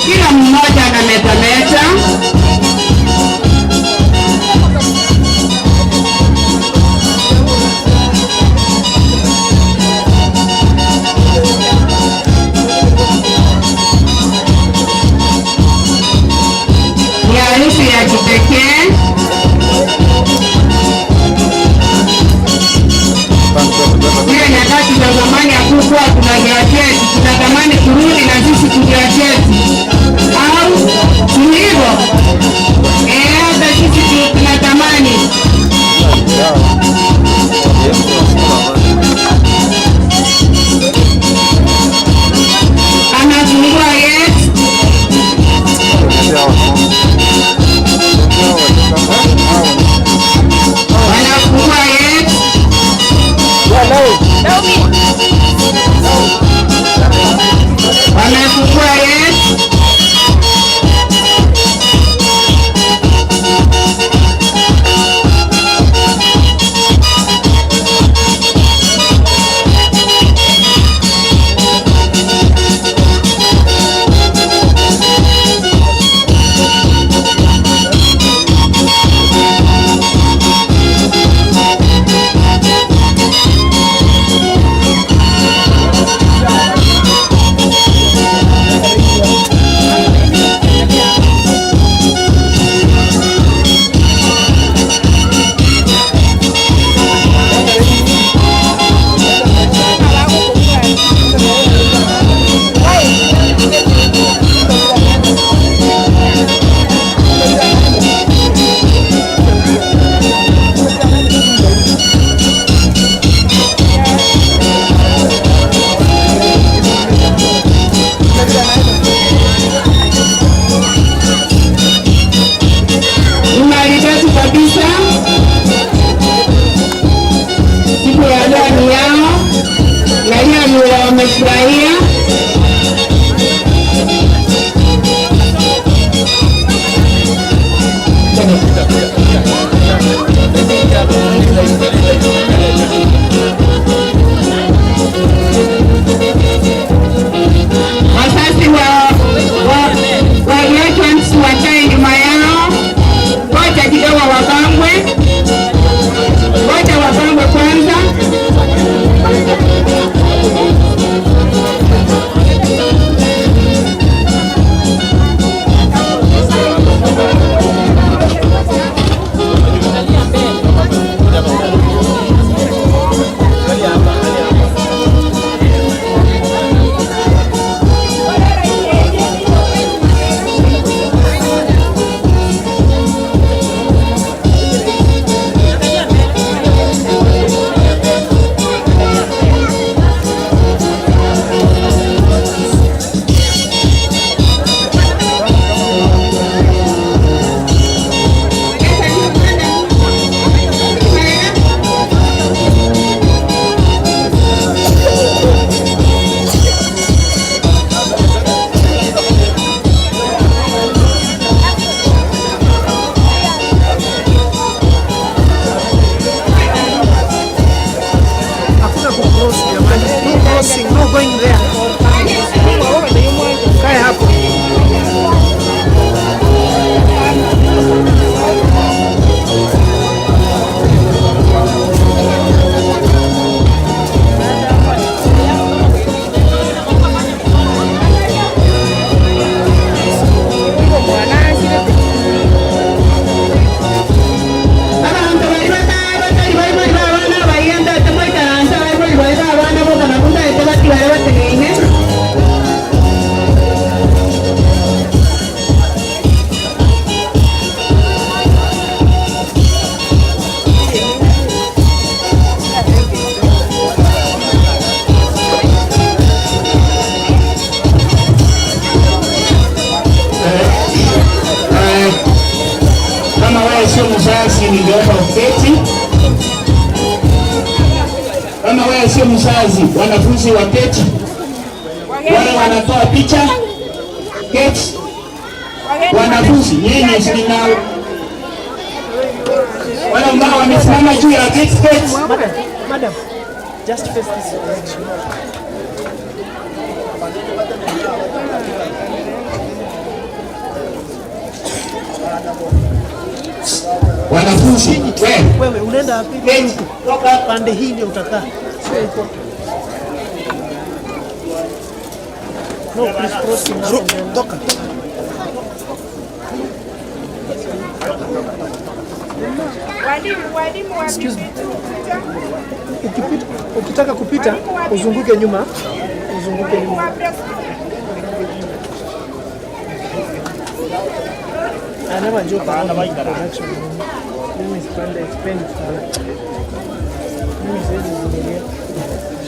Kila mmoja anametameta. Ni harusi ya kipekee. Zile nyakati za zamani hakukuwa kuna graduate, tunatamani kurudi na sisi kugraduate. Au ni hivyo? Hata sisi tunatamani. Anafungua yes. Anafungua yes. Anafungua yes. ningeomba uketi. Kama wewe sio mzazi, wanafunzi waketi. Wale wanatoa picha, keti. Wanafunzi nyinyi sinao. Wale ambao wamesimama juu ya keti, keti. Madam, just face this direction. Wanafunzi, wewe unaenda wapi? Toka pande hii ndio utakaa. Sio huko. No, please cross. Toka. Walimu excuse me. Ukitaka kupita uzunguke nyuma. Uzunguke nyuma. I never joke around about production. Mimi sipende sana. Mimi siwezi kuzuia.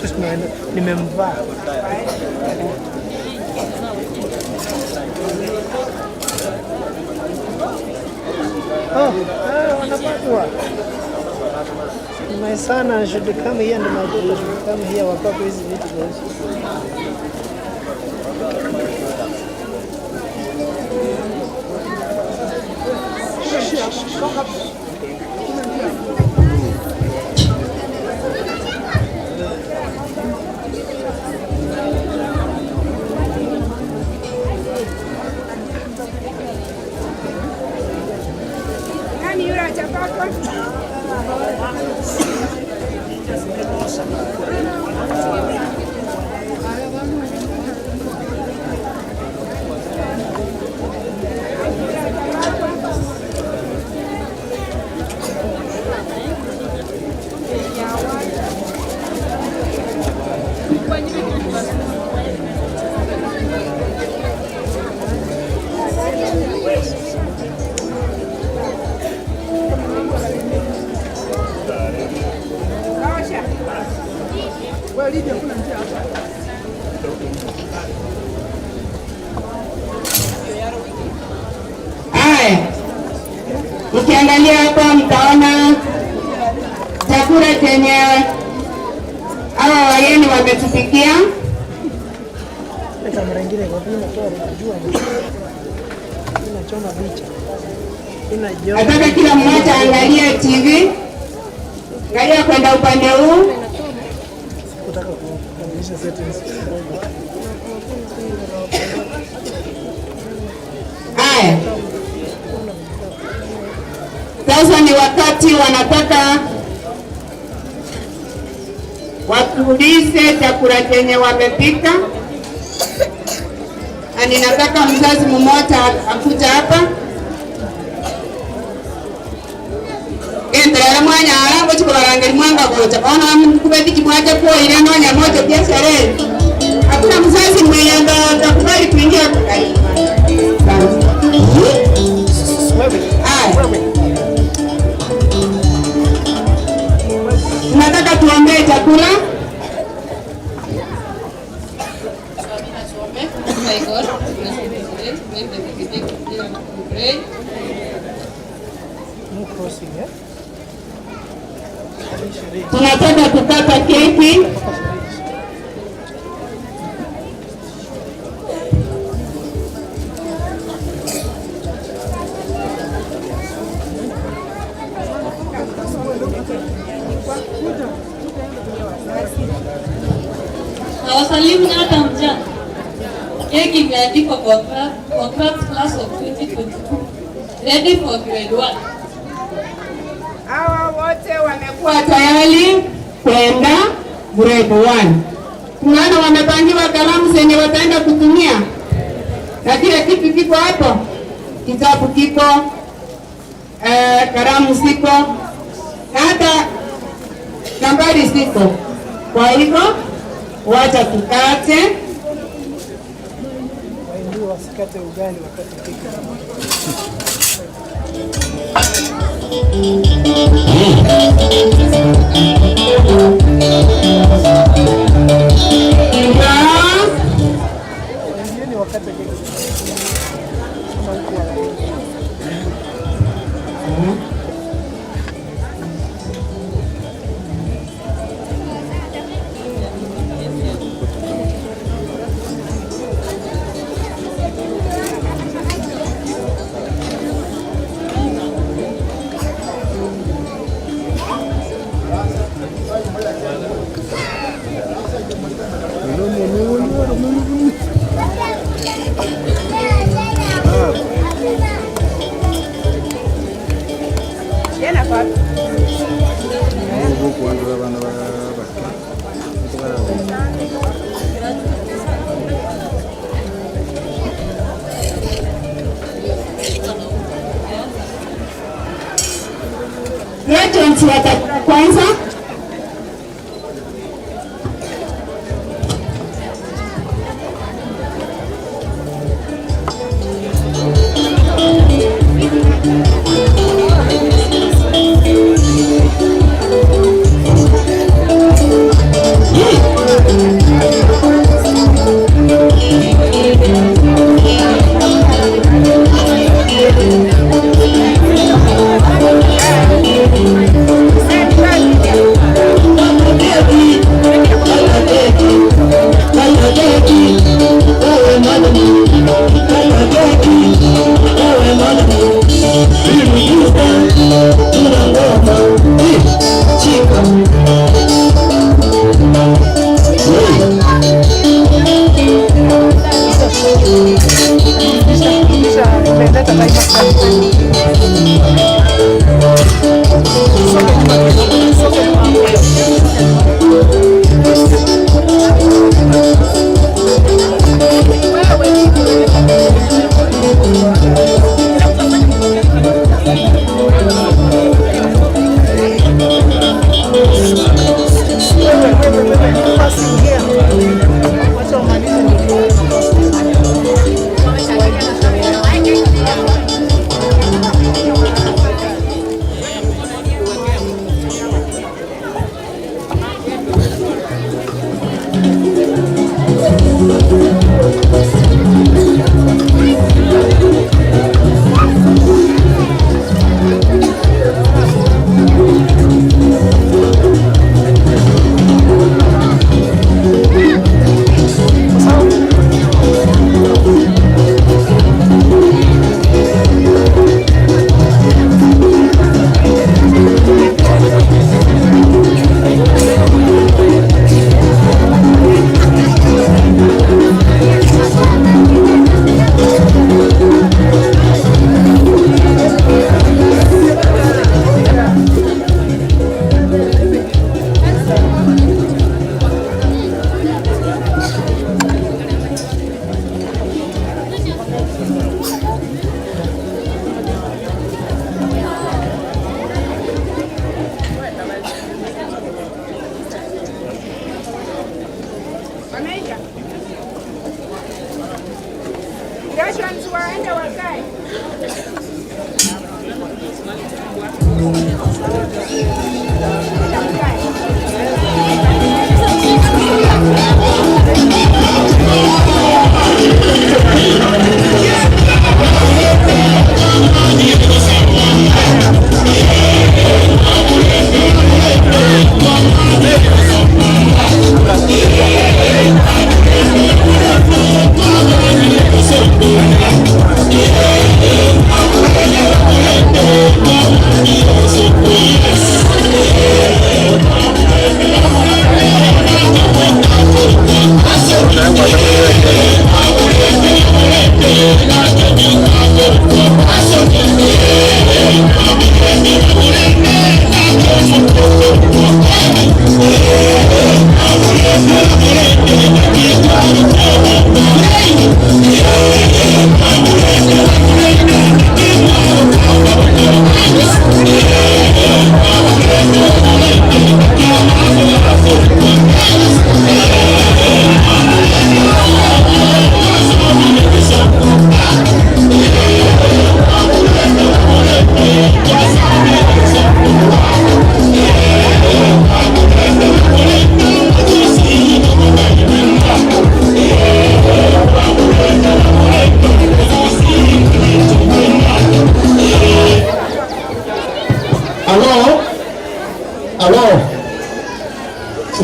Sisi nimemvaa. Wanapatwa. My son should come here and my daughter should come here wapakwe hizi vitu zote. Nani yule achapaka? Ukiangalia hapa mtaona chakula chenye hawa wageni wametupikia. Kamera nyingine kwa vile natoa kujua. Inachoma picha. Nataka kila mmoja angalie TV. Angalia kwenda upande huu. Kutaka kubadilisha settings. Haya. Sasa ni wakati wanataka watulize chakula chenye wamepika. Na ninataka mzazi mmoja akuja hapa. Endelea mwanya arango chikubarangeli mwanga kuja. Ona kubeti kimwaje kwa ile nonya moja pia sherehe. Hakuna mzazi mwenye atakubali kuingia kwa hii. Tunataka tuombee chakula. My God, make the pray. No crossing, eh? Tunataka kukata keki. Nawasalimu hata mjana. Keki imeandikwa kwa class of 2022. Ready for grade 1. Hawa wote wamekuwa Kwa tayari kwenda grade 1. Tunaona wamepangiwa kalamu zenye wataenda kutumia. Na kile kitu kiko hapo. Kitabu kiko, kalamu ziko, na hata nambari ziko. Kwa hivyo wacha tukate. Waindio wasikate ugali wakati keki. Waindio wakati keki. Graduates wa kwanza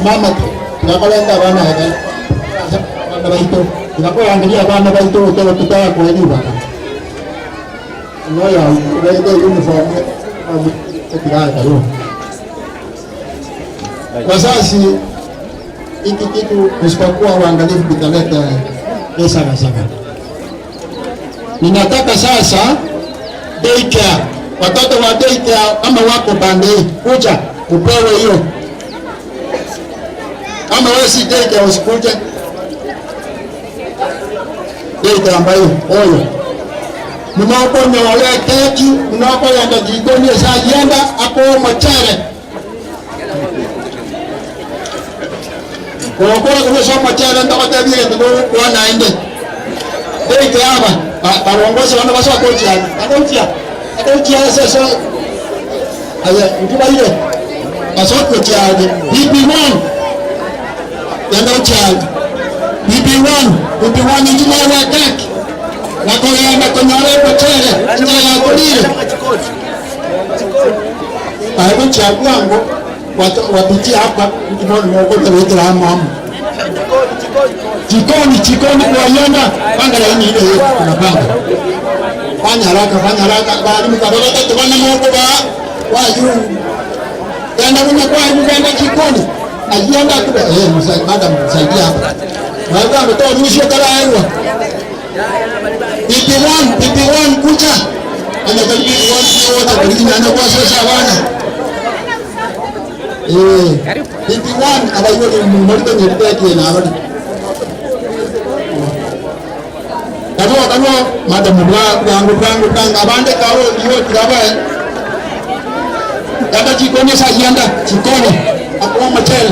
mama tunakolenda bana hapa bana baito tunakoangalia bana baito wote tutaya kuelewa ngoja wewe uniform tukilala leo wazazi hiki kitu usipokuwa uangalifu kitaleta pesa na sana. Ninataka sasa daycare Watoto wa daycare kama wako pande hii, kuja upewe hiyo. Kama wewe si daycare usikuje. Daycare ambayo oyo. Mnaponya wale keki, mnaponya jikoni sasa yenda hapo mchere. Kwa kuna soma mchere ndio tabia ndio kuona ende. Daycare hapa, barongozi wana basa koji hapa. Adotia sasa. Aya, mtuba ile. Asoko chaje. BP1. Yanda chaje. BP1 njuma ya keki. Wako yanda konyare potere. Njuma ya kulile. Ayo chagua ngo wapitia hapa mtuba mwokote wetu hama. Jikoni kwa yanda panga la ini ile tunapanga. Fanya haraka bali mkabeleka tubana moko ba waju yanda kwa yenda jikoni ajianda kwa madam msaidia hapa wao ametoa mwisho kala hewa BP1 kucha anakaribia wote kwa nini kwa sasa bwana BP1 abayo ni mmoja ni mtaki na abadi kano madam bwangu abande kawo ndiyo tirabaye kata jikoni sajanda jikoni akwa machele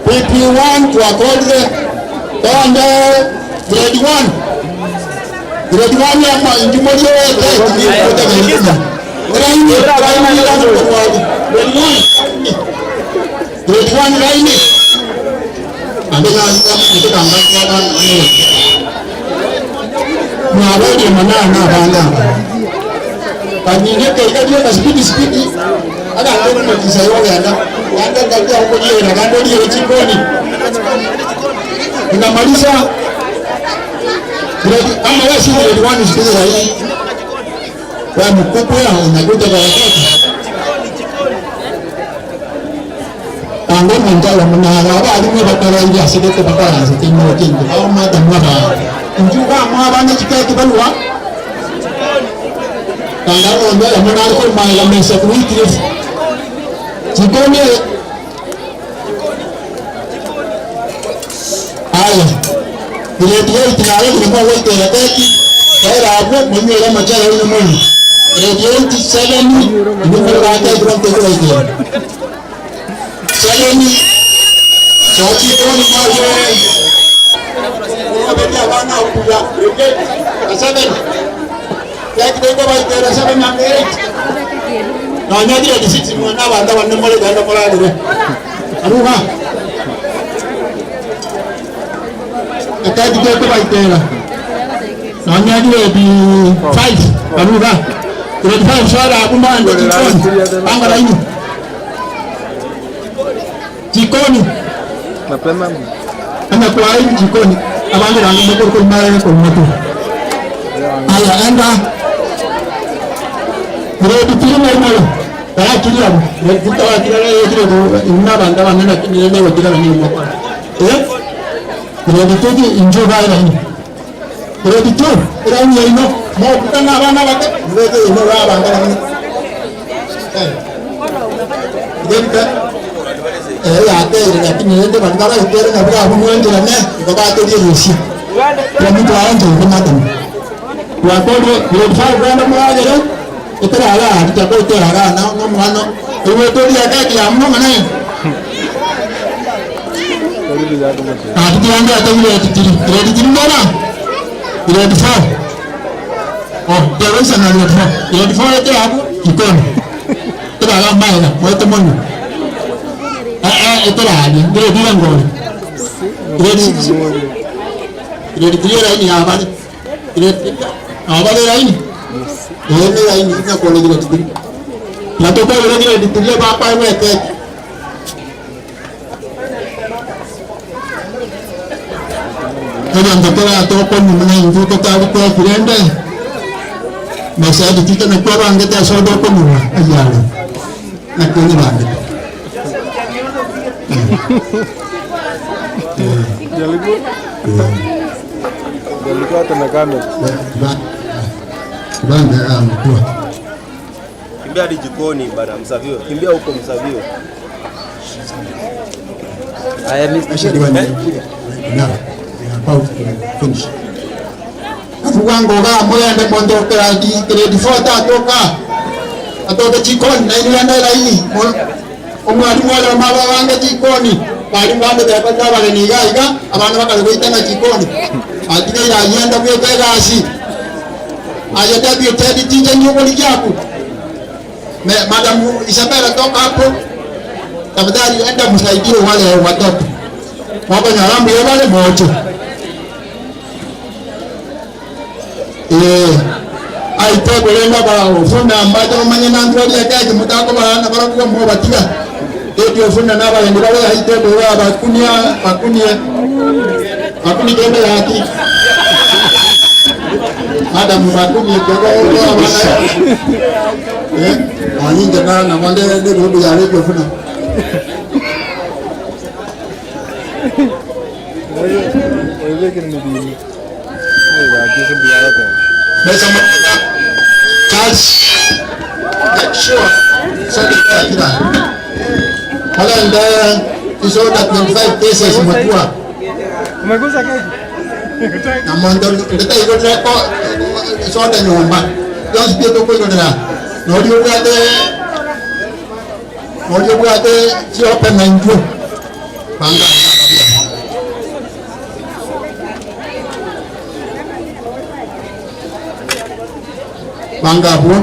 PP1 to akodre tonde grade 1 ya ma injimoje yote ni kuta ngine grade 1 laini andika nganga mwabodi manana bana kanyinge kaidia na speed aga ndio mkisayo yana yanda kaja huko je na kando ile jikoni unamaliza kama wewe si ile one speed hii kwa mkubwa unakuta kwa watoto tangu mndala mnara bali mbatara ile asideke bakara zitinyo kingi au madam waba njuga mwabana chikati balwa kangaro ndo ya mwana ko mala mesa kuitire jikoni aya ile ndio itinale ni kwa wote ya teki kaira hapo mwenye ile majara ile mwenye ile 27 ni kwa hata kwa kwa ile saloni chochi koni mawe abeti abana ukuya asaben yaki dego baitera asaben na 8 na nyadi ya disiti mwana banda wanne mole ganda kola dire aruha akadi dego baitera na nyadi ya di 5 aruha ile 5 shara abuma ndo jikoni anga laini jikoni mapema ana kwa hii jikoni abandi rangi mko kwa mara kwa moto aya enda ndio tulima imalo bara tulia ndio tutawa kila leo ndio inna banda bana kile leo kila ni mko ndio tuti injo bana ndio tu ila ino mo kutana bana bata ndio ino bana ate lakini ndio bandara itere na bra mwende na ne baba ate rusi kwa mtu aanje kama tamu kwa kodo ndio faa kwenda mwaje leo itara ala tutakuwa itara ala na mwana iwe tori akaki amno manaye atianga atawile titiri mbona ile faa there is another faa ile faa ite hapo ikoni itara ala mbaya mwaite mwana itu lagi, dia bilang gol. Dia lain apa ni? Apa dia lain? Dia lain kita kalau dia. Lalu kalau dia apa yang mereka? Kalau anda atau pun mana itu kita ada kerenda. Masa kita nak orang kita sodor pun ajar. Nak ni mana? Jalikuwa tena kamera. Banda mkuu. Kimbia hadi jikoni bana Msavio. Kimbia huko Msavio. Aya Mr. Now, about to finish. Atuwango ga moyende mondo grade 4 tatoka. Atoka jikoni na ile ndala hii. Omwalimu wale mama wange jikoni. Bali mwande kwa sababu wale ni gaiga abana bakaligoita na jikoni. Atika ila yenda kwa kazi. Ayata bi tedi tije nyuko ni jaku. Madam Isabella toka hapo. Tafadhali enda msaidie wale watoto. Wako nyarambu wale moto. Aitebulenda ba ufuna ambato manye nandwali yake mutako bana barakuwa mho batiga. Ndio ufuna na bale ndibale aitebulwa bakuni gende yaki. Madam bakuni gogo bana. Anyinga na mwande ndio yale ufuna. Oye que me di. Make sure so that is all that 25 cases matua. Umegusa keki? Na mondo ndeta ilo reko soda nyumba. Don't be to go there. No you got the open and do. Banga. Bangabu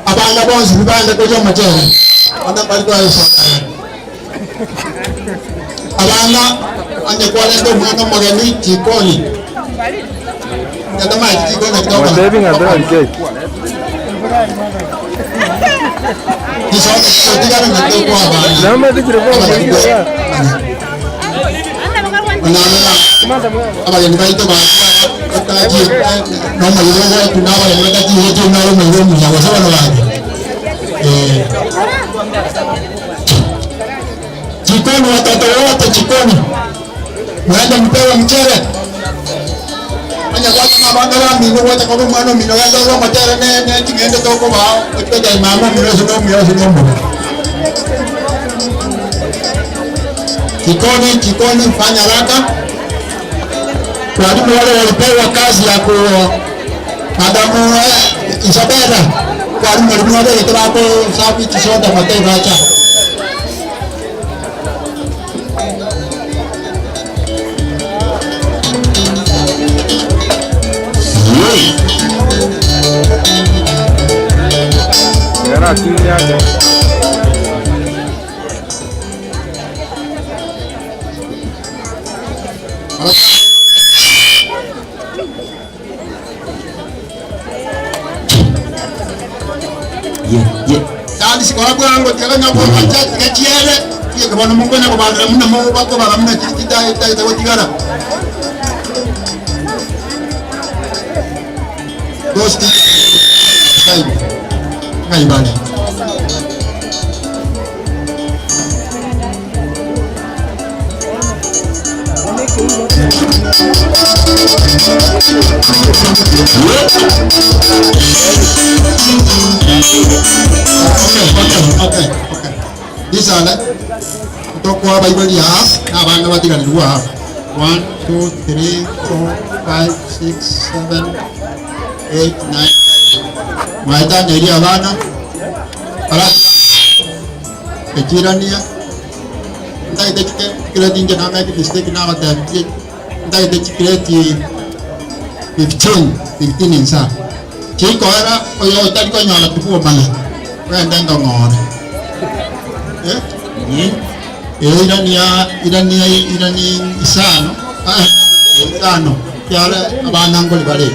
abanga bonzi bibanda ko machele ona balikuwa yosaka abanga anje kwa lendo mwana magani jikoni kama jikoni kutoka Saving a dog cake. Kisha kutika na ndio kwa bana Namba dikire kwa abageni baito bataji noma yego tunaba yego taji yetu nayo mwe muzabo sabana baje jikoni watoto wote jikoni mwende mpewe mchere anya kwa mabanga mimi wote kwa mwana mimi ndio ndio mchere ne tingende toko bao kutoka mama mimi sio jikoni fanya haraka. Walimu wale walipewa kazi ya ku Madamu Isabella walimu wale walipewa safi tisonda matendo acha. Era akili yake. Tadi sekolah bwango telanya bo panchat kachiele ye kabana mungu na kubana muna mo bako baba muna chita ita watigara dosti kai bani Okay. These are like Tokwa Bible half, Abanga Vatican half. 1, 2, 3, 4, 5, 6, 7, 8, 9. Maita Neri Avana Parat Echirania. Ndai de kireti nje na make mistake na wata. Ndai de kireti 15 insa. Chiko era oyo tari ko nyola tupo mana. Kwenda ngongore. Irani isano. Isano. Yale abana ngoli bale.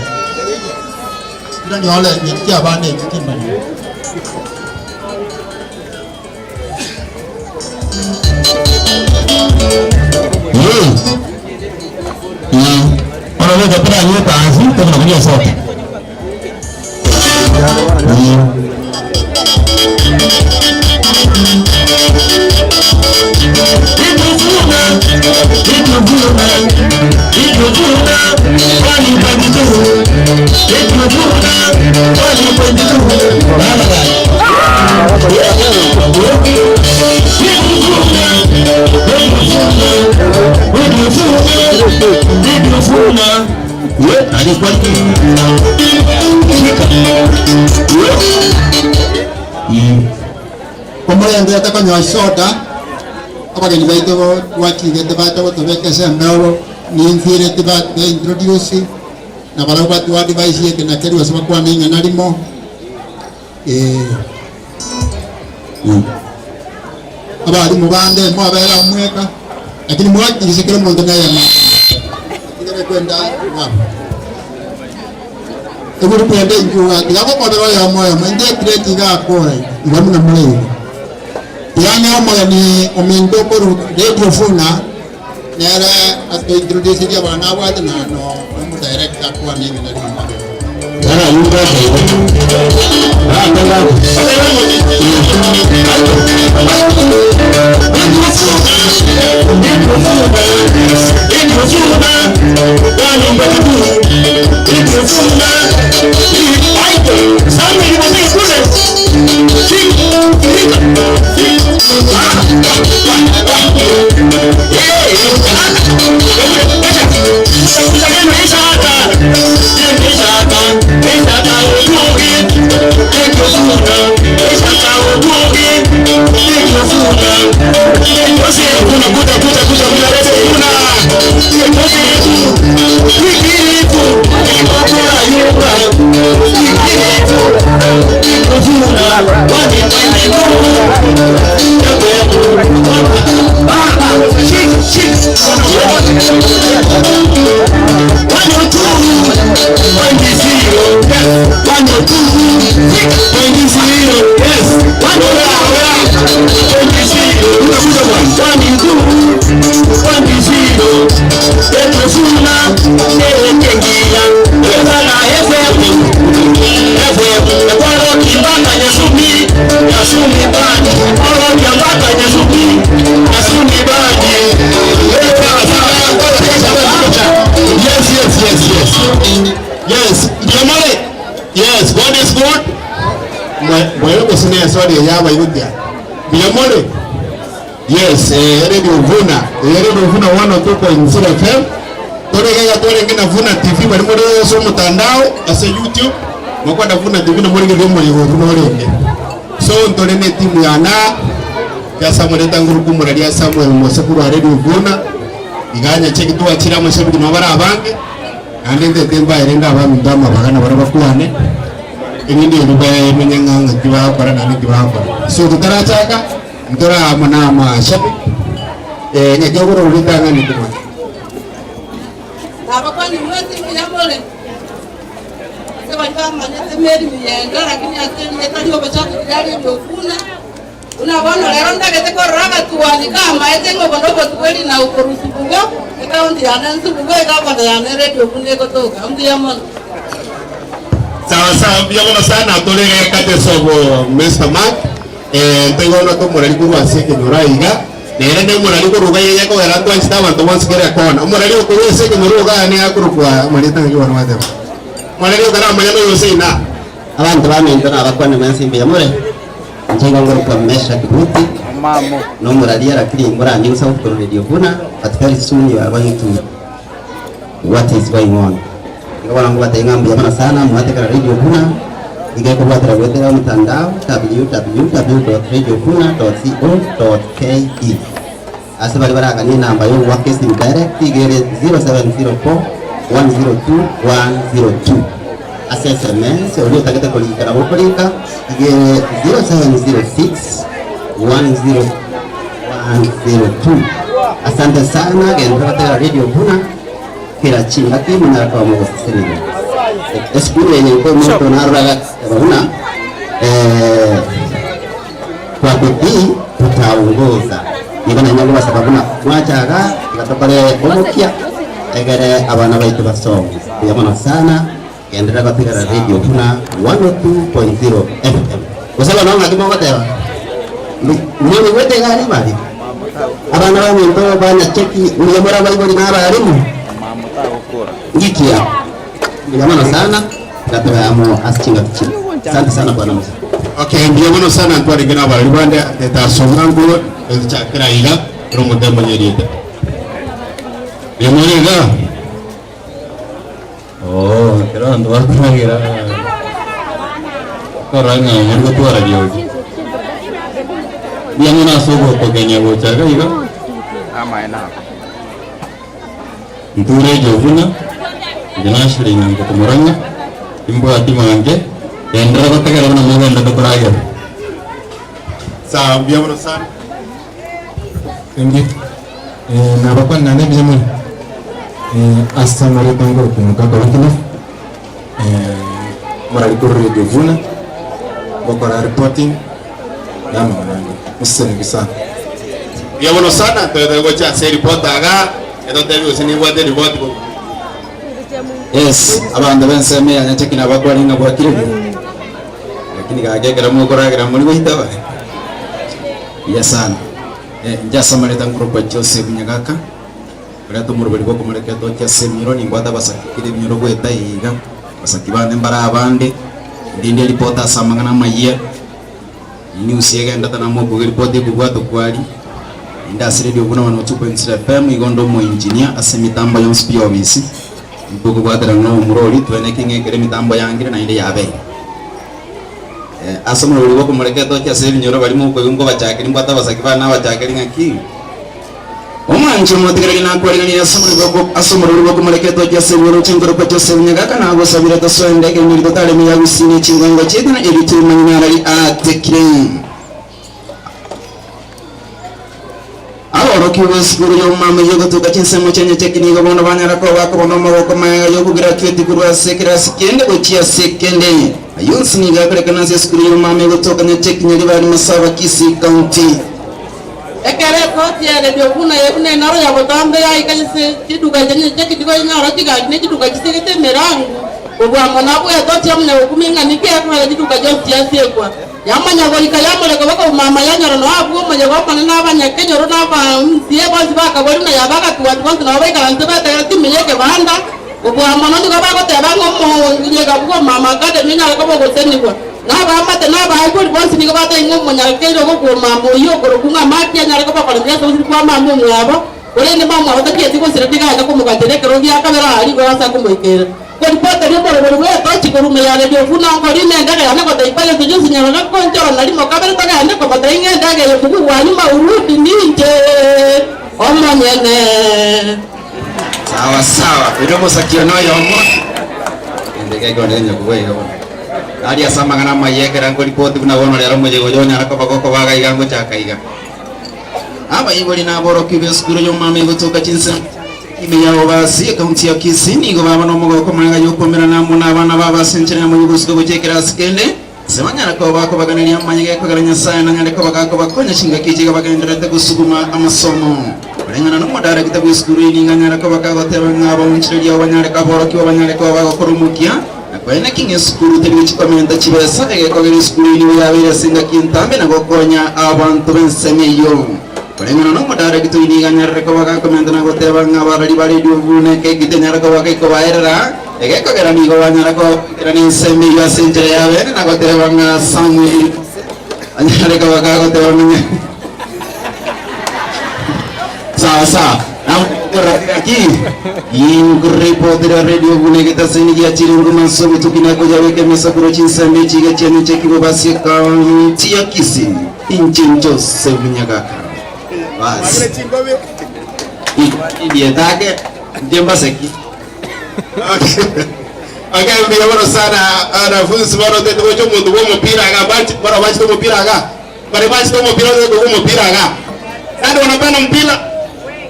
Irani yale ni abana kitimani. Orang ada pernah ni pasti kita nak biasa. Itu Omulenge atakanywa soda abageni baito wakigete bato tubekese mbero ninzire tiba introduce na bala batu wa device yake na keri wasema kwa ninga nalimo abali mubande mo abera mweka lakini mwaki kisikira muntu naye ma ngere kwenda eburu pende njuwa yako modero ya moyo mende kreti ga kore ngamu na mulei yani omoyo ni omendo koru radio funa nera ato introduce dia bana wa na no mu director kwa ninga na Dara yunga Yes, God is good. Mwayo kusine sorry yaba yudia. Biamole. Yes, Radio Vuna. Radio Vuna 102.0 FM. Tore ngina Vuna TV bali mode so mutandao asa YouTube. Mwakwenda Vuna TV na mori ngemo yo Vuna olenge. So ntore ne timu yana ya Samuel Tanguru kumuralia Samuel Mosekuru Radio Vuna. Iganya cheki tu achira mashabiki no bara abange. Andende temba erenda abamindama bagana barabakuane. Ini rubaye menyanga kiwa para nani kiwa para. So tutarachaka ntora mana mashabiki nyajogoro ulitanga ni kuma. Abakwa ni mwezi mjamole. Sema kama nyesemeri miyenga lakini asemi etali obachaku kidali ndofuna. Unaona lero ndagete ko raga tuwani kama etengo bonobo tweli na ukorusubugo ekaunti yanansu bugo ekabanda yanere tokune kotoka undi yamon. Sawa biyaona sana tolere kate sobo Mr. Mark tengono to morali ku waseke noraiga nere ne morali ku rugaye yako erando ansta bantu wansikere kona morali ku waseke noruga ne akurukwa malita ngi wana wate morali ku kana mayano yose na abantu bamendana abakwana mansimbe yamore njenga ngoro kwa mesha kibuti mamo no morali arakiri ngorandi usawu ku Radio Vuna atkari suni abantu what is going on ngabana ngwate ngambi yamana sana mwate kana Radio Vuna igeko bwatira bwetera mtandao www.radiovuna.co.ke asabali baraka ni namba yo wakesi direct igere 0704 102 102 SMS olio takete kolika bokolika igere 0706 10102. Asante sana gendrata Radio Vuna kila chinga timu na kwa mwasisini eskuru yenye kwa mwoto na araga Vuna kwa bidii tutaongoza nibana nyango basababu na mwachaga ikatokale omukia egere abana baitu basomo yamana sana endelea katika Radio Vuna 102.0 FM kwa sababu naona kama watawa mimi wote gari bali abana bami ndo bana cheki uliyamara baiboli na abarimu ngikia yamana sana nataka amo asinga chini. Asante sana bwana mzee. Okay, ndio maana sana ntwari gina bali bande tasongango chakira ila romoda manyerita. Yamorega. Oh, Pero ando bakurangira koranga muri gutwara gihugu biamo na sogo pokenya gochaga iga nture jovuna janashri nango kumuranga imbo atimange endra batagara na muganda dokuraga Sawa, biamo sana. Ingi na bakwa nane biamo asamare tango kumuka kolekino marali korre jovuna bokora reporting dama nango musengi sana. Biamo sana to gocha se report aga edo tebi usini wade report ko. Yes, abanda benseme anyatekina bakwa ninga bwakire lakini kagekera mukoragira muri guhitaba ya sana njasamare tangrupa Joseph Nyagaka Reto murubari ko kumureke to cya semiro ni ngwata basakire binyoro gweta yiga basakibane mbara abande ndinde ripota samangana maye news yega ndata namo ko report ku gwato kwali indasire dio buna wano 2.0 FM igondo mo engineer asemitamba yon spio bisi mbugo gwadara no murori tweneke ngekere mitambo yangire na inde yabe asomro uri ko mureke to cya semiro bari mu ko ngo bachakira ngwata basakibana bachakira ngaki Omanje motigere na kwari ni asomro uri ko mureke to cya semiro chingoro ko Joseph Nyagaka na go sabira to so ndege ni totale mi yagusini chingongo chedana elitu manyara ri atekire Oroki weskuru yo mama yogo to kachinsemo chenye tekini go bono banyara ko bako bono maboko maya yogo gratuity kurwa sekira sikende ochia sekende ayunsi ni ga kare kana skuru yo mama yogo to kanya tekini ri bari masaba Kisii County ekere koti ya radio kuna yebune naro ya botambe ya ikase kiduga chenye tekini go nyara tiga ne kiduga kisekete merangu obwa mona bwe to chamne okuminga nikia kwa kiduga jonti asiekwa yamanya golika yamole ko bako mama yanyoro no abu manya ko pana na banya kenyoro na ba mtie basi baka bari na yabaka tuwatu basi na baika lante bata timiyeke banda obwa mona ndiko bako te bango mo nyega buko mama kade mina ko bako teni kwa na ba mate na ba ko basi ndiko bata ngo monya kenyoro ko mama yo ko kunga mati nyara ko bako ndia so kwa mama mwabo ole ni mama watakie tiko sirika ka ko mukatele ko ndia kamera ali ko asa ko moikera kwa ripota ni bora bora to chikorume ya radio kuna ngori nenda ya nako taipale tujuzi nyara ko njoro na limo kamera taka nda ko batainge ndaga yo buku wani maurudi ninje omanyene sawa sawa ndio sakio no yo mo ndege go nenya ko wega bona ali asama kana mayekera ngo ripoti kuna wono lero moje go nyara ko bako baga igango chakaiga aba iboli na boro kibeskuro yo mame go toka chinsa imeyao basi kaunti ya Kisii ni go baba no mugo ko manga yo komera na muna bana baba senchera mu yugo go chekera skende semanya ko bako baganira amanyege ko garanya sana na ngale ko bako bakonya shinga kijiga bagendera te gusuguma amasomo barengana no modara kitabu skuru ni nganya ko bako teba ngabo nchiri yo banyare ka boro ki banyare ko bako korumukia na ko ene kinge skuru te bichi komenta chibesa ege ko gari skuru ni yabira singa kintambe na go konya abantu bensemeyo Barengana no modara gitu ini nganyar ko baka komenta na go teba ngaba bari bari du bune ke gite nyara ko baka ko baera ege ko gara mi go nyara ko irani semi yo senjere ya bene na go teba nga Samuel anyare ko baka ko teba mi sa aquí in report de radio bune kita sini ya chiringu manso bitukina ko jawe ke mesa kuro chinsa mechi ke cheni cheki bo basi ka tia Kisii inchin Joseph Nyagaka basi ndiye take ndiye mbaseki okay mbele bora sana wanafunzi bora ndio wote mundu wo mpira aga bati bora bati to mpira aga bora bati to mpira ndio mpira aga ndio wanapenda mpira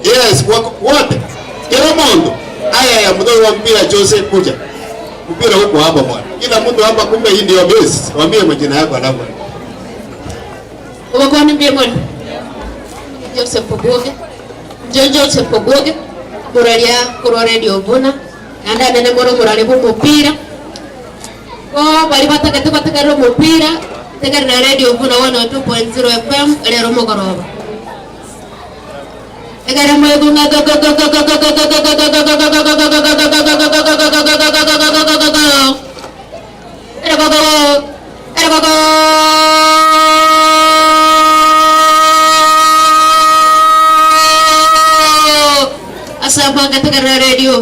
yes wote kila mundu aya mdogo wa mpira Joseph kuja mpira huko hapa bwana kila mtu hapa kumbe hii ndio base waambie majina yako alafu uko ni mbele Joseph Pogoge Joseph Pogoge kuraria kuro radio bona anda nene moro murare bo mupira ko bari bataka ro mupira tega na radio bona 102.0 FM lero mogoroba egara mo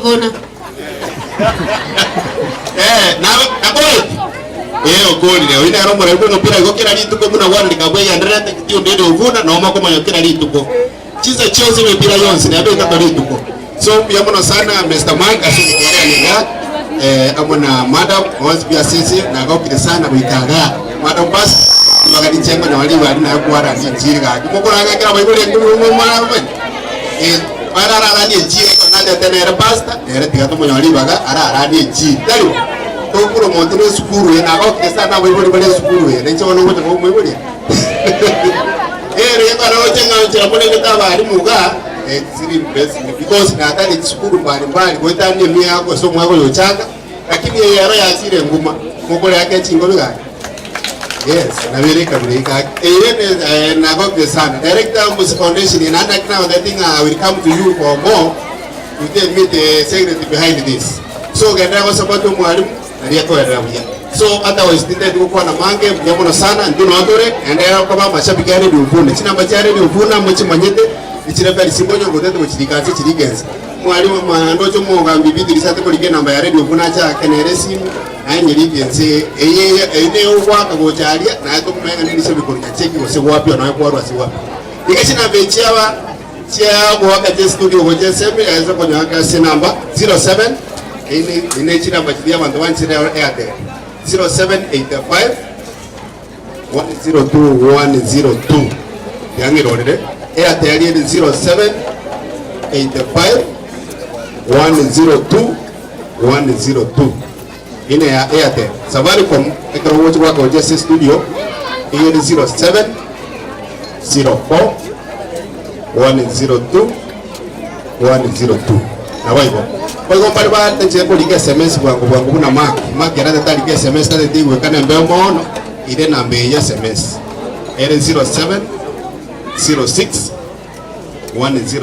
gunga eh okoli leo ina ro mura ngo pira go kira lituko muna wana likabwe ya ndrete kitio ndede uvuna na omako manyo kira lituko chiza chose me pira yonse na be ka lituko so ya mona sana Mr. Mark asikuwa ninga amona madam was bia sisi na go kire sana kuikaga madam bas magadi chengo na wali wali na kuara ni jirga kimoko raga kira bayo le ngumu mara ara ni ji ko na de tenere pasta ere tiga to monyali baga ara ni ji tali to kuro montene sukuru na go kesa na bayo bale sukuru ne che wono ngoto mo bole ere ko ro chenga che mone ngata bari muga siri blessing because na tali sukuru mbali mbali ko tani mi yako so mwako yochanga lakini yeye ya sire nguma mokole yake chingo biga yes na vile kabisa na go sana director Music Foundation in under now I think I will come to you for more to tell me the secret behind this so genda kwa sababu mwalimu aliyeko ya so otherwise tinde tuko na mange mjamono sana ndio notore endelea kama mashabiki yale ndio uvune china bachare ndio uvuna mchi manyete ichira pali simbonyo ngotete muchidikazi chirigenza mwalimu mandocho monga mbibidi risate ko ligena namba ya radio uvuna cha keneresi anyirigenze ene ukwaka gocharia na to kumenga nini se bikoni cheki wose wapi na kwa rwasi wapi ikachina bechiawa chia go wakati studio goje sebe yaza kwa nyaka se namba 07 ine china bachidia bantu wanchira airtel 0785 102 yangi rodede airtel ni 0785 102 ine ya airtel Safaricom ekaro wote kwa goje studio hiyo ni 07 04 102 na waibo kwa hiyo pale baada ya kuandika SMS wangu na mark ya data tali SMS tali diwe kana mbemo ono ile namba ya SMS ile 07 06 102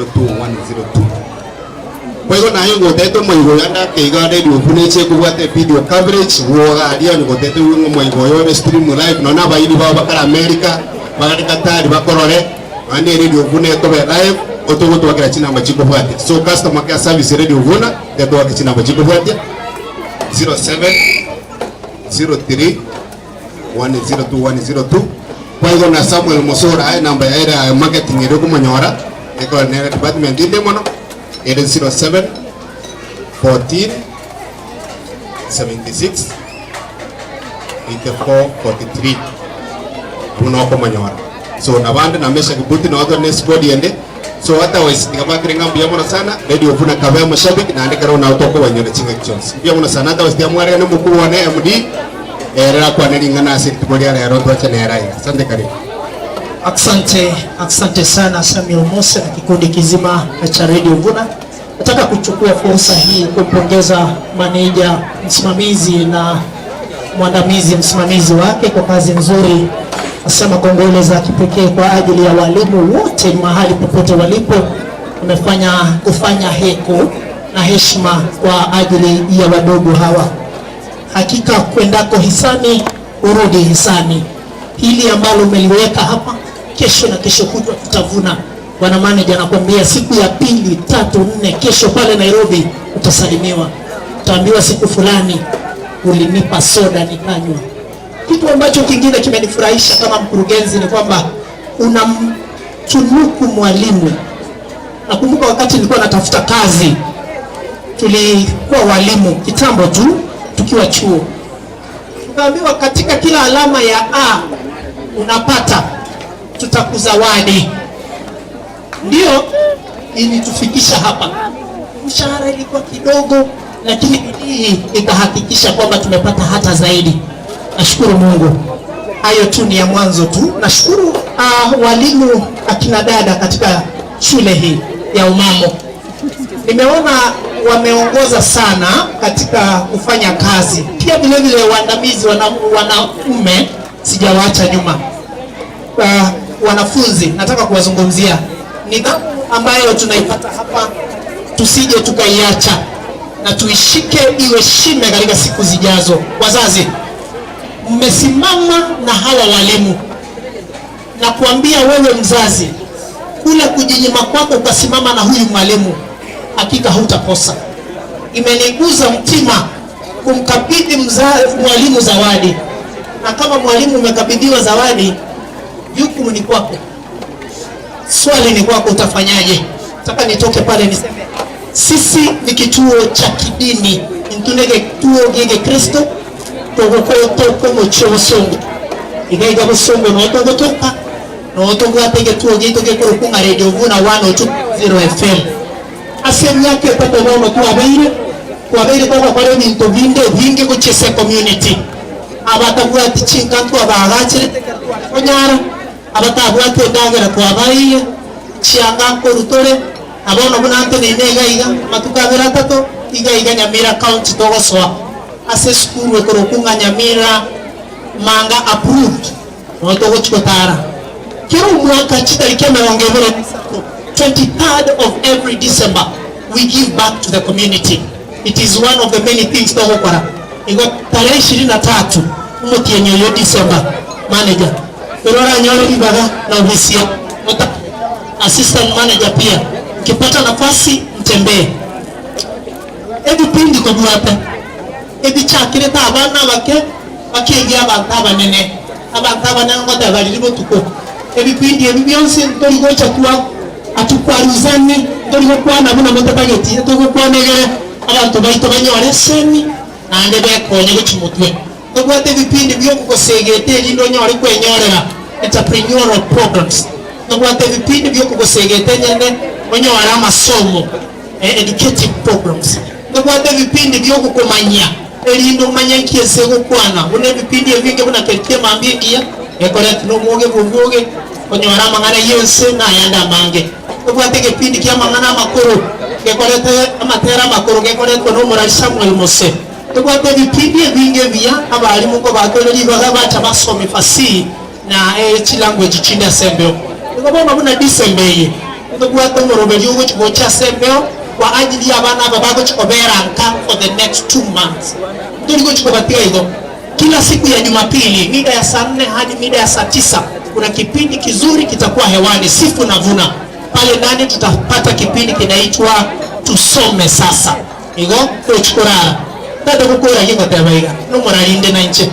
kwa hiyo na hiyo ngoteto mwengo yanda keiga de kuneche kubate video coverage woga adia ngoteto wingo mwengo yo stream live no na baidi ba bakara America bakara Qatar bakorore ande radio kune to live otogo to wakira china majiko bwate so customer care service radio vuna ya to wakira china majiko bwate 07 03 102 kwa hiyo na Samuel Mosora ai namba ya era marketing ile kumanyora eko ne department inde mono it is 07 14 76 84 43 unoko manyora so na bande na mesha kibuti na watu next body ende so hata wesi kama kirenga mbia mona sana radio vuna kava mashabiki na andika na utoko wanyone chinga kichons mbia mona sana hata wesi amware na mkuu wa MD era kwa nilingana asili tumolia ya roto acha na rai asante karibu. Asante sana Samuel Mose na kikundi kizima cha Radio Vuna. Nataka kuchukua fursa hii kumpongeza maneja msimamizi na mwandamizi msimamizi wake kwa kazi nzuri. Nasema kongole za kipekee kwa ajili ya walimu wote mahali popote walipo, kufanya heko na heshima kwa ajili ya wadogo hawa. Hakika kwendako hisani urudi hisani. Hili ambalo umeliweka hapa kesho na kesho kutwa tutavuna. Bwana manager anakuambia siku ya 2, 3, 4 kesho pale Nairobi utasalimiwa. Utaambiwa siku fulani ulinipa soda nikanywa. Kitu ambacho kingine kimenifurahisha kama mkurugenzi ni kwamba unamtunuku mwalimu. Nakumbuka wakati nilikuwa natafuta kazi, tulikuwa walimu kitambo tu tukiwa chuo. Tukaambiwa katika kila alama ya A unapata tutakuzawadi. Ndio ili tufikisha hapa. Mshahara ilikuwa kidogo lakini hii ikahakikisha kwamba tumepata hata zaidi. Nashukuru Mungu. Hayo tu ni ya mwanzo tu. Nashukuru walimu akina dada katika shule hii ya Umamo. Nimeona wameongoza sana katika kufanya kazi. Pia vile vile waandamizi wanaume sijawaacha nyuma. Wanafunzi nataka kuwazungumzia nidhamu ambayo tunaipata hapa, tusije tukaiacha na tuishike iwe shime katika siku zijazo. Wazazi mmesimama na hawa walimu na kuambia wewe mzazi, kule kujinyima kwako ukasimama na huyu mwalimu, hakika hutakosa. Imeniguza mtima kumkabidhi mwalimu zawadi. na kama mwalimu umekabidhiwa zawadi, jukumu ni kwako. Swali ni kwako, utafanyaje? Nataka nitoke pale niseme sisi ni kituo cha kidini, ntunege kituo gige Kristo toko mochosongo igaiga busongo no togotoka no togwate kituo gito gikurukunga Radio Vuna 102.0 FM asemyake pata nono kwa beire kwa bintu binge kuchese community abatabwati chinkantu abagachire onyara abatabwati ndagera kwa bayiye chianga korutore abono bunanto ni negaiga matukabira tato igaiga Nyamira county togoswa ase school ekorokunga Nyamira manga approved no togochikotara kero mwaka chitariki 23rd of every December we give back to the community. It is one of the many things togokora igo tarehe 23 umutienyo yo December manager erora nyoro bibaga na ofisia assistant manager pia ukipata nafasi mtembee ebipindi ko duata ebichakire ta abana bake bakigia abantu abanene ngoda bali botuko ebipindi ebibyonse tori gocha kwa atukwaruzane tori go kwana buna motabageti to go kwanegere abantu baito banyore semi nande bekonye guchimutwe to gwate ebipindi byo kugosegete lindo nyore kwenyorera entrepreneurial programs to gwate ebipindi byo kugosegete nyende onyora amasomo educative programs to gwate ebipindi byo kukumanya elindo manya kiese gukwana une ebipindi evinge buna ketie mambingia ekorete no muge buvuge onyora mangana yose na yanda mange to gwate ebipindi kya mangana makuru ekorete amatera makuru ekorete no mura Samuel Mose to gwate ebipindi evinge bya abali muko batoreri baga bacha basomi fasi na language chinda sembeo ngobona buna disembeye to gwate morobeli ugo chigocha sembeo kwa ajili ya bana babako chikobera nka for the next 2 months ndio chikobatia hizo kila siku ya Jumapili mida ya saa 4 hadi mida ya saa 9 kuna kipindi kizuri kitakuwa hewani Sifu na Vuna pale ndani tutapata kipindi kinaitwa Tusome Sasa higo kuchikora tata kukora higo tabaiga no moralinde na nche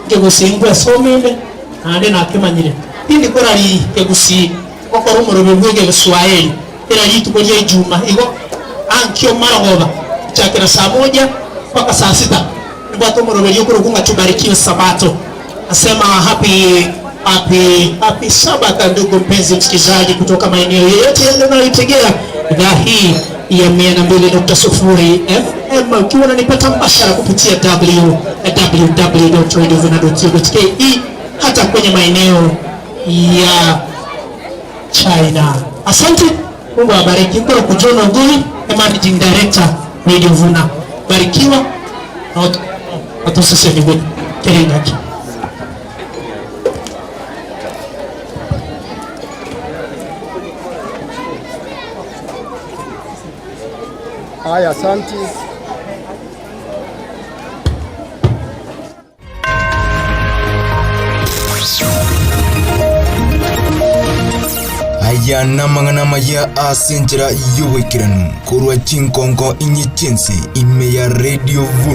ngegusingwa somende ande na kemanyire pindi korali kegusi kokoro morobebwege Kiswahili ila yitu kwenye Juma higo ankio maragoba chakira saa 1 mpaka saa 6 nibato morobeli kurukunga tubarikiwe Sabato asema happy Sabato ndugu mpenzi msikizaji kutoka maeneo yote yanayotegea idhaa hii ya 102.0 FM ukiwa unanipata mbashara kupitia www.radiovuna.co.ke hata kwenye maeneo ya China. Asante, Mungu awabariki. Kwa kujona ngui managing director Radio Vuna barikiwa na watusisemi good keringaki. Haya, asante. Aya namangana maya asenjera yuwekiranu kurwa chinkonko inyichense ime ya Radio Vuna.